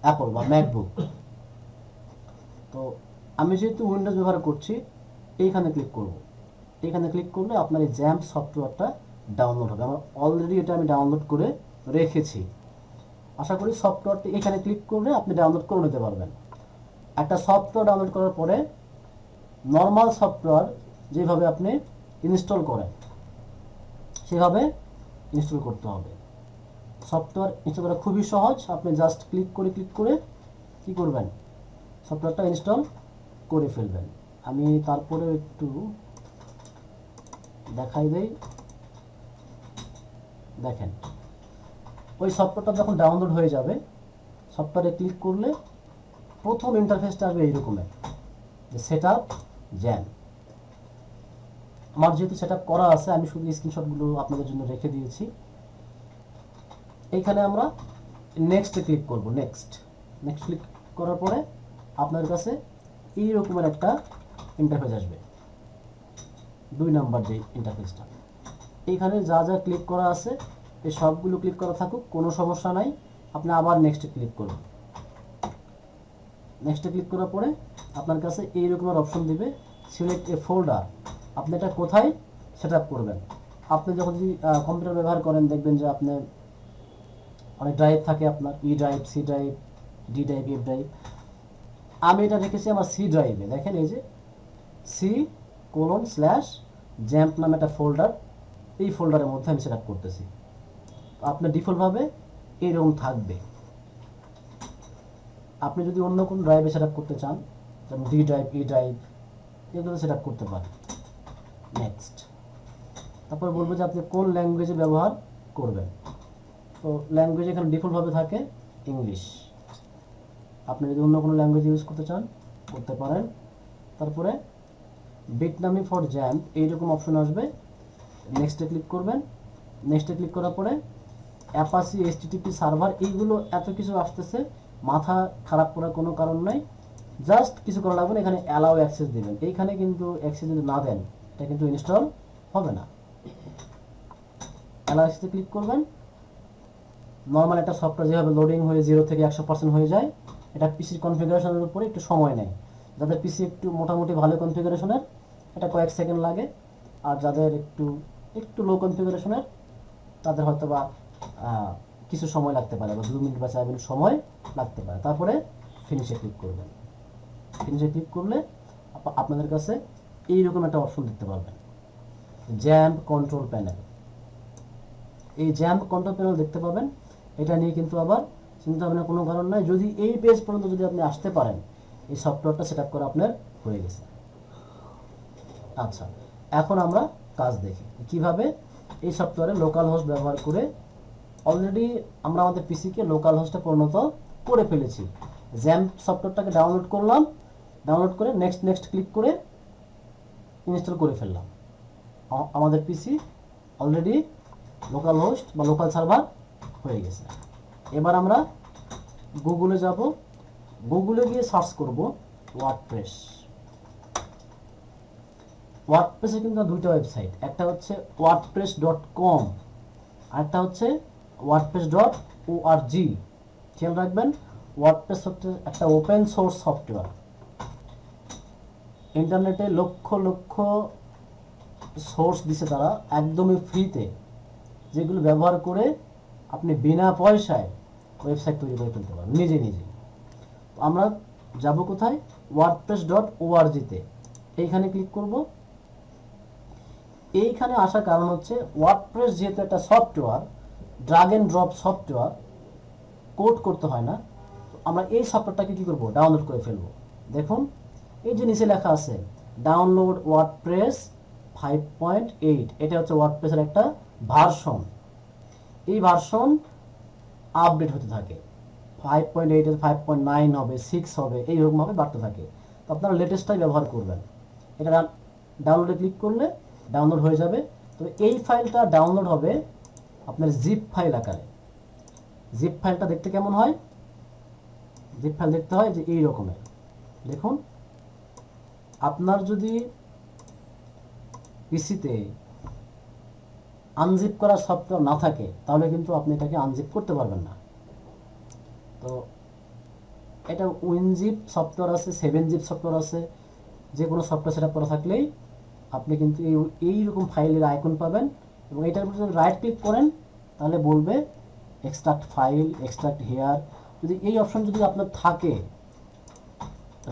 অ্যাপল বা ম্যাকবুক। তো আমি যেহেতু উইন্ডোজ ব্যবহার করছি এইখানে ক্লিক করব। এইখানে ক্লিক করলে আপনার এই জ্যাম্প সফটওয়্যারটা ডাউনলোড হবে। আমার অলরেডি এটা আমি ডাউনলোড করে রেখেছি। আশা করি সফটওয়্যারটি এখানে ক্লিক করলে আপনি ডাউনলোড করে নিতে পারবেন। একটা সফটওয়্যার ডাউনলোড করার পরে নর্মাল সফটওয়্যার যেভাবে আপনি ইনস্টল করেন সেভাবে ইনস্টল করতে হবে। সফটওয়্যার ইনস্টল করা খুবই সহজ। আপনি জাস্ট ক্লিক করে কি করবেন, সফটওয়্যারটা ইনস্টল করে ফেলবেন। আমি তারপরে একটু দেখাই দেই। দেখেন ওই সফটওয়্যারটা যখন ডাউনলোড হয়ে যাবে, সফটওয়্যারে ক্লিক করলে প্রথম ইন্টারফেসটা আসবে এইরকমের, যে সেট আপ জ্যাম। আমার যেহেতু সেট আপ করা আছে আমি শুধু স্ক্রিনশটগুলো আপনাদের জন্য রেখে দিয়েছি। এইখানে আমরা নেক্সটে ক্লিক করব। নেক্সট ক্লিক করার পরে আপনার কাছে এই রকমের একটা ইন্টারফেস আসবে, 2 নাম্বার যে ইন্টারফেসটা। এইখানে যা যা ক্লিক করা আছে এই সবগুলো ক্লিক করা থাকুক, কোনো সমস্যা নাই। আপনি আবার নেক্সটে ক্লিক করুন। নেক্সটে ক্লিক করার পরে আপনার কাছে এই রকমের অপশন দিবে সিলেক্ট এ ফোল্ডার। আপনি এটা কোথায় সেট আপ করবেন। আপনি যখন যদি কম্পিউটার ব্যবহার করেন দেখবেন যে আপনি অনেক ড্রাইভ থাকে, আপনার E drive, C drive, D drive, F drive. আমি এটা রেখেছি আমার সি ড্রাইভে। দেখেন এই যে C:/জ্যাম্প নামে একটা ফোল্ডার, এই ফোল্ডারের মধ্যে আমি সেট আপ করতেছি। আপনার ডিফল্টভাবে এইরকম থাকবে। আপনি যদি অন্য কোনো ড্রাইভে সেট আপ করতে চান, যেমন ডি ড্রাইভ, ই ড্রাইভ, এগুলো সেট আপ করতে পারেন। নেক্সট, তারপর বলবো যে আপনি কোন ল্যাঙ্গুয়েজে ব্যবহার করবেন। তো ল্যাঙ্গুয়েজ এখানে ডিফল্টভাবে থাকে ইংলিশ। আপনি যদি অন্য কোনো ল্যাঙ্গুয়েজ ইউজ করতে চান করতে পারেন। তারপরে বিটনামি ফর জ্যাম্প এইরকম অপশন আসবে, নেক্সটে ক্লিক করবেন। নেক্সটে ক্লিক করার পরে অ্যাপাচি, HTTP সার্ভার, এইগুলো এত কিছু আসতেছে, মাথা খারাপ করার কোনো কারণ নাই। জাস্ট কিছু করা লাগবে না, এখানে অ্যালাউ অ্যাক্সেস দেবেন। এইখানে কিন্তু অ্যাক্সেস যদি না দেন এটা কিন্তু ইনস্টল হবে না। অ্যালাউ অ্যাক্সেসে ক্লিক করবেন। নর্মাল একটা সফটওয়্যার যেভাবে লোডিং হয়ে 0 থেকে 100% হয়ে যায়, এটা পিসির কনফিগারেশনের উপরে একটু সময় নেয়। যাদের পিসি একটু মোটামুটি ভালো কনফিগারেশনের এটা কয়েক সেকেন্ড লাগে, আর যাদের একটু লো কনফিগারেশনের তাদের হয়তো বা কিছু সময় লাগতে পারে, বা 2 মিনিট বা 4 মিনিট সময় লাগতে পারে। তারপরে ফিনিশে ক্লিক করবেন। ফিনিশে ক্লিক করলে আপনাদের কাছে এইরকম একটা অপশন দেখতে পারবেন, জ্যাম্প কন্ট্রোল প্যানেল। এই জ্যাম্প কন্ট্রোল প্যানেল দেখতে পাবেন। এটা নিয়ে কিন্তু আবার চিন্তা ভাবনার কোনো কারণ নাই। যদি এই পেজ পর্যন্ত যদি আপনি আসতে পারেন, এই সফটওয়্যারটা সেট আপ করা আপনার হয়ে গেছে। আচ্ছা, এখন আমরা কাজ দেখি কিভাবে এই সফটওয়্যারে লোকাল হোস্ট ব্যবহার করে অলরেডি আমরা আমাদের পিসিকে লোকাল হোস্টে পরিণত করে ফেলেছি। জ্যাম্প সফটওয়্যারটাকে ডাউনলোড করলাম, ডাউনলোড করে নেক্সট ক্লিক করে ইনস্টল করে ফেললাম। আমাদের পিসি অলরেডি লোকাল হোস্ট বা লোকাল সার্ভার হয়ে গেছে। এবার আমরা গুগলে যাব, গুগলে গিয়ে সার্চ করব ওয়ার্ডপ্রেস। ওয়ার্ডপ্রেসে কিন্তু দুইটা ওয়েবসাইট, একটা হচ্ছে wordpress.com আর একটা হচ্ছে wordpress.org। খেয়াল রাখবেন, ওয়ার্ডপ্রেস হচ্ছে একটা ওপেন সোর্স সফটওয়্যার। ইন্টারনেটে লক্ষ লক্ষ সোর্স দিছে তারা একদমই ফ্রিতে, যেগুলো ব্যবহার করে আপনি বিনা পয়সায় ওয়েবসাইট তৈরি করে ফেলতে পারেন নিজে নিজে। আমরা যাব কোথায়? wordpress.org-তে। এইখানে ক্লিক করব। এইখানে আসার কারণ হচ্ছে ওয়ার্ডপ্রেস যেহেতু একটা software, drug and drop software, code করতে হয় না, আমরা এই সফটওয়্যারটাকে কী করব? ডাউনলোড করে ফেলব। দেখুন এই যে নিচে লেখা আছে ডাউনলোড ওয়ার্ডপ্রেস 5.8, এটা হচ্ছে ওয়ার্ডপ্রেসের একটা ভার্সন। এই ভার্সন আপডেট হতে থাকে, 5.8 এর 5.9 হবে, 6 হবে, এইরকমভাবে বাড়তে থাকে। তো আপনারা লেটেস্টটাই ব্যবহার করবেন। এটা ডাউনলোডে ক্লিক করলে ডাউনলোড হয়ে যাবে। তবে এই ফাইলটা ডাউনলোড হবে আপনার জিপ ফাইল আকারে। জিপ ফাইলটা দেখতে কেমন হয়? জিপ ফাইল দেখতে হয় যে এই রকমের। দেখুন, আপনার যদি পিসিতে আনজিপ করা সফটওয়্যার না থাকে তাহলে কিন্তু আপনি এটাকে আনজিপ করতে পারবেন না। তো এটা উইনজিপ সফটওয়্যার আছে, 7জিপ সফটওয়্যার আছে, যে কোনো সফটওয়্যার সেটআপ করা থাকলেই আপনি কিন্তু এইরকম ফাইলের আইকন পাবেন, এবং এটার উপর যদি রাইট ক্লিক করেন তাহলে বলবে এক্সট্রাক্ট ফাইল, এক্সট্রাক্ট হেয়ার। যদি এই অপশন যদি আপনার থাকে,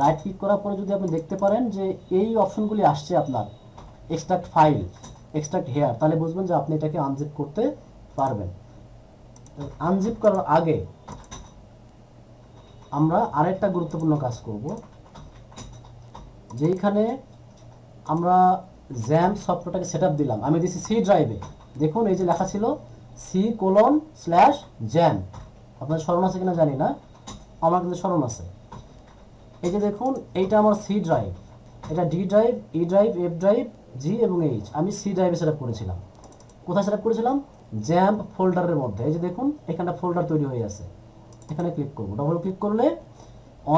রাইট ক্লিক করার পরে যদি আপনি দেখতে পারেন যে এই অপশনগুলি আসছে আপনার এক্সট্রাক্ট ফাইল, এক্সট্রাক্ট হেয়ার, তাহলে বুঝবেন যে আপনি এটাকে আনজিপ করতে পারবেন। আনজিপ করার আগে আমরা আরেকটা গুরুত্বপূর্ণ কাজ করব, যেইখানে আমরা জ্যাম সফটওয়্যারটাকে সেট আপ দিলাম, আমি দিচ্ছি সি ড্রাইভে। দেখুন এই যে লেখা ছিল C:/জ্যাম। আপনার স্মরণ আছে কিনা জানি না, আমার কিন্তু স্মরণ আছে। এই যে দেখুন, এইটা আমার সি ড্রাইভ, এটা D drive, E drive, F drive, G এবং এইচ। আমি সি ড্রাইভে সেট আপ করেছিলাম। কোথায় সেট আপ করেছিলাম? জ্যাম্প ফোল্ডারের মধ্যে। এই যে দেখুন এখানটা ফোল্ডার তৈরি হয়ে আছে, এখানে ক্লিক করব। ডবল ক্লিক করলে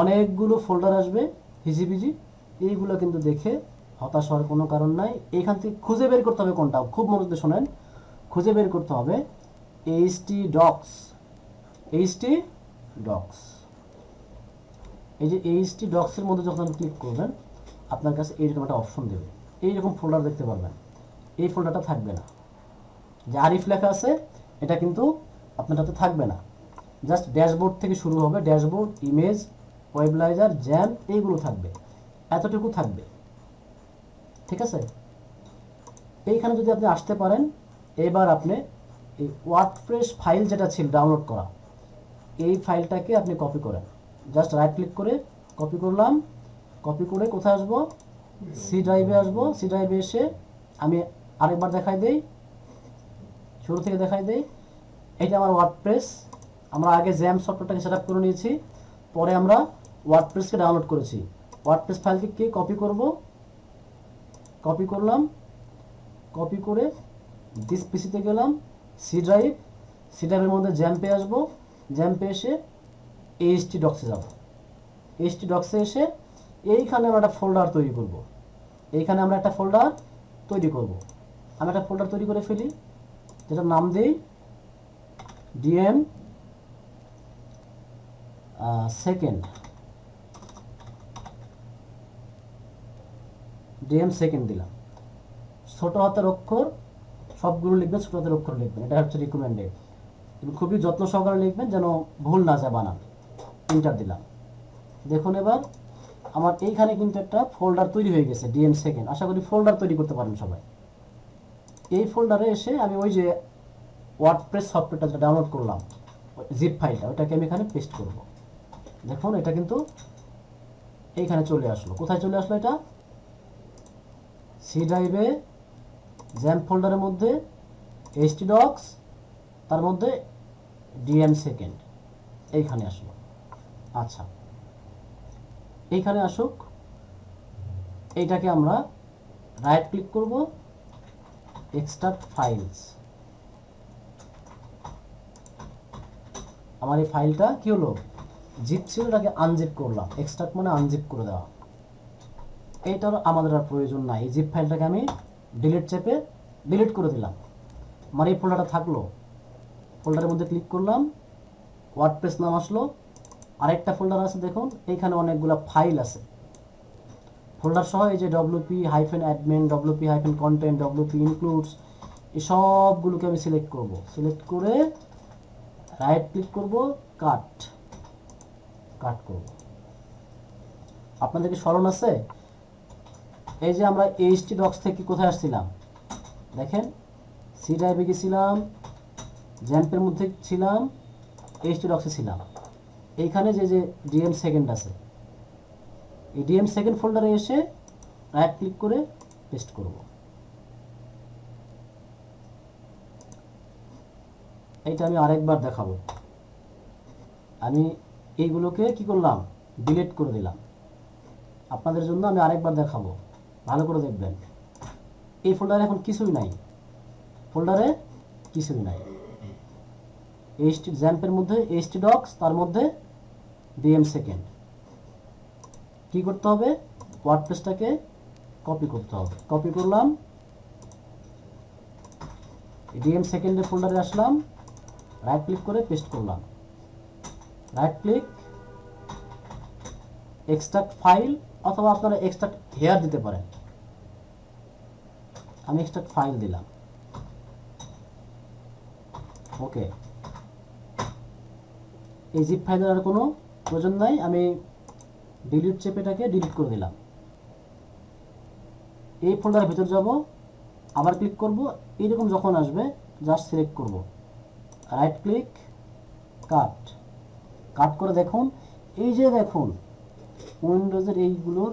অনেকগুলো ফোল্ডার আসবে হিজিবিজি। এইগুলো কিন্তু দেখে হতাশ হওয়ার কোনো কারণ নাই। এইখান থেকে খুঁজে বের করতে হবে কোনটা, খুব মনোযোগ দিয়ে শোনেন। খুঁজে বের করতে হবে htdocs। htdocs, এই যে htdocs-এর মধ্যে যখন আপনি ক্লিক করবেন আপনার কাছে এইরকম একটা অপশন দেবে, এইরকম ফোল্ডার দেখতে পারবেন। এই ফোল্ডারটা থাকবে না, যে আরিফ লেখা আছে এটা কিন্তু আপনারটাতে থাকবে না। জাস্ট ড্যাশবোর্ড থেকে শুরু হবে, ড্যাশবোর্ড, ইমেজ, ওয়েবলাইজার, জ্যাম, এইগুলো থাকবে, এতটুকু থাকবে। ঠিক আছে? এইখানে যদি আপনি আসতে পারেন, এবার আপনি এই ওয়ার্ডপ্রেস ফাইল যেটা ছিল ডাউনলোড করা, এই ফাইলটাকে আপনি কপি করেন। জাস্ট রাইট ক্লিক করে কপি করলাম। কপি করে কোথায় আসবো? সি ড্রাইভে আসবো। সি ড্রাইভে এসে আমি আরেকবার দেখাই দেই, শুরু থেকে দেখাই দেই। এটা আমার ওয়ার্ডপ্রেস। আমরা আগে জ্যাম সফটওয়্যারটাকে সেট আপ করে নিয়েছি, পরে আমরা ওয়ার্ডপ্রেসকে ডাউনলোড করেছি। ওয়ার্ডপ্রেস ফাইলকে কপি করব, কপি করলাম। কপি করে দিস পিসিতে গেলাম, সি ড্রাইভ, সি ড্রাইভের মধ্যে জ্যাম্পে আসবো। জ্যাম্পে এসে htdocs-এ যাব। htdocs-এ এসে এইখানে আমরা একটা ফোল্ডার তৈরি করব। এইখানে আমরা একটা ফোল্ডার তৈরি করব। আমি একটা ফোল্ডার তৈরি করে ফেলি, যেটার নাম দিই ডিএম সেকেন্ড। ডিএম সেকেন্ড দিলাম। ছোট হাতের অক্ষর সবগুলো লিখবেন, ছোট হাতের অক্ষর লিখবেন, এটা হচ্ছে রিকমেন্ডেড। এবং খুবই যত্ন সহকারে লিখবেন যেন ভুল না যায় বানান। এন্টার দিলাম। দেখুন এবার আমার এইখানে কিন্তু একটা ফোল্ডার তৈরি হয়ে গেছে, ডিএম সেকেন্ড। আশা করি ফোল্ডার তৈরি করতে পারেন সবাই। এই ফোল্ডারে এসে আমি ওই যে ওয়ার্ডপ্রেস সফটওয়্যারটা যেটা ডাউনলোড করলাম, জিপ ফাইলটা, ওইটাকে আমি এখানে পেস্ট করব। দেখুন এটা কিন্তু এইখানে চলে আসলো। কোথায় চলে আসলো? এটা সি ড্রাইভে জ্যাম্প ফোল্ডারের মধ্যে htdocs, তার মধ্যে ডিএম সেকেন্ড, এইখানে আসলো। আচ্ছা, এইখানে আসুক। এইটাকে আমরা রাইট ক্লিক করব, এক্সট্রাক্ট ফাইলস। আমার এই ফাইলটা কি হলো, জিপ ছিল, এটাকে আনজিপ করলাম। এক্সট্রাক্ট মানে আনজিপ করে দেওয়া। এইটার আমাদের আর প্রয়োজন নাই। এই জিপ ফাইলটাকে আমি ডিলিট চেপে ডিলিট করে দিলাম। আমার এই ফোল্ডারটা থাকলো, ফোল্ডারের মধ্যে ক্লিক করলাম, ওয়ার্ডপ্রেস নাম আসলো। আরেকটা ফোল্ডার আছে দেখুন, এইখানে অনেকগুলো ফাইল আছে ফোল্ডার সহ। এই যে wp-admin, wp-content, wp-includes, এই সবগুলোকে আমি সিলেক্ট করব। সিলেক্ট করে রাইট ক্লিক করব, কাট করব। আপনাদেরকে স্মরণ আছে, এই যে আমরা htdocs থেকে কোথায় আসছিলাম দেখেন, সি ড্রাইভে গেছিলাম, জ্যাম্পের মধ্যে ছিলাম, htdocs-এ ছিলাম। এইখানে যে ডিএম সেকেন্ড আছে, এই ডিএম সেকেন্ড ফোল্ডারে এসে রাইট ক্লিক করে পেস্ট করব। এইটা আমি আরেকবার দেখাবো। আমি এইগুলোকে কি করলাম, ডিলিট করে দিলাম। আপনাদের জন্য আমি আরেকবার দেখাবো, ভালো করে দেখবেন। এই ফোল্ডারে এখন কিছুই নাই, ফোল্ডারে কিছুই নাই। জ্যাম্পের মধ্যে htdocs, তার মধ্যে ডিএম সেকেন্ড। কি করতে হবে, ওয়ার্ডপ্রেসটাকে কপি করতে হবে। কপি করলাম, ডিএম সেকেন্ডের ফোল্ডারে আসলাম, রাইট ক্লিক করে পেস্ট করলাম। রাইট ক্লিক, এক্সট্রাক্ট ফাইল, অথবা আপনারা এক্সট্রাক্ট হেয়ার দিতে পারেন। আমি এক্সট্রাক্ট ফাইল দিলাম, ওকে। এই জিপ ফাইলের আর কোনো প্রয়োজন নাই, আমি ডিলিট চেপেটাকে ডিলিট করে দিলাম। এই ফোল্ডারের ভিতর যাব, আবার ক্লিক করব, এইরকম যখন আসবে জাস্ট সিলেক্ট করব, রাইট ক্লিক, কাট করে দেখুন, এই যে দেখুন উইন্ডোজের এইগুলোর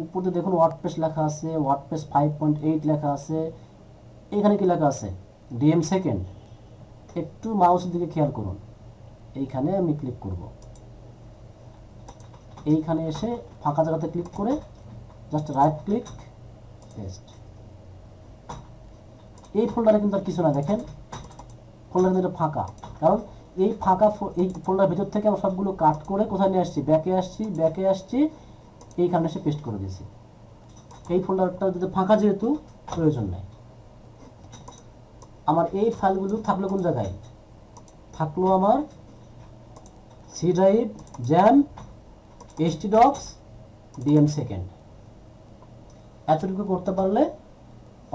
উপরে দেখুন ওয়ার্ডপ্রেস লেখা আছে, ওয়ার্ডপ্রেস 5.8 লেখা আছে। এখানে কি লেখা আছে, ডিএম সেকেন্ড। একটু মাউসের দিকে খেয়াল করুন, এইখানে আমি ক্লিক করব। এইখানে এসে ফাঁকা জায়গাতে ক্লিক করে জাস্ট রাইট ক্লিক, পেস্ট। এই ফোল্ডারে কিন্তু আর কিছু না, দেখেন ফোল্ডার কিন্তু ফাঁকা, কারণ এই ফাঁকা এই ফোল্ডার ভিতর থেকে আমরা সবগুলো কাট করে কোথায় নিয়ে আসছি, ব্যাকে আসছি, এইখানে এসে পেস্ট করে দিয়েছি। এই ফোল্ডারটা যদি ফাঁকা, যেহেতু প্রয়োজন নেই। আমার এই ফাইলগুলো থাকলো কোন জায়গায়, থাকলো আমার C drive, XAMPP, htdocs, DM second. এতটুকু করতে পারলে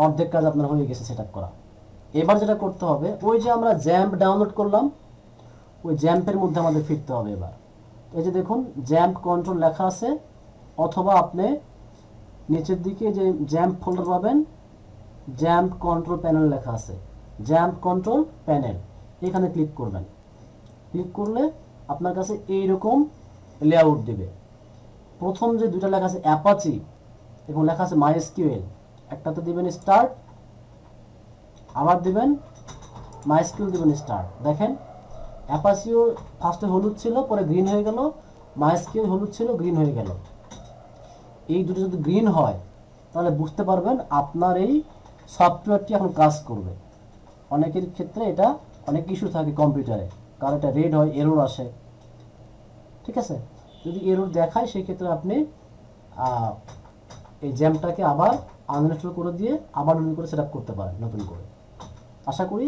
অর্ধেক কাজ আপনার হয়ে গেছে সেটআপ করা। এবার যেটা করতে হবে, ওই যে আমরা জ্যাম্প ডাউনলোড করলাম, ওই জ্যাম্পের মধ্যে আমাদের ফিরতে হবে। এবার এই যে দেখুন জ্যাম্প কন্ট্রোল লেখা আছে, অথবা আপনি নিচের দিকে যে জ্যাম্প ফোল্ডার পাবেন, জ্যাম্প কন্ট্রোল প্যানেল লেখা আছে, জ্যাম্প কন্ট্রোল প্যানেল, এখানে ক্লিক করবেন। ক্লিক করলে আপনার কাছে এইরকম লেআউট দিবে। প্রথম যে দুটো লেখা আছে অ্যাপাচি এবং লেখা আছে MySQL, একটাতে দিবেন স্টার্ট, আবার দিবেন MySQL, দিবেন স্টার্ট। দেখেন অ্যাপাচিও ফার্স্টে হলুদ ছিল, পরে গ্রিন হয়ে গেল, MySQL হলুদ ছিল, গ্রিন হয়ে গেল। এই দুটো যদি গ্রিন হয় তাহলে বুঝতে পারবেন আপনার এই সফটওয়্যারটি এখন কাজ করবে। অনেকের ক্ষেত্রে এটা অনেক ইস্যু থাকে কম্পিউটারে, কারণ এটা রেড হয়, এরর আসে, ঠিক আছে। যদি এরর দেখায় সেই ক্ষেত্রে আপনি এই জ্যামটাকে আবার আনইনস্টল করে দিয়ে আবার নতুন করে সেটআপ করতে পারেন, নতুন করে। আশা করি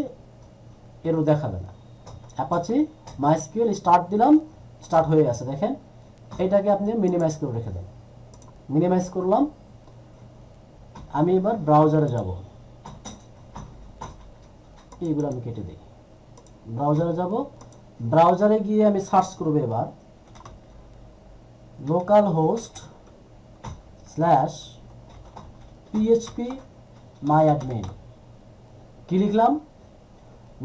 এরর দেখাবে না। অ্যাপাচি MySQL স্টার্ট দিলাম, স্টার্ট হয়ে গেছে দেখেন। এটাকে আপনি মিনিমাইজ করে রেখে দেন। মিনিমাইজ করলাম। আমি এবার ব্রাউজারে যাব, এইগুলো আমি কেটে দিই। ব্রাউজারে যাব, ব্রাউজারে গিয়ে আমি সার্চ করব এবার localhost/phpMyAdmin। কি লিখলাম,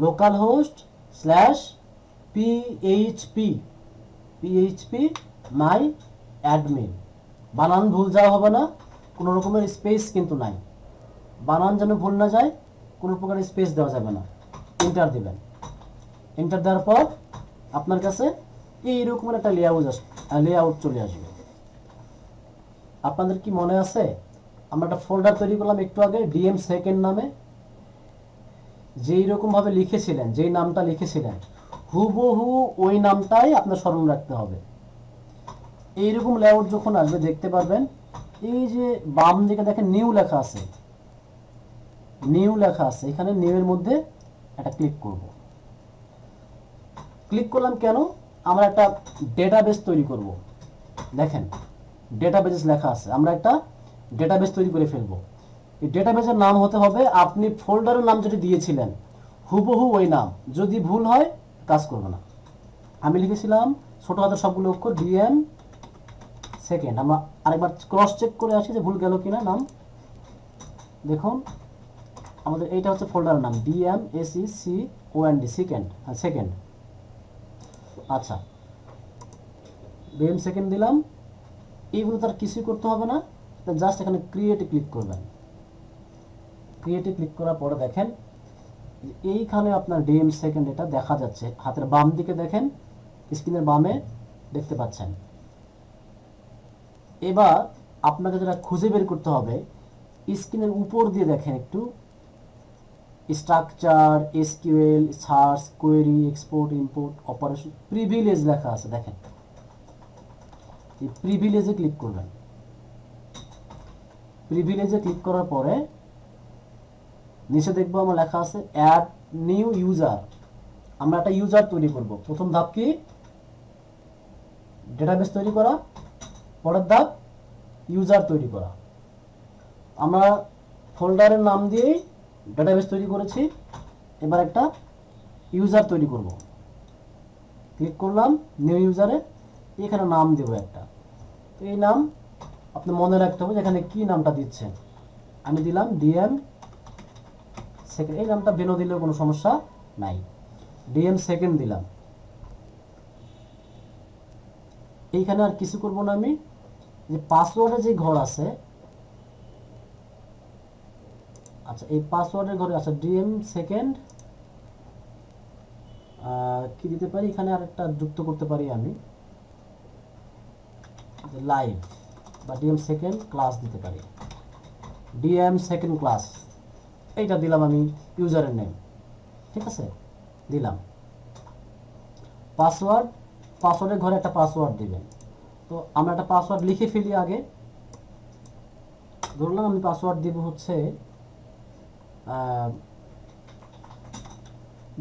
localhost/phpMyAdmin। বানান ভুল যাওয়া হবে না, কোনো রকমের স্পেস কিন্তু নাই, বানান যেন ভুল না যায়, কোনো প্রকার স্পেস দেওয়া যাবে না। এন্টার দিবেন। এন্টার দেওয়ার পর আপনার কাছে এইরকম একটা লেআউট চলে আসবে। আপনাদের কি মনে আছে আমরা একটা ফোল্ডার তৈরি করলাম একটু আগে, ডিএম সেকেন্ড নামে। যেই রকমভাবে লিখেছিলেন, যেই নামটা লিখেছিলেন হুবহু ওই নামটাই আপনার স্মরণ রাখতে হবে। এইরকম লেআউট যখন আসবে দেখতে পারবেন এই যে বাম দিকে দেখেন নিউ লেখা আছে, নিউ লেখা আছে, এখানে নিউ এর মধ্যে একটা ক্লিক করব। ক্লিক করলাম কেন? আমরা একটা ডেটাবেস তৈরি করব। দেখেন ডেটাবেস লেখা আছে, আমরা একটা ডেটাবেস তৈরি করে ফেলবো। এই ডেটাবেসের নাম হতে হবে আপনি ফোল্ডারের নাম যেটা দিয়েছিলেন হুবহু ওই নাম, যদি ভুল হয় কাজ করবে না। আমি লিখেছিলাম ছোট হাতের সবগুলো অক্ষর ডিএম সেকেন্ড। আমরা আরেকবার ক্রস চেক করে আসি যে ভুল গেল কিনা নাম। দেখুন আমাদের এইটা হচ্ছে ফোল্ডারের নাম DMSECOND সেকেন্ড, হ্যাঁ সেকেন্ড। আচ্ছা ডিএম সেকেন্ড দিলাম। এইগুলো তার কিছুই করতে হবে না, জাস্ট এখানে ক্রিয়েটে ক্লিক করবেন। ক্রিয়েটে ক্লিক করার পরে দেখেন এইখানে আপনার ডিএম সেকেন্ড এটা দেখা যাচ্ছে, হাতের বাম দিকে দেখেন, স্ক্রিনের বামে দেখতে পাচ্ছেন। এবার আপনাকে যেটা খুঁজে বের করতে হবে স্ক্রিনের উপর দিয়ে দেখেন একটু structure, SQL, search, query, export, import, operation, privilege লেখা আছে। দেখেন এই প্রিভিলেজে ক্লিক করবেন। প্রিভিলেজে ক্লিক করার পরে নিচে দেখবো আমার লেখা আছে অ্যাড নিউ ইউজার। আমরা একটা ইউজার তৈরি করব। প্রথম ধাপ কি? ডেটাবেস তৈরি করা। পরের ধাপ ইউজার তৈরি করা। আমরা ফোল্ডারের নাম দিয়েই ডেটাবেস তৈরি করেছি, এবার একটা ইউজার তৈরি করব। ক্লিক করলাম নিউ ইউজারে, এখানে নাম দেব একটা। তো এই নাম আপনি মনে রাখতে হবে যেখানে কি নামটা দিচ্ছেন। আমি দিলাম ডিএম সেকেন্ড, এই নামটা বেনো দিলেও কোনো সমস্যা নাই। ডিএম সেকেন্ড দিলাম। এইখানে আর কিছু করব না, আমি যে পাসওয়ার্ডে যে ঘর আছে, আচ্ছা এই পাসওয়ার্ডের ঘরে আচ্ছা ডিএম সেকেন্ড কি দিতে পারি, এখানে আরেকটা যুক্ত করতে পারি আমি লাইভ বা ডিএম সেকেন্ড ক্লাস দিতে পারি। ডিএম সেকেন্ড ক্লাস এইটা দিলাম আমি ইউজারের নেম, ঠিক আছে দিলাম। পাসওয়ার্ড, পাসওয়ার্ডের ঘরে একটা পাসওয়ার্ড দিবেন। তো আমরা একটা পাসওয়ার্ড লিখে ফেলি আগে। ধরলাম আমি পাসওয়ার্ড দিব হচ্ছে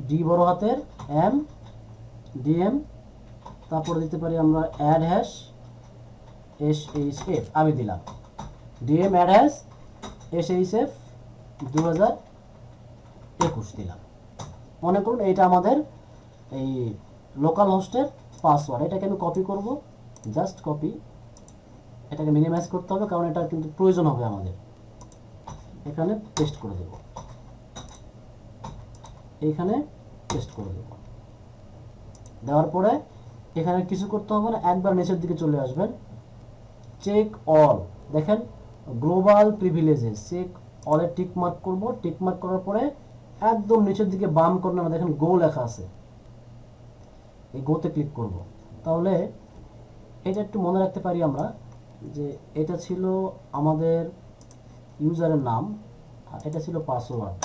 ডি বড় হাতের এম ডিএম, তারপরে দিতে পারি আমরা অ্যাড হ্যাশ SHF, আমি দিলাম ডিএম অ্যাড হ্যাশ SHF 2021 দিলাম। মনে করুন এইটা আমাদের এই লোকাল হোস্টের পাসওয়ার্ড। এটাকে আমি কপি করব, জাস্ট কপি। এটাকে মিনিমাইজ করতে হবে কারণ এটা কিন্তু প্রয়োজন হবে আমাদের। এখানে পেস্ট করে দেব, এইখানে পেস্ট করে দেব। দেওয়ার পরে এখানে কিছু করতে হবে না, একবার নিচের দিকে চলে আসবেন, চেক অল, দেখেন গ্লোবাল প্রিভিলেজেস, চেক অলে টিক মার্ক করব। টিক মার্ক করার পরে একদম নিচের দিকে বাম কর্নারে দেখেন গো লেখা আছে, এই গোতে ক্লিক করব। তাহলে এটা একটু মনে রাখতে পারি আমরা যে এটা ছিল আমাদের ইউজারের নাম আর এটা ছিল পাসওয়ার্ড।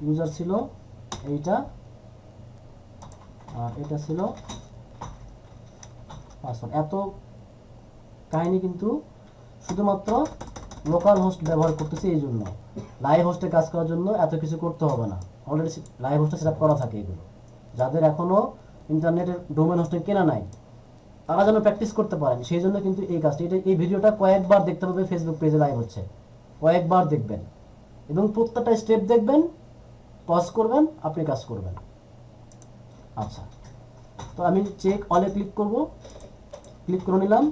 ইউজার ছিল এইটা আর এটা ছিল পাসওয়ার্ড। এত কাহিনী কিন্তু শুধুমাত্র লোকাল হোস্ট ব্যবহার করতেছি, এই জন্য লাইভ হোস্টে কাজ করার জন্য এত কিছু করতে হবে না, অলরেডি লাইভ হোস্টে সেট করা থাকে। এগুলো যাদের এখনও ইন্টারনেটের ডোমেন হোস্টিং কেনা নাই তারা যেন প্র্যাকটিস করতে পারেন, সেই জন্য কিন্তু এই কাজটি। এই ভিডিওটা কয়েকবার দেখতে হবে, ফেসবুক পেজে লাইভ হচ্ছে, কয়েকবার দেখবেন এবং প্রত্যেকটা স্টেপ দেখবেন, পজ করবেন, আপনি কাজ করবেন। আচ্ছা তো আমি চেক অলে ক্লিক করব, ক্লিক করে নিলাম,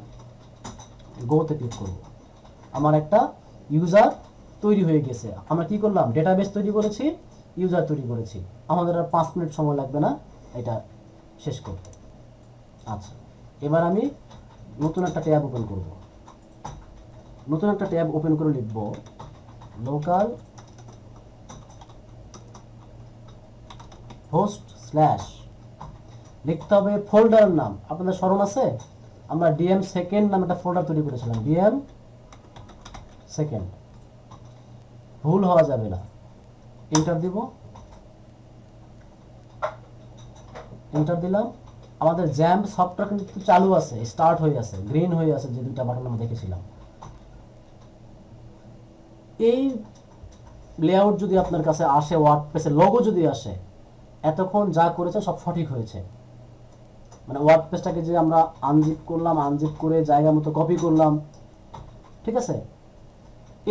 গোতে ক্লিক করব। আমার একটা ইউজার তৈরি হয়ে গেছে। আমরা কি করলাম, ডেটাবেস তৈরি করেছি, ইউজার তৈরি করেছি। আমাদের আর 5 মিনিট সময় লাগবে না এটা শেষ করতে। আচ্ছা এবার আমি নতুন একটা ট্যাব ওপেন করব। নতুন একটা ট্যাব ওপেন করে লিখব লোকাল হোস্ট স্ল্যাশ, লিখতে হবে ফোল্ডারের নাম। আপনাদের স্মরণ আছে আমরা ডিএম সেকেন্ড নামে একটা ফোল্ডার তৈরি করেছিলাম, ডিএম সেকেন্ড, ভুল হওয়া যাবে না। এন্টার দিব, এন্টার দিলাম। আমাদের জ্যাম্প সফটওয়্যার কিন্তু চালু আছে, স্টার্ট হয়ে আছে, গ্রিন হয়ে আছে, যে দুইটা বাটন আমরা দেখেছিলাম। এই লেআউট যদি আপনার কাছে আসে, ওয়ার্ডপ্রেসের লোগো যদি আসে, এতক্ষণ যা করেছে সব সঠিক হয়েছে। মানে ওয়ার্ডপ্রেসটাকে যে আমরা আনজিপ করলাম, আনজিপ করে জায়গা মতো কপি করলাম, ঠিক আছে,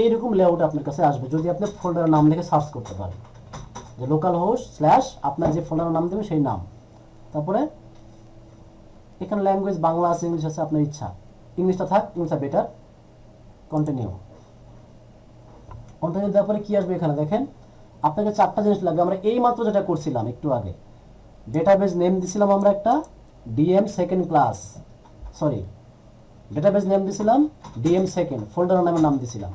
এইরকম লেআউট আপনার কাছে আসবে যদি আপনি ফোল্ডারের নাম লিখে সার্চ করতে পারেন, যে লোকাল হোস্ট স্ল্যাশ আপনার যে ফোল্ডারের নাম দেবে সেই নাম। তারপরে এখানে ল্যাঙ্গুয়েজ বাংলা আছে, ইংলিশ আছে, আপনার ইচ্ছা। ইংলিশটা থাক, ইংলিশটা বেটার। কন্টিনিউ, কন্টিনিউ দেওয়ার পরে কি আসবে এখানে দেখেন, আপনাকে 4টা জিনিস লাগবে। আমরা এই মাত্র যেটা করছিলাম একটু আগে, ডেটাবেজ নেম দিছিলাম আমরা একটা DM second class, sorry database name দিছিলাম ডিএম সেকেন্ড, ফোল্ডার নামের নাম দিছিলাম।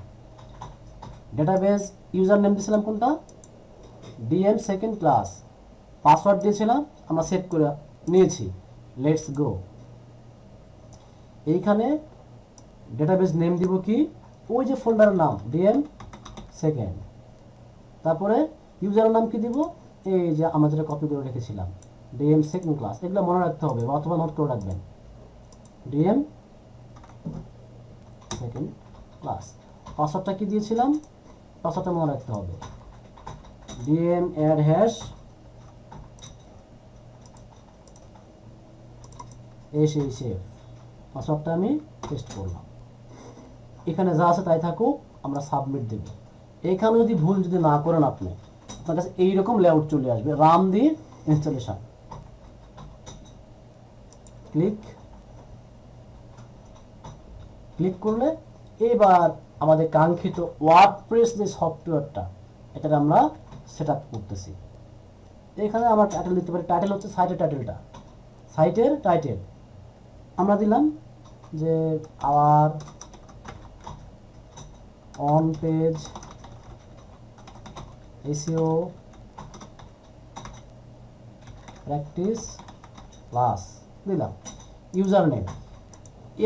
ডেটাবেজ ইউজার নেম দিছিলাম কোনটা, ডিএম সেকেন্ড ক্লাস। পাসওয়ার্ড দিয়েছিলাম, আমরা সেভ করে নিয়েছি। Let's go. এইখানে ডেটাবেজ নেম দিব কি, ওই যে ফোল্ডারের নাম ডিএম সেকেন্ড। তারপরে ইউজারের নাম কি দিব, এই যে আমরা যেটা কপি করে রেখেছিলাম ডিএম সেকেন্ড ক্লাস। এগুলো মনে রাখতে হবে বা অথবা নোট করে রাখবেন, ডিএম সেকেন্ড ক্লাস। পাসওয়ার্ডটা কি দিয়েছিলাম, পাসওয়ার্ডটা মনে রাখতে হবে, ডিএম অ্যাড হ্যাশ এস এই সেভ। পাসওয়ার্ডটা আমি টেস্ট করলাম। এখানে যা আছে তাই থাকুক, আমরা সাবমিট দেব। এখানে যদি ভুল যদি না করেন আপনি, আপনার কাছে এইরকম লেআউট চলে আসবে। রাম দি ইনস্টলেশন, ক্লিক ক্লিক করলে এবার আমাদের কাঙ্ক্ষিত ওয়ার্ডপ্রেস যে সফটওয়্যারটা, এটা আমরা সেট আপ করতেছি। এখানে আমরা টাইটেল দিতে পারি, টাইটেল হচ্ছে সাইটের টাইটেলটা, সাইটের টাইটেল আমরা দিলাম যে our on page SEO practice class দিলাম। ইউজার নেম,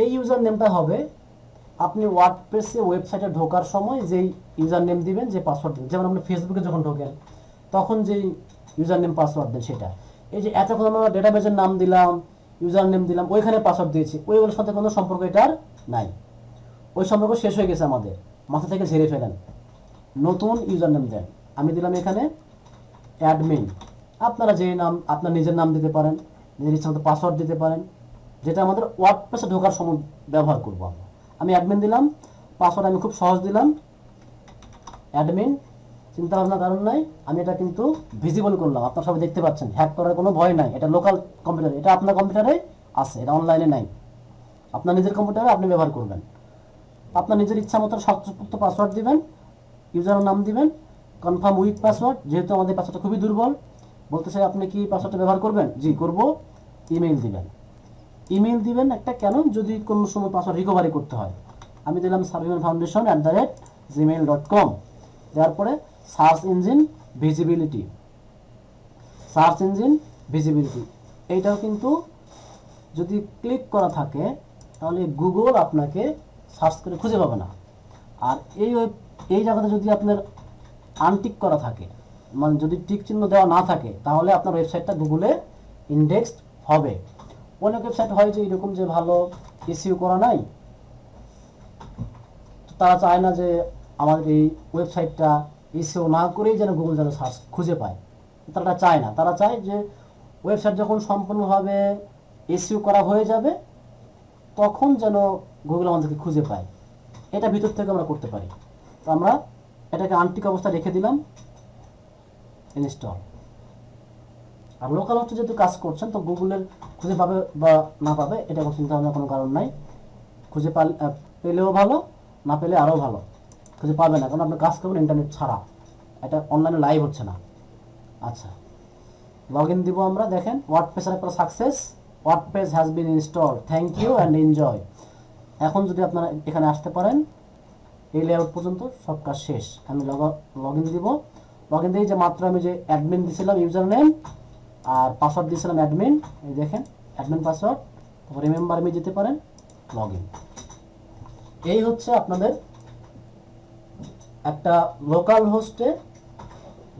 এই ইউজার নেমটা হবে আপনি ওয়ার্ডপ্রেসে ওয়েবসাইটে ঢোকার সময় যেই ইউজার নেম দিবেন, যে পাসওয়ার্ড দিবেন, যেমন আপনি ফেসবুকে যখন ঢোকেন তখন যেই ইউজার নেম পাসওয়ার্ড দেন সেটা। এই যে এতক্ষণ আমরা ডেটাবেজের নাম দিলাম, ইউজার নেম দিলাম, ওইখানে পাসওয়ার্ড দিয়েছি, ওইগুলোর সাথে কোনো সম্পর্ক এটার নাই। ওই সম্পর্ক শেষ হয়ে গেছে আমাদের, মাথা থেকে ঝেড়ে ফেলেন, নতুন ইউজার নেম দেন। আমি দিলাম এখানে অ্যাডমিন। আপনারা যে নাম, আপনার নিজের নাম দিতে পারেন, নিজের ইচ্ছা মতো পাসওয়ার্ড দিতে পারেন, যেটা আমাদের ওয়ার্ডপ্রেসে ঢোকার সময় ব্যবহার করবো আমরা। আমি অ্যাডমিন দিলাম, পাসওয়ার্ড আমি খুব সহজ দিলাম অ্যাডমিন, চিন্তা ভাবনা কারণ নাই। আমি এটা কিন্তু ভিজিবল করলাম, আপনারা সবাই দেখতে পাচ্ছেন, হ্যাক করার কোনো ভয় নাই। এটা লোকাল কম্পিউটার, এটা আপনার কম্পিউটারে আছে, এটা অনলাইনে নাই। আপনার নিজের কম্পিউটারে আপনি ব্যবহার করবেন, আপনার নিজের ইচ্ছা মতো শক্তপোক্ত পাসওয়ার্ড দিবেন, ইউজার নাম দিবেন, কনফার্ম উইথ পাসওয়ার্ড। যেহেতু আমাদের পাসওয়ার্ডটা খুবই দুর্বল, বলতে চাই আপনি কি পাসওয়ার্ডটা ব্যবহার করবেন, জি করব। ইমেইল দিবেন, ইমেইল দিবেন একটা, কেন, যদি কোনো সময় পাসওয়ার্ড রিকভারি করতে হয়। আমি দিলাম sarvimanfoundation@gmail.com। দেওয়ার পরে search engine visibility, search engine visibility এইটাও কিন্তু যদি ক্লিক করা থাকে তাহলে গুগল আপনাকে সার্চ করে খুঁজে পাবে না। আর এই জায়গাতে যদি আপনার আনটিক করা থাকে, মানে যদি টিক চিহ্ন দেওয়া না থাকে, তাহলে আপনার ওয়েবসাইটটা গুগলে ইন্ডেক্সড হবে। অনেক ওয়েবসাইট হয় যে এরকম যে ভালো এসইও করা নাই, তারা চায় না যে আমাদের এই ওয়েবসাইটটা এসইও না করেই যেন গুগল যেন সার্চ খুঁজে পায়, তারা চায় না। তারা চায় যে ওয়েবসাইট যখন সম্পূর্ণভাবে এসইও করা হয়ে যাবে তখন যেন গুগল আমাদেরকে খুঁজে পায়। এটা ভিতর থেকে আমরা করতে পারি। তো আমরা এটাকে আনটিক অবস্থায় রেখে দিলাম, ইনস্টল। আর লোকাল হোস্টে যেহেতু কাজ করছেন তো গুগলের খুঁজে পাবে বা না পাবে এটা কোনো চিন্তা ভাবনার কোনো কারণ নাই। খুঁজে পেলেও ভালো, না পেলে আরও ভালো। খুঁজে পাবে না, কারণ আপনি কাজ করবেন ইন্টারনেট ছাড়া, এটা অনলাইনে লাইভ হচ্ছে না। আচ্ছা, লগ ইন দিব আমরা। দেখেন ওয়ার্ডপ্রেসের একটা success, WordPress has been install, thank you and enjoy. এখন যদি আপনারা এখানে আসতে পারেন, এই লেআউট পর্যন্ত সব কাজ শেষ। আমি লগ ইন দিব। লগ ইন দিয়ে যে মাত্র আমি যে অ্যাডমিন দিয়েছিলাম ইউজার নেম আর পাসওয়ার্ড দিয়েছিলাম অ্যাডমিন, এই দেখেন অ্যাডমিন পাসওয়ার্ড, তারপর রিমেম্বার মি যেতে পারেন, লগ ইন। এই হচ্ছে আপনাদের একটা লোকাল হোস্টে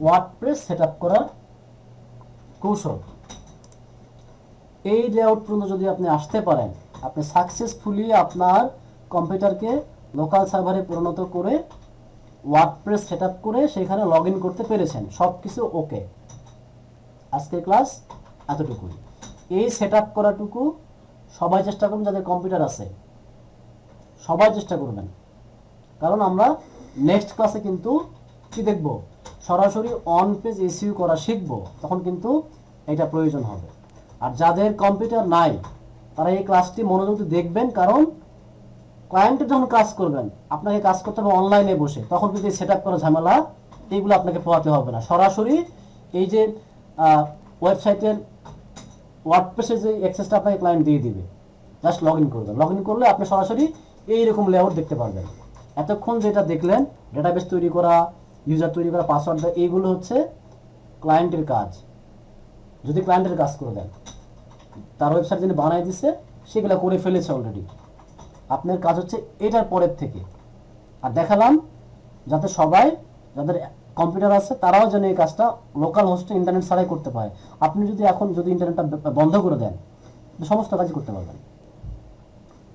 ওয়ার্ডপ্রেস সেট আপ করার কৌশল। এই লেআউট পর্যন্ত যদি আপনি আসতে পারেন, আপনি সাকসেসফুলি আপনার কম্পিউটারকে লোকাল সার্ভারে পরিণত করে ওয়ার্ডপ্রেস সেট আপ করে সেখানে লগ ইন করতে পেরেছেন, সব কিছু ওকে। আজকের ক্লাস এতটুকুই। এই সেট আপ করাটুকু সবাই চেষ্টা করুন, যাদের কম্পিউটার আছে সবাই চেষ্টা করবেন, কারণ আমরা নেক্সট ক্লাসে কিন্তু কি দেখব, সরাসরি অন পেজ এসইউ করা শিখব, তখন কিন্তু এটা প্রয়োজন হবে। আর যাদের কম্পিউটার নাই তারা এই ক্লাসটি মনোযোগ দিয়ে দেখবেন, কারণ ক্লায়েন্টে যখন কাজ করবেন আপনাকে কাজ করতে হবে অনলাইনে বসে, তখন কিন্তু সেট আপ করা ঝামেলা এইগুলো আপনাকে পোহাতে হবে না। সরাসরি এই যে ওয়েবসাইটের ওয়ার্ডপ্রেসের যে অ্যাক্সেসটা আপনাকে ক্লায়েন্ট দিয়ে দিবে, জাস্ট লগ ইন করবেন। লগ ইন করলে আপনি সরাসরি এইরকম লেআউট দেখতে পারবেন। এতক্ষণ যেটা দেখলেন, ডেটাবেস তৈরি করা, ইউজার তৈরি করা, পাসওয়ার্ড দেওয়া, এইগুলো হচ্ছে ক্লায়েন্টের কাজ। যদি ক্লায়েন্টের কাজ করে দেন, তার ওয়েবসাইট যিনি বানাই দিচ্ছে সেগুলো করে ফেলেছে অলরেডি, আপনার কাজ হচ্ছে এটার পরের থেকে। আর দেখালাম যাতে সবাই, যাদের কম্পিউটার আছে তারাও যেন এই কাজটা লোকাল হোস্টে ইন্টারনেট ছাড়াই করতে পারে। আপনি যদি এখন ইন্টারনেটটা বন্ধ করে দেন, সমস্ত কাজই করতে পারবেন।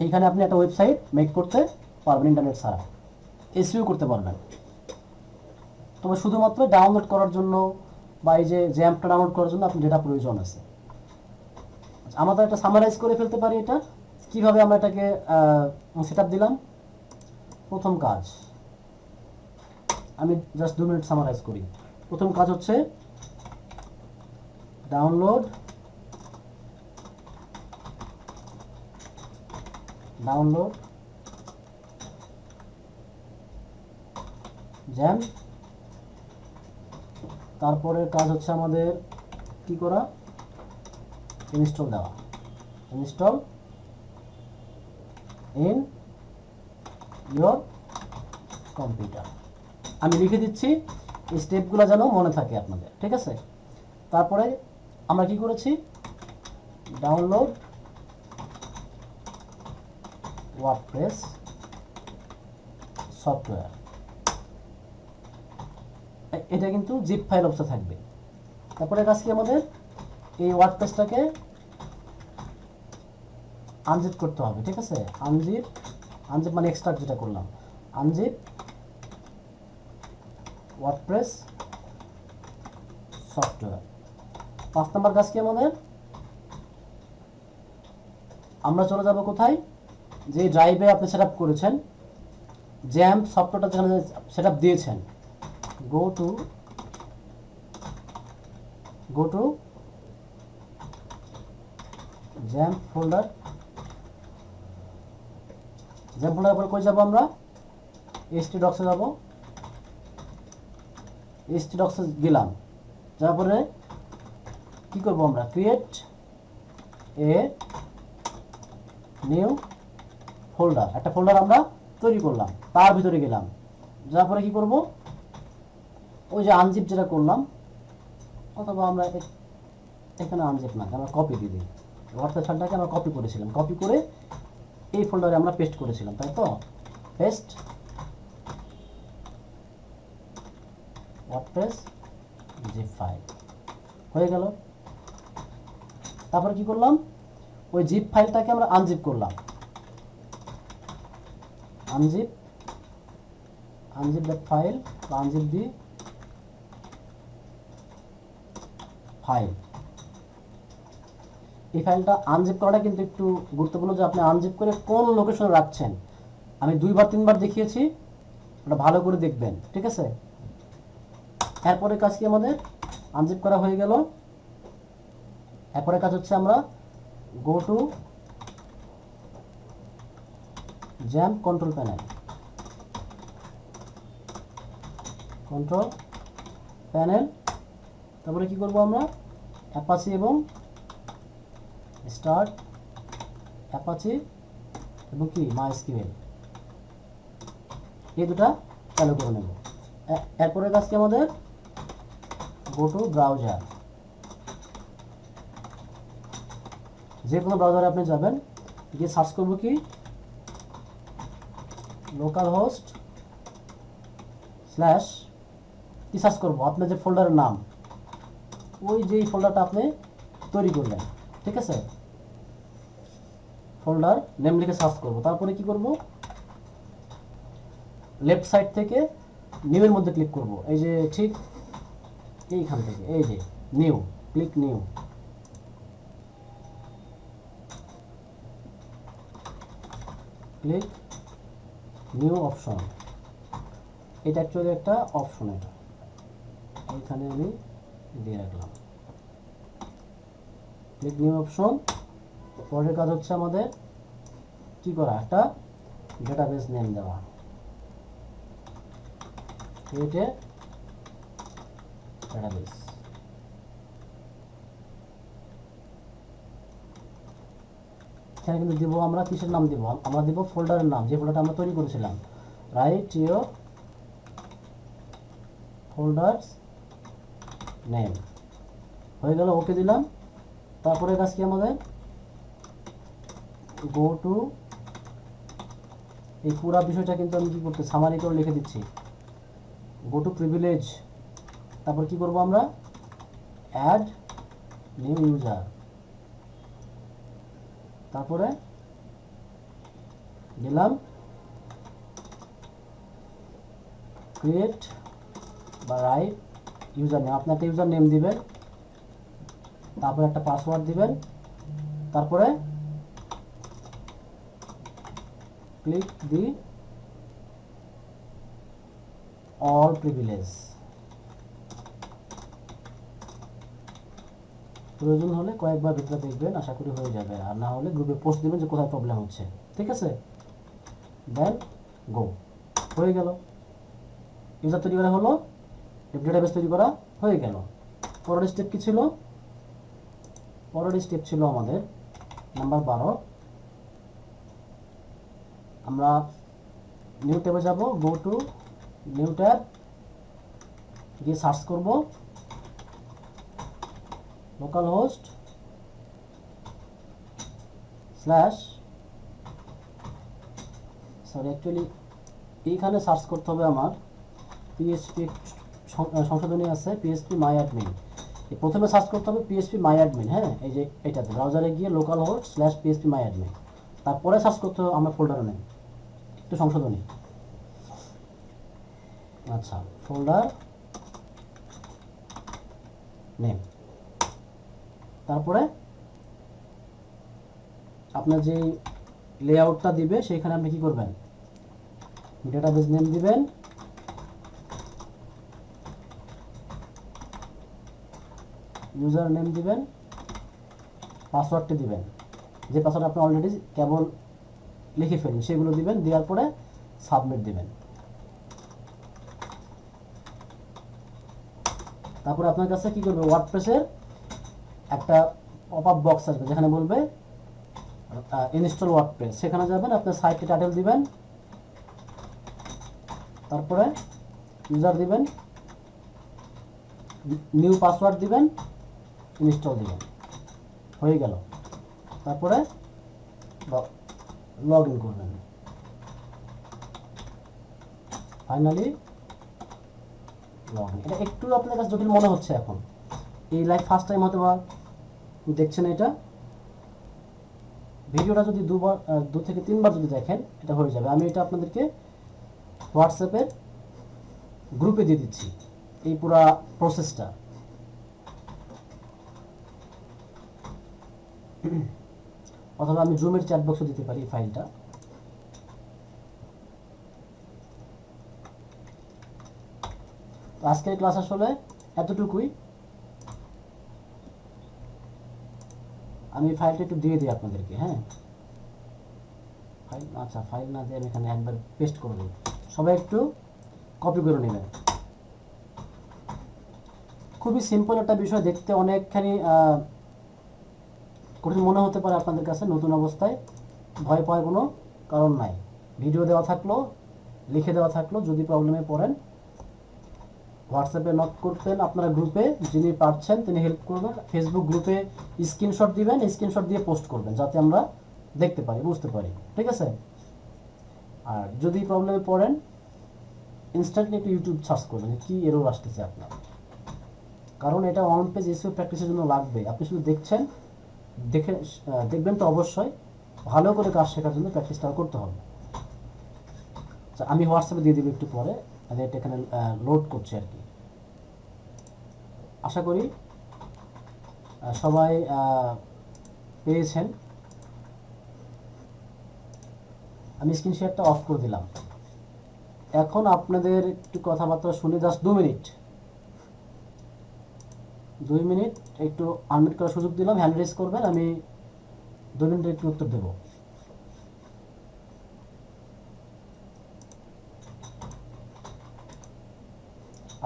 এইখানে আপনি একটা ওয়েবসাইট মেক করতে পারবেন ইন্টারনেট ছাড়া, এসইও করতে পারবেন। তবে শুধুমাত্র ডাউনলোড করার জন্য বা এই যে জ্যাম্পটা ডাউনলোড করার জন্য আপনি ডেটা প্রয়োজন আছে। আমরা তো একটা সামারাইজ করে ফেলতে পারি, এটা কিভাবে আমরা এটাকে সেট আপ দিলাম। প্রথম কাজ আমি জাস্ট 2 মিনিট সামারাইজ করি। প্রথম কাজ হচ্ছে ডাউনলোড জ্যাম। তারপরে কাজ হচ্ছে আমাদের কি করা, ইনস্টল দেওয়া, ইনস্টল ইন ইয়োর কম্পিউটার। আমি লিখে দিচ্ছি, এই স্টেপগুলো যেন মনে থাকে আপনাদের, ঠিক আছে। তারপরে আমরা কি করেছি, ডাউনলোড ওয়ার্ডপ্রেস সফটওয়্যার, এটা কিন্তু জিপ ফাইল অবস্থা থাকবে। তারপরে কাজ কি, আমাদের এই ওয়ার্ডপ্রেসটাকে আনজিপ করতে হবে, ঠিক আছে। আনজিপ মানে এক্সট্রাক্ট যেটা করলাম, আনজিপ ওয়ার্ডপ্রেস সফটওয়্যার। 5 নম্বর কাজ কি আমাদের, আমরা চলে যাব কোথায়, যে ড্রাইভে আপনি সেট আপ করেছেন, জ্যাম্প সফটওয়্যারটা যেখানে সেট আপ দিয়েছেন, go to XAMPP folder. XAMPP folder পরে কই যাব আমরা, htdocs-এ যাব। htdocs-এ গেলাম, যাওয়ার পরে কি করব আমরা, ক্রিয়েট এ নিউ ফোল্ডার, একটা ফোল্ডার আমরা তৈরি করলাম, তার ভিতরে গেলাম। যাওয়ার পরে কি করব, ওই যে আনজিপ যেটা করলাম, অথবা আমরা এখানে আনজিপ না, আমরা কপি দিয়ে দিই। ওয়ার্ডপ্রেস ফাইলটাকে আমরা কপি করেছিলাম, কপি করে এই ফোল্ডারে আমরা পেস্ট করেছিলাম, তাই তো। পেস্ট ওয়ার্ডপ্রেস জিপ ফাইল হয়ে গেল। তারপরে কি করলাম, ওই জিপ ফাইলটাকে আমরা আনজিপ করলাম, আনজিপ ফাইল বা আনজিপ দি ফাইল। এই ফাইলটা আনজিপ করাটা কিন্তু একটু গুরুত্বপূর্ণ, যে আপনি আনজিপ করে কোন লোকেশনে রাখছেন। আমি 2-3 বার দেখিয়েছি, ওটা ভালো করে দেখবেন, ঠিক আছে। এরপরে কাজ কি, আমাদের আনজিপ করা হয়ে গেল। এরপরে কাজ হচ্ছে আমরা go to XAMPP control panel. তারপরে কি করব আমরা, অ্যাপাচি এবং স্টার্ট অ্যাপাচি এবং কি মাইএসকিউএল, এই দুটা চালু করে নেব। এরপরে কাজ কি আমাদের, গো টু ব্রাউজার। যে কোনো ব্রাউজারে আপনি যাবেন, গিয়ে সার্চ করব কি, লোকাল হোস্ট / কি সার্চ করব, আপনার যে ফোল্ডারের নাম, ওই যেই ফোল্ডারটা আপনি তৈরি করলেন, ঠিক আছে, ফোল্ডার নেম লিখে সার্চ করব। তারপরে কি করব, লেফট সাইড থেকে নিউ এর মধ্যে ক্লিক করব, এই যে ঠিক এইখান থেকে, এই যে new, click new. Click new option, এটা অ্যাকচুয়ালি একটা অপশন, এটা এইখানে আমি দিয়ে রাখলাম। Click new option. পরের কাজ হচ্ছে আমাদের কি করা, একটা ডেটাবেস নেম দেওয়া। Create database. এখানে কিন্তু দিব আমরা কিসের নাম দিব, আমরা দিব ফোল্ডারের নাম, যে ফোল্ডারটা আমরা তৈরি করেছিলাম। রাইট ইউর ফোল্ডারস নেম, হয়ে গেল, ওকে দিলাম। তারপরে কাজ কি আমাদের, গো টু, এই পুরো বিষয়টা কিন্তু আমি কি করতে সামারি করে লিখে দিচ্ছি, গো টু প্রিভিলেজ। তারপর কি করব আমরা, অ্যাড নিউ ইউজার। তারপরে দিলাম ক্রিয়েট বা রাইট ইউজার নেম, আপনি একটা ইউজার নেম দিবেন, তারপরে একটা পাসওয়ার্ড দিবেন, তারপরে ক্লিক দি অল প্রিভিলেজ। প্রয়োজন হলে কয়েকবার ভিতরে দেখবেন, আশা করি হয়ে যাবে, আর না হলে গ্রুপে পোস্ট দিবেন যে কোথায় প্রবলেম হচ্ছে, ঠিক আছে। দেন গো, হয়ে গেল, ইউজার তৈরি করা হলো, ডেটাবেস তৈরি করা হয়ে গেল। পরের স্টেপ কি ছিল, পরের স্টেপ ছিল আমাদের নাম্বার 12, আমরা নিউ ট্যাবে যাব, গো টু নিউ ট্যাব, গিয়ে সার্চ করব local host slash, sorry actually এইখানে সার্চ করতে হবে আমার পিএইচপি সংশোধনী আছে, পিএইচপি মাই অ্যাডমিন। প্রথমে সার্চ করতে হবে পিএইচপি মাই অ্যাডমিন, হ্যাঁ, এই যে এটাতে ব্রাউজারে গিয়ে লোকাল হোস্ট স্ল্যাশ পিএইচপি মাই অ্যাডমিন, তারপরে সার্চ করতে হবে আমরা ফোল্ডারে নেম, একটু সংশোধনী, আচ্ছা, ফোল্ডার নেম। তারপরে আপনার যে লেআউটটা দিবে সেইখানে আপনি কি করবেন, ডেটাবেস নেম দিবেন, ইউজার নেম দিবেন, পাসওয়ার্ডটি দিবেন, যে পাসওয়ার্ড আপনি অলরেডি কেবল লিখে ফেলুন সেগুলো দিবেন, দেওয়ার পরে সাবমিট দিবেন। তারপরে আপনার কাছে কি করবে, ওয়ার্ডপ্রেসের একটা পপআপ বক্স আসবে যেখানে বলবে ইনস্টল ওয়ার্ডপ্রেস, সেখানে যাবেন, আপনার সাইটে টাইটেল দিবেন, তারপরে ইউজার দিবেন, নিউ পাসওয়ার্ড দিবেন, ইনস্টল দিবেন, হয়ে গেল। তারপরে লগ ইন করবেন, ফাইনালি লগ ইন। এটা একটু আপনার কাছে জটিল মনে হচ্ছে এখন, এই লাইভ ফার্স্ট টাইম হয়তো বা দেখছেন, এটা ভিডিওটা যদি 2 থেকে 3 বার যদি দেখেন এটা হয়ে যাবে। আমি এটা আপনাদেরকে হোয়াটসঅ্যাপের গ্রুপে দিয়ে দিচ্ছি এই পুরা প্রসেসটা। অথবা আমি জুমের চ্যাট বক্সে দিতে পারি ফাইলটা। তো আজকের ক্লাস আসলে এতটুকুই। আমি ফাইলটা একটু দিয়ে দিই আপনাদেরকে, হ্যাঁ, ফাইল, আচ্ছা ফাইল না দিয়ে আমি এখানে একবার পেস্ট করে দিই, সবাই একটু কপি করে নেবেন। খুবই সিম্পল একটা বিষয়, দেখতে অনেকখানি কঠিন মনে হতে পারে আপনাদের কাছে, নতুন অবস্থায় ভয় পাওয়ার কোনো কারণ নাই। ভিডিও দেওয়া থাকলো, লিখে দেওয়া থাকলো, যদি প্রবলেমে পড়েন হোয়াটসঅ্যাপে নক করতেন, আপনারা গ্রুপে যিনি পারছেন তিনি হেল্প করবেন, ফেসবুক গ্রুপে স্ক্রিনশট দিবেন, স্ক্রিনশট দিয়ে পোস্ট করবেন যাতে আমরা দেখতে পারি, বুঝতে পারি, ঠিক আছে। আর যদি প্রবলেমে পড়েন ইনস্ট্যান্টলি একটু ইউটিউব সার্চ করবেন যে কী এরর আসতেছে আপনার, কারণ এটা অন পেজ এসইও প্র্যাকটিসের জন্য লাগবে। আপনি শুধু দেখছেন, দেখবেন তো অবশ্যই, ভালো করে কাজ শেখার জন্য প্র্যাকটিসটাও করতে হবে। আচ্ছা, আমি হোয়াটসঅ্যাপে দিয়ে দেবো একটু পরে, আমি এটা এখানে লোড করছি আর কি। আশা করি সবাই পেয়েছেন। আমি স্ক্রিন শেয়ারটা অফ করে দিলাম। এখন আপনাদের একটু কথাবার্তা শুনে জাস্ট 2 মিনিট একটু আনমিউট করার সুযোগ দিলাম, হ্যান্ড রেজ করবেন, আমি 2 মিনিটের একটু উত্তর দেব।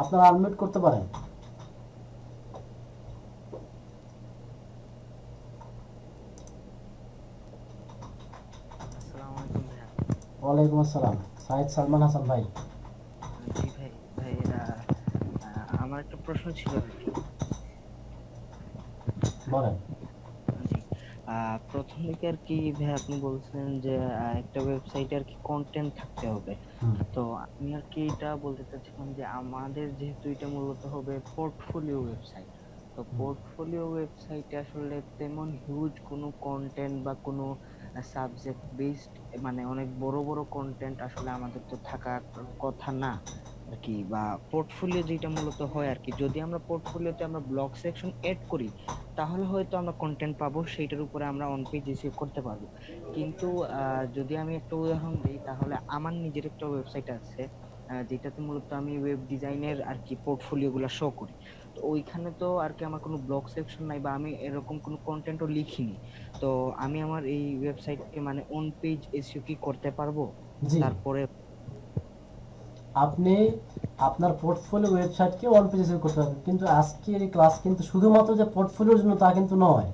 আপনারা আনমিউট করতে পারেন। আসসালামু আলাইকুম ভাইয়া। ওয়ালাইকুম আসসালাম, সাইদ সালমান হাসান ভাই। জি ভাই, আমার একটা প্রশ্ন ছিল আর কি। বলেন। জি, প্রথম দিকে আর কি ভাই আপনি বলছিলেন যে একটা ওয়েবসাইটে আর কি কন্টেন্ট থাকতে হবে। হুম, তো আমি আর কি এটা বলতে চাচ্ছিলাম যে আমাদের যেহেতু এটা মূলত হবে পোর্টফোলিও ওয়েবসাইট, তো পোর্টফোলিও ওয়েবসাইটে আসলে তেমন হিউজ কোনো কন্টেন্ট বা কোনো সাবজেক্ট বেসড মানে অনেক বড় বড় কন্টেন্ট আসলে আমাদের তো থাকার কথা না আর কি। বা পোর্টফোলিও যেটা মূলত হয় আর কি, যদি আমরা পোর্টফোলিওতে আমরা ব্লগ সেকশন এড করি তাহলে হয়তো আমরা কন্টেন্ট পাবো, সেইটার উপরে আমরা অন পেজ রিসিভ করতে পারবো। কিন্তু যদি আমি একটা উদাহরণ দিই তাহলে আমার নিজের একটা ওয়েবসাইট আছে যেটাতে মূলত আমি ওয়েব ডিজাইনের আর কি পোর্টফোলিও গুলা শো করি। তো ওইখানে তো আর কি আমার কোনো ব্লগ সেকশন নাই বা আমি এরকম কোনো কন্টেন্টও লিখিনি। তো আমি আমার এই ওয়েবসাইটকে মানে অন পেজ এসইও কি করতে পারবো? জি, তারপরে আপনি আপনার পোর্টফোলিও ওয়েবসাইটকে অন পেজ এসইও করতে পারবেন, কিন্তু আজকের এই ক্লাস কিন্তু শুধুমাত্র যে পোর্টফোলিওর জন্য তা কিন্তু নয়।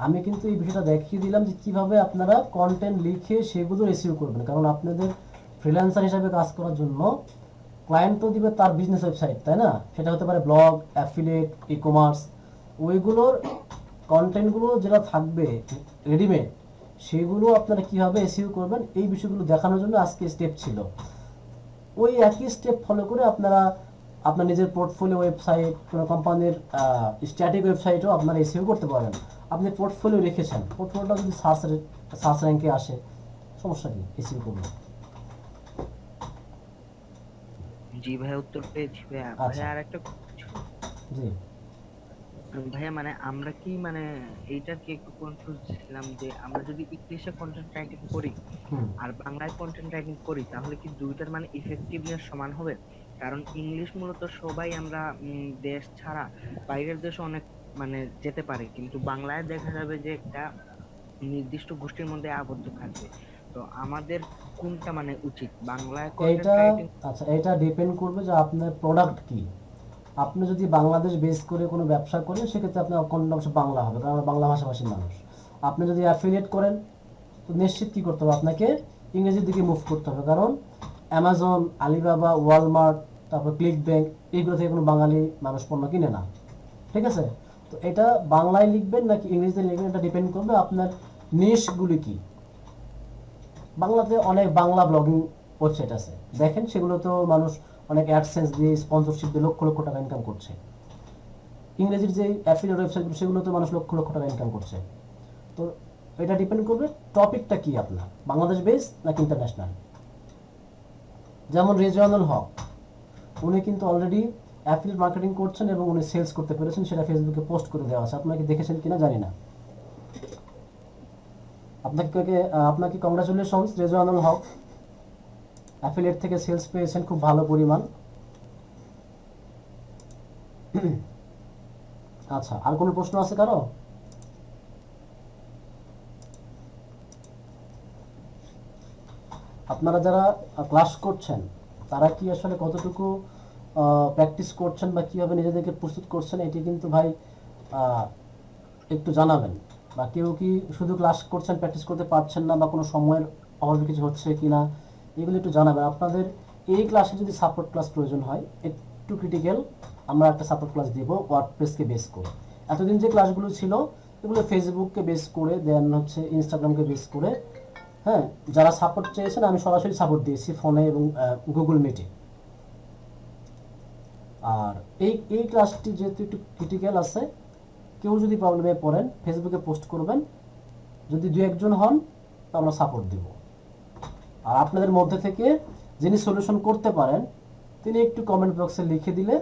আমি কিন্তু এই বিষয়টা দেখিয়ে দিলাম যে কিভাবে আপনারা কন্টেন্ট লিখে সেগুলো এসইও করবেন, কারণ আপনাদের ফ্রিল্যান্সার হিসাবে কাজ করার জন্য ক্লায়েন্ট তো দিবে তার বিজনেস ওয়েবসাইট, তাই না? সেটা হতে পারে ব্লগ, অ্যাফিলিয়েট, ই কমার্স। ওইগুলোর কন্টেন্টগুলো যেটা থাকবে রেডিমেড, সেগুলো আপনারা কীভাবে এসইও করবেন এই বিষয়গুলো দেখানোর জন্য আজকে স্টেপ ছিল। ওই একই স্টেপ ফলো করে আপনারা আপনার নিজের পোর্টফোলিও ওয়েবসাইট, কোনো কোম্পানির স্ট্যাটিক ওয়েবসাইটও আপনারা এসইও করতে পারেন। আপনি পোর্টফোলিও রেখেছেন, পোর্টফোলিওটা যদি সার্চ র্যাঙ্কে আসে, সমস্যা কি? এসইও করবেন। জি ভাইয়া, উত্তর পেয়েছি ভাইয়া। আচ্ছা, ভাইয়া আর একটা কিছু জি, ভাইয়া, মানে আমরা কি মানে এইটার কি একটু কনফিউজ ছিলাম যে আমরা যদি ইংলিশে কন্টেন্ট রাইটিং করি হুম। আর বাংলায় কন্টেন্ট রাইটিং করি তাহলে কি দুইটার মানে ইফেক্টিভনেস সমান হবে? কারণ ইংলিশ মূলত সবাই আমরা দেশ ছাড়া বাইরের দেশে অনেক মানে যেতে পারে, কিন্তু বাংলায় দেখা যাবে যে একটা নির্দিষ্ট গোষ্ঠীর মধ্যে আবদ্ধ থাকবে। তো আমাদের কোনটা মানে উচিত, বাংলায় কন্টেন্ট এইটা, রাইটিং? আচ্ছা, এটা ডিপেন্ড করবে যে আপনার প্রোডাক্ট কি। আপনি যদি বাংলাদেশ বেস করে কোনো ব্যবসা করেন সেক্ষেত্রে আপনার কন্টেন্ট অবশ্য বাংলা হবে, কারণ আমরা বাংলা ভাষাভাষী মানুষ। আপনি যদি অ্যাফিলিয়েট করেন তো নিশ্চিত কী করতে হবে, আপনাকে ইংরেজির দিকে মুভ করতে হবে, কারণ অ্যামাজন, আলিবাবা, ওয়ালমার্ট, তারপর ক্লিক ব্যাংক, এইগুলো থেকে কোনো বাঙালি মানুষ পণ্য কিনে না। ঠিক আছে? তো এটা বাংলায় লিখবেন নাকি ইংরেজিতে লিখবেন, এটা ডিপেন্ড করবে আপনার নিশগুলি কী। বাংলাতে অনেক বাংলা ব্লগিং ওয়েবসাইট আছে, দেখেন সেগুলো তো মানুষ অনেক অ্যাডসেন্স দিয়ে, স্পন্সরশিপ দিয়ে লক্ষ লক্ষ টাকা ইনকাম করছে। ইংরেজির যে অ্যাফিলিয়েট ওয়েবসাইটগুলো সেগুলো তো মানুষ লক্ষ লক্ষ টাকা ইনকাম করছে। তো এটা ডিপেন্ড করবে টপিকটা কি আপনার, বাংলাদেশ বেস নাকি ইন্টারন্যাশনাল। যেমন রেজওয়ানুল হক, উনি কিন্তু অলরেডি অ্যাফিলিয়েট মার্কেটিং করছেন এবং উনি সেলস করতে পেরেছেন, সেটা ফেসবুকে পোস্ট করে দেওয়া আছে, আপনাকে দেখেছেন কিনা জানি না। আপনাকে কংগ্রাচুলেশনস রেজওয়ানুল হক, অ্যাফিলিয়েট থেকে সেলস পেয়েছেন খুব ভালো পরিমাণ। আচ্ছা, আর কোনো প্রশ্ন আছে কারো? আপনারা যারা ক্লাস করছেন তারা কি আসলে কতটুকু প্র্যাকটিস করছেন বা কীভাবে নিজেদেরকে প্রস্তুত করছেন, এটি কিন্তু ভাই একটু জানাবেন। বা কেউ কি শুধু ক্লাস করছেন, প্র্যাকটিস করতে পারছেন না, বা কোনো সময়ের অভাবে কিছু হচ্ছে কি না, এগুলো একটু জানাবেন। আপনাদের এই ক্লাসে যদি সাপোর্ট ক্লাস প্রয়োজন হয়, একটু ক্রিটিক্যাল, আমরা একটা সাপোর্ট ক্লাস দেব ওয়ার্ডপ্রেসকে বেস করে। এতদিন যে ক্লাসগুলো ছিল এগুলো ফেসবুককে বেস করে, দেন হচ্ছে ইনস্টাগ্রামকে বেস করে হ্যাঁ, যারা সাপোর্ট চেয়েছেন আমি সরাসরি সাপোর্ট দিয়েছি ফোনে এবং গুগল মিটে। আর এই ক্লাসটি যেহেতু একটু ক্রিটিক্যাল আছে, কেউ যদি প্রবলেমে পড়েন ফেসবুকে পোস্ট করবেন, যদি দু একজন হন তো আমরা সাপোর্ট দিব। আর আপনাদের মধ্যে থেকে যিনি সলিউশন করতে পারেন তিনি একটু কমেন্ট বক্সে লিখে দিলে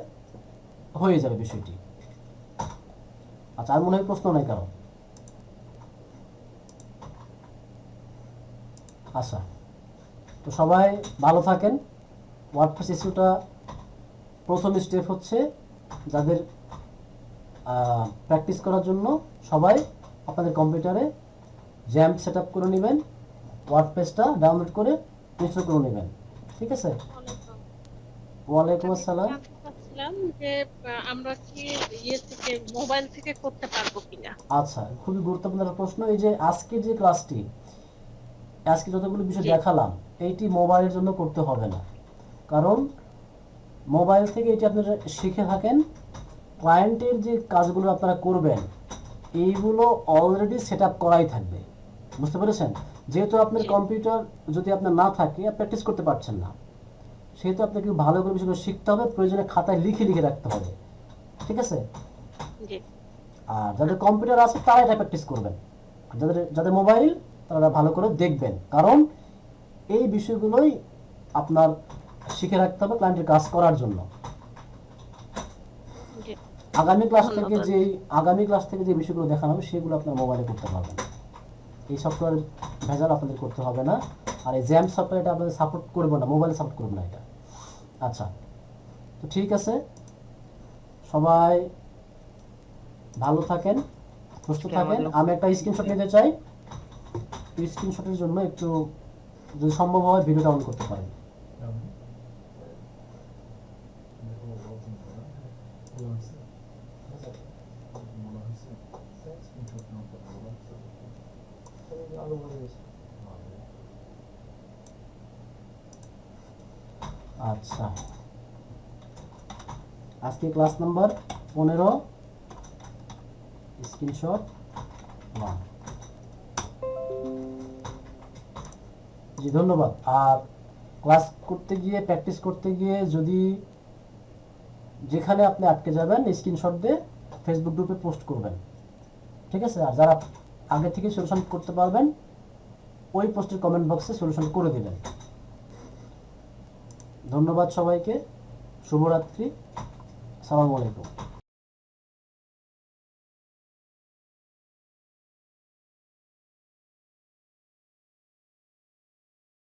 হয়ে যাবে বিষয়টি। আচ্ছা, আর মনে হয় প্রশ্ন নাই কারণ? আচ্ছা, তো সবাই ভালো থাকেন। ওয়ার্ডপ্রেস ইস্যুটা প্রথম স্টেপ হচ্ছে যাদের প্র্যাকটিস করার জন্য সবাই আপনাদের কম্পিউটারে জ্যাম্প সেট আপ করে নেবেন, ওয়ার্ডপ্রেসটা ডাউনলোড করে ইনস্টল করে নেবেন। ঠিক আছে? ওয়ালাইকুম আসসালাম। জানতে চাচ্ছিলাম যে আমরা কি ইয়ে থেকে মোবাইল থেকে করতে পারবো কিনা। আচ্ছা, খুবই গুরুত্বপূর্ণ একটা প্রশ্ন। এই যে আজকে যে ক্লাসটি, আজকে যতগুলো বিষয় জি। দেখালাম এইটি মোবাইলের জন্য করতে হবে না, কারণ মোবাইল থেকে এটি আপনারা শিখে থাকেন। ক্লায়েন্টের যে কাজগুলো আপনারা করবেন এইগুলো অলরেডি সেট আপ করাই থাকবে। বুঝতে পেরেছেন? যেহেতু আপনার জি। কম্পিউটার যদি আপনার না থাকে, প্র্যাকটিস করতে পারছেন না, সেহেতু আপনাকে ভালো করে বিষয়গুলো শিখতে হবে, প্রয়োজনে খাতায় লিখে লিখে রাখতে হবে। ঠিক আছে? জি। আর যাদের কম্পিউটার আছে তারা এটা প্র্যাকটিস করবেন, আর যাদের মোবাইল তারা ভালো করে দেখবেন, কারণ এই বিষয়গুলোই আপনার শিখে রাখতে হবে ক্লায়েন্টের কাজ করার জন্য। জি। আগামী ক্লাস ধন্যবাদ। থেকে যে বিষয়গুলো দেখানো হবে সেগুলো আপনার মোবাইলে করতে পারবেন। এই সফটওয়্যার ভেজাল আপনাদের করতে হবে না। আর এই জ্যাম সফটওয়্যার এটা আপনাদের সাপোর্ট করবে না, মোবাইলে সাপোর্ট করবে না এটা। আচ্ছা, তো ঠিক আছে, সবাই ভালো থাকেন, সুস্থ থাকেন। আমি একটা স্ক্রিনশট নিতে চাই। স্ক্রিনশটের জন্য একটু যদি সম্ভব হয় ভিডিওটা অন করতে পারেন। আচ্ছা, আজকে ক্লাস নাম্বার 15, স্ক্রিনশট 1। জি, ধন্যবাদ। আর ক্লাস করতে গিয়ে, প্র্যাকটিস করতে গিয়ে যদি যেখানে আপনি আটকে যাবেন স্ক্রিনশট দিয়ে ফেসবুক গ্রুপে পোস্ট করবেন। ঠিক আছে? আর যারা আগে থেকে সলিউশন করতে পারবেন ওই পোস্টের কমেন্ট বক্সে সলিউশন করে দিবেন। ধন্যবাদ সবাইকে, শুভরাত্রি, আসসালামু আলাইকুম।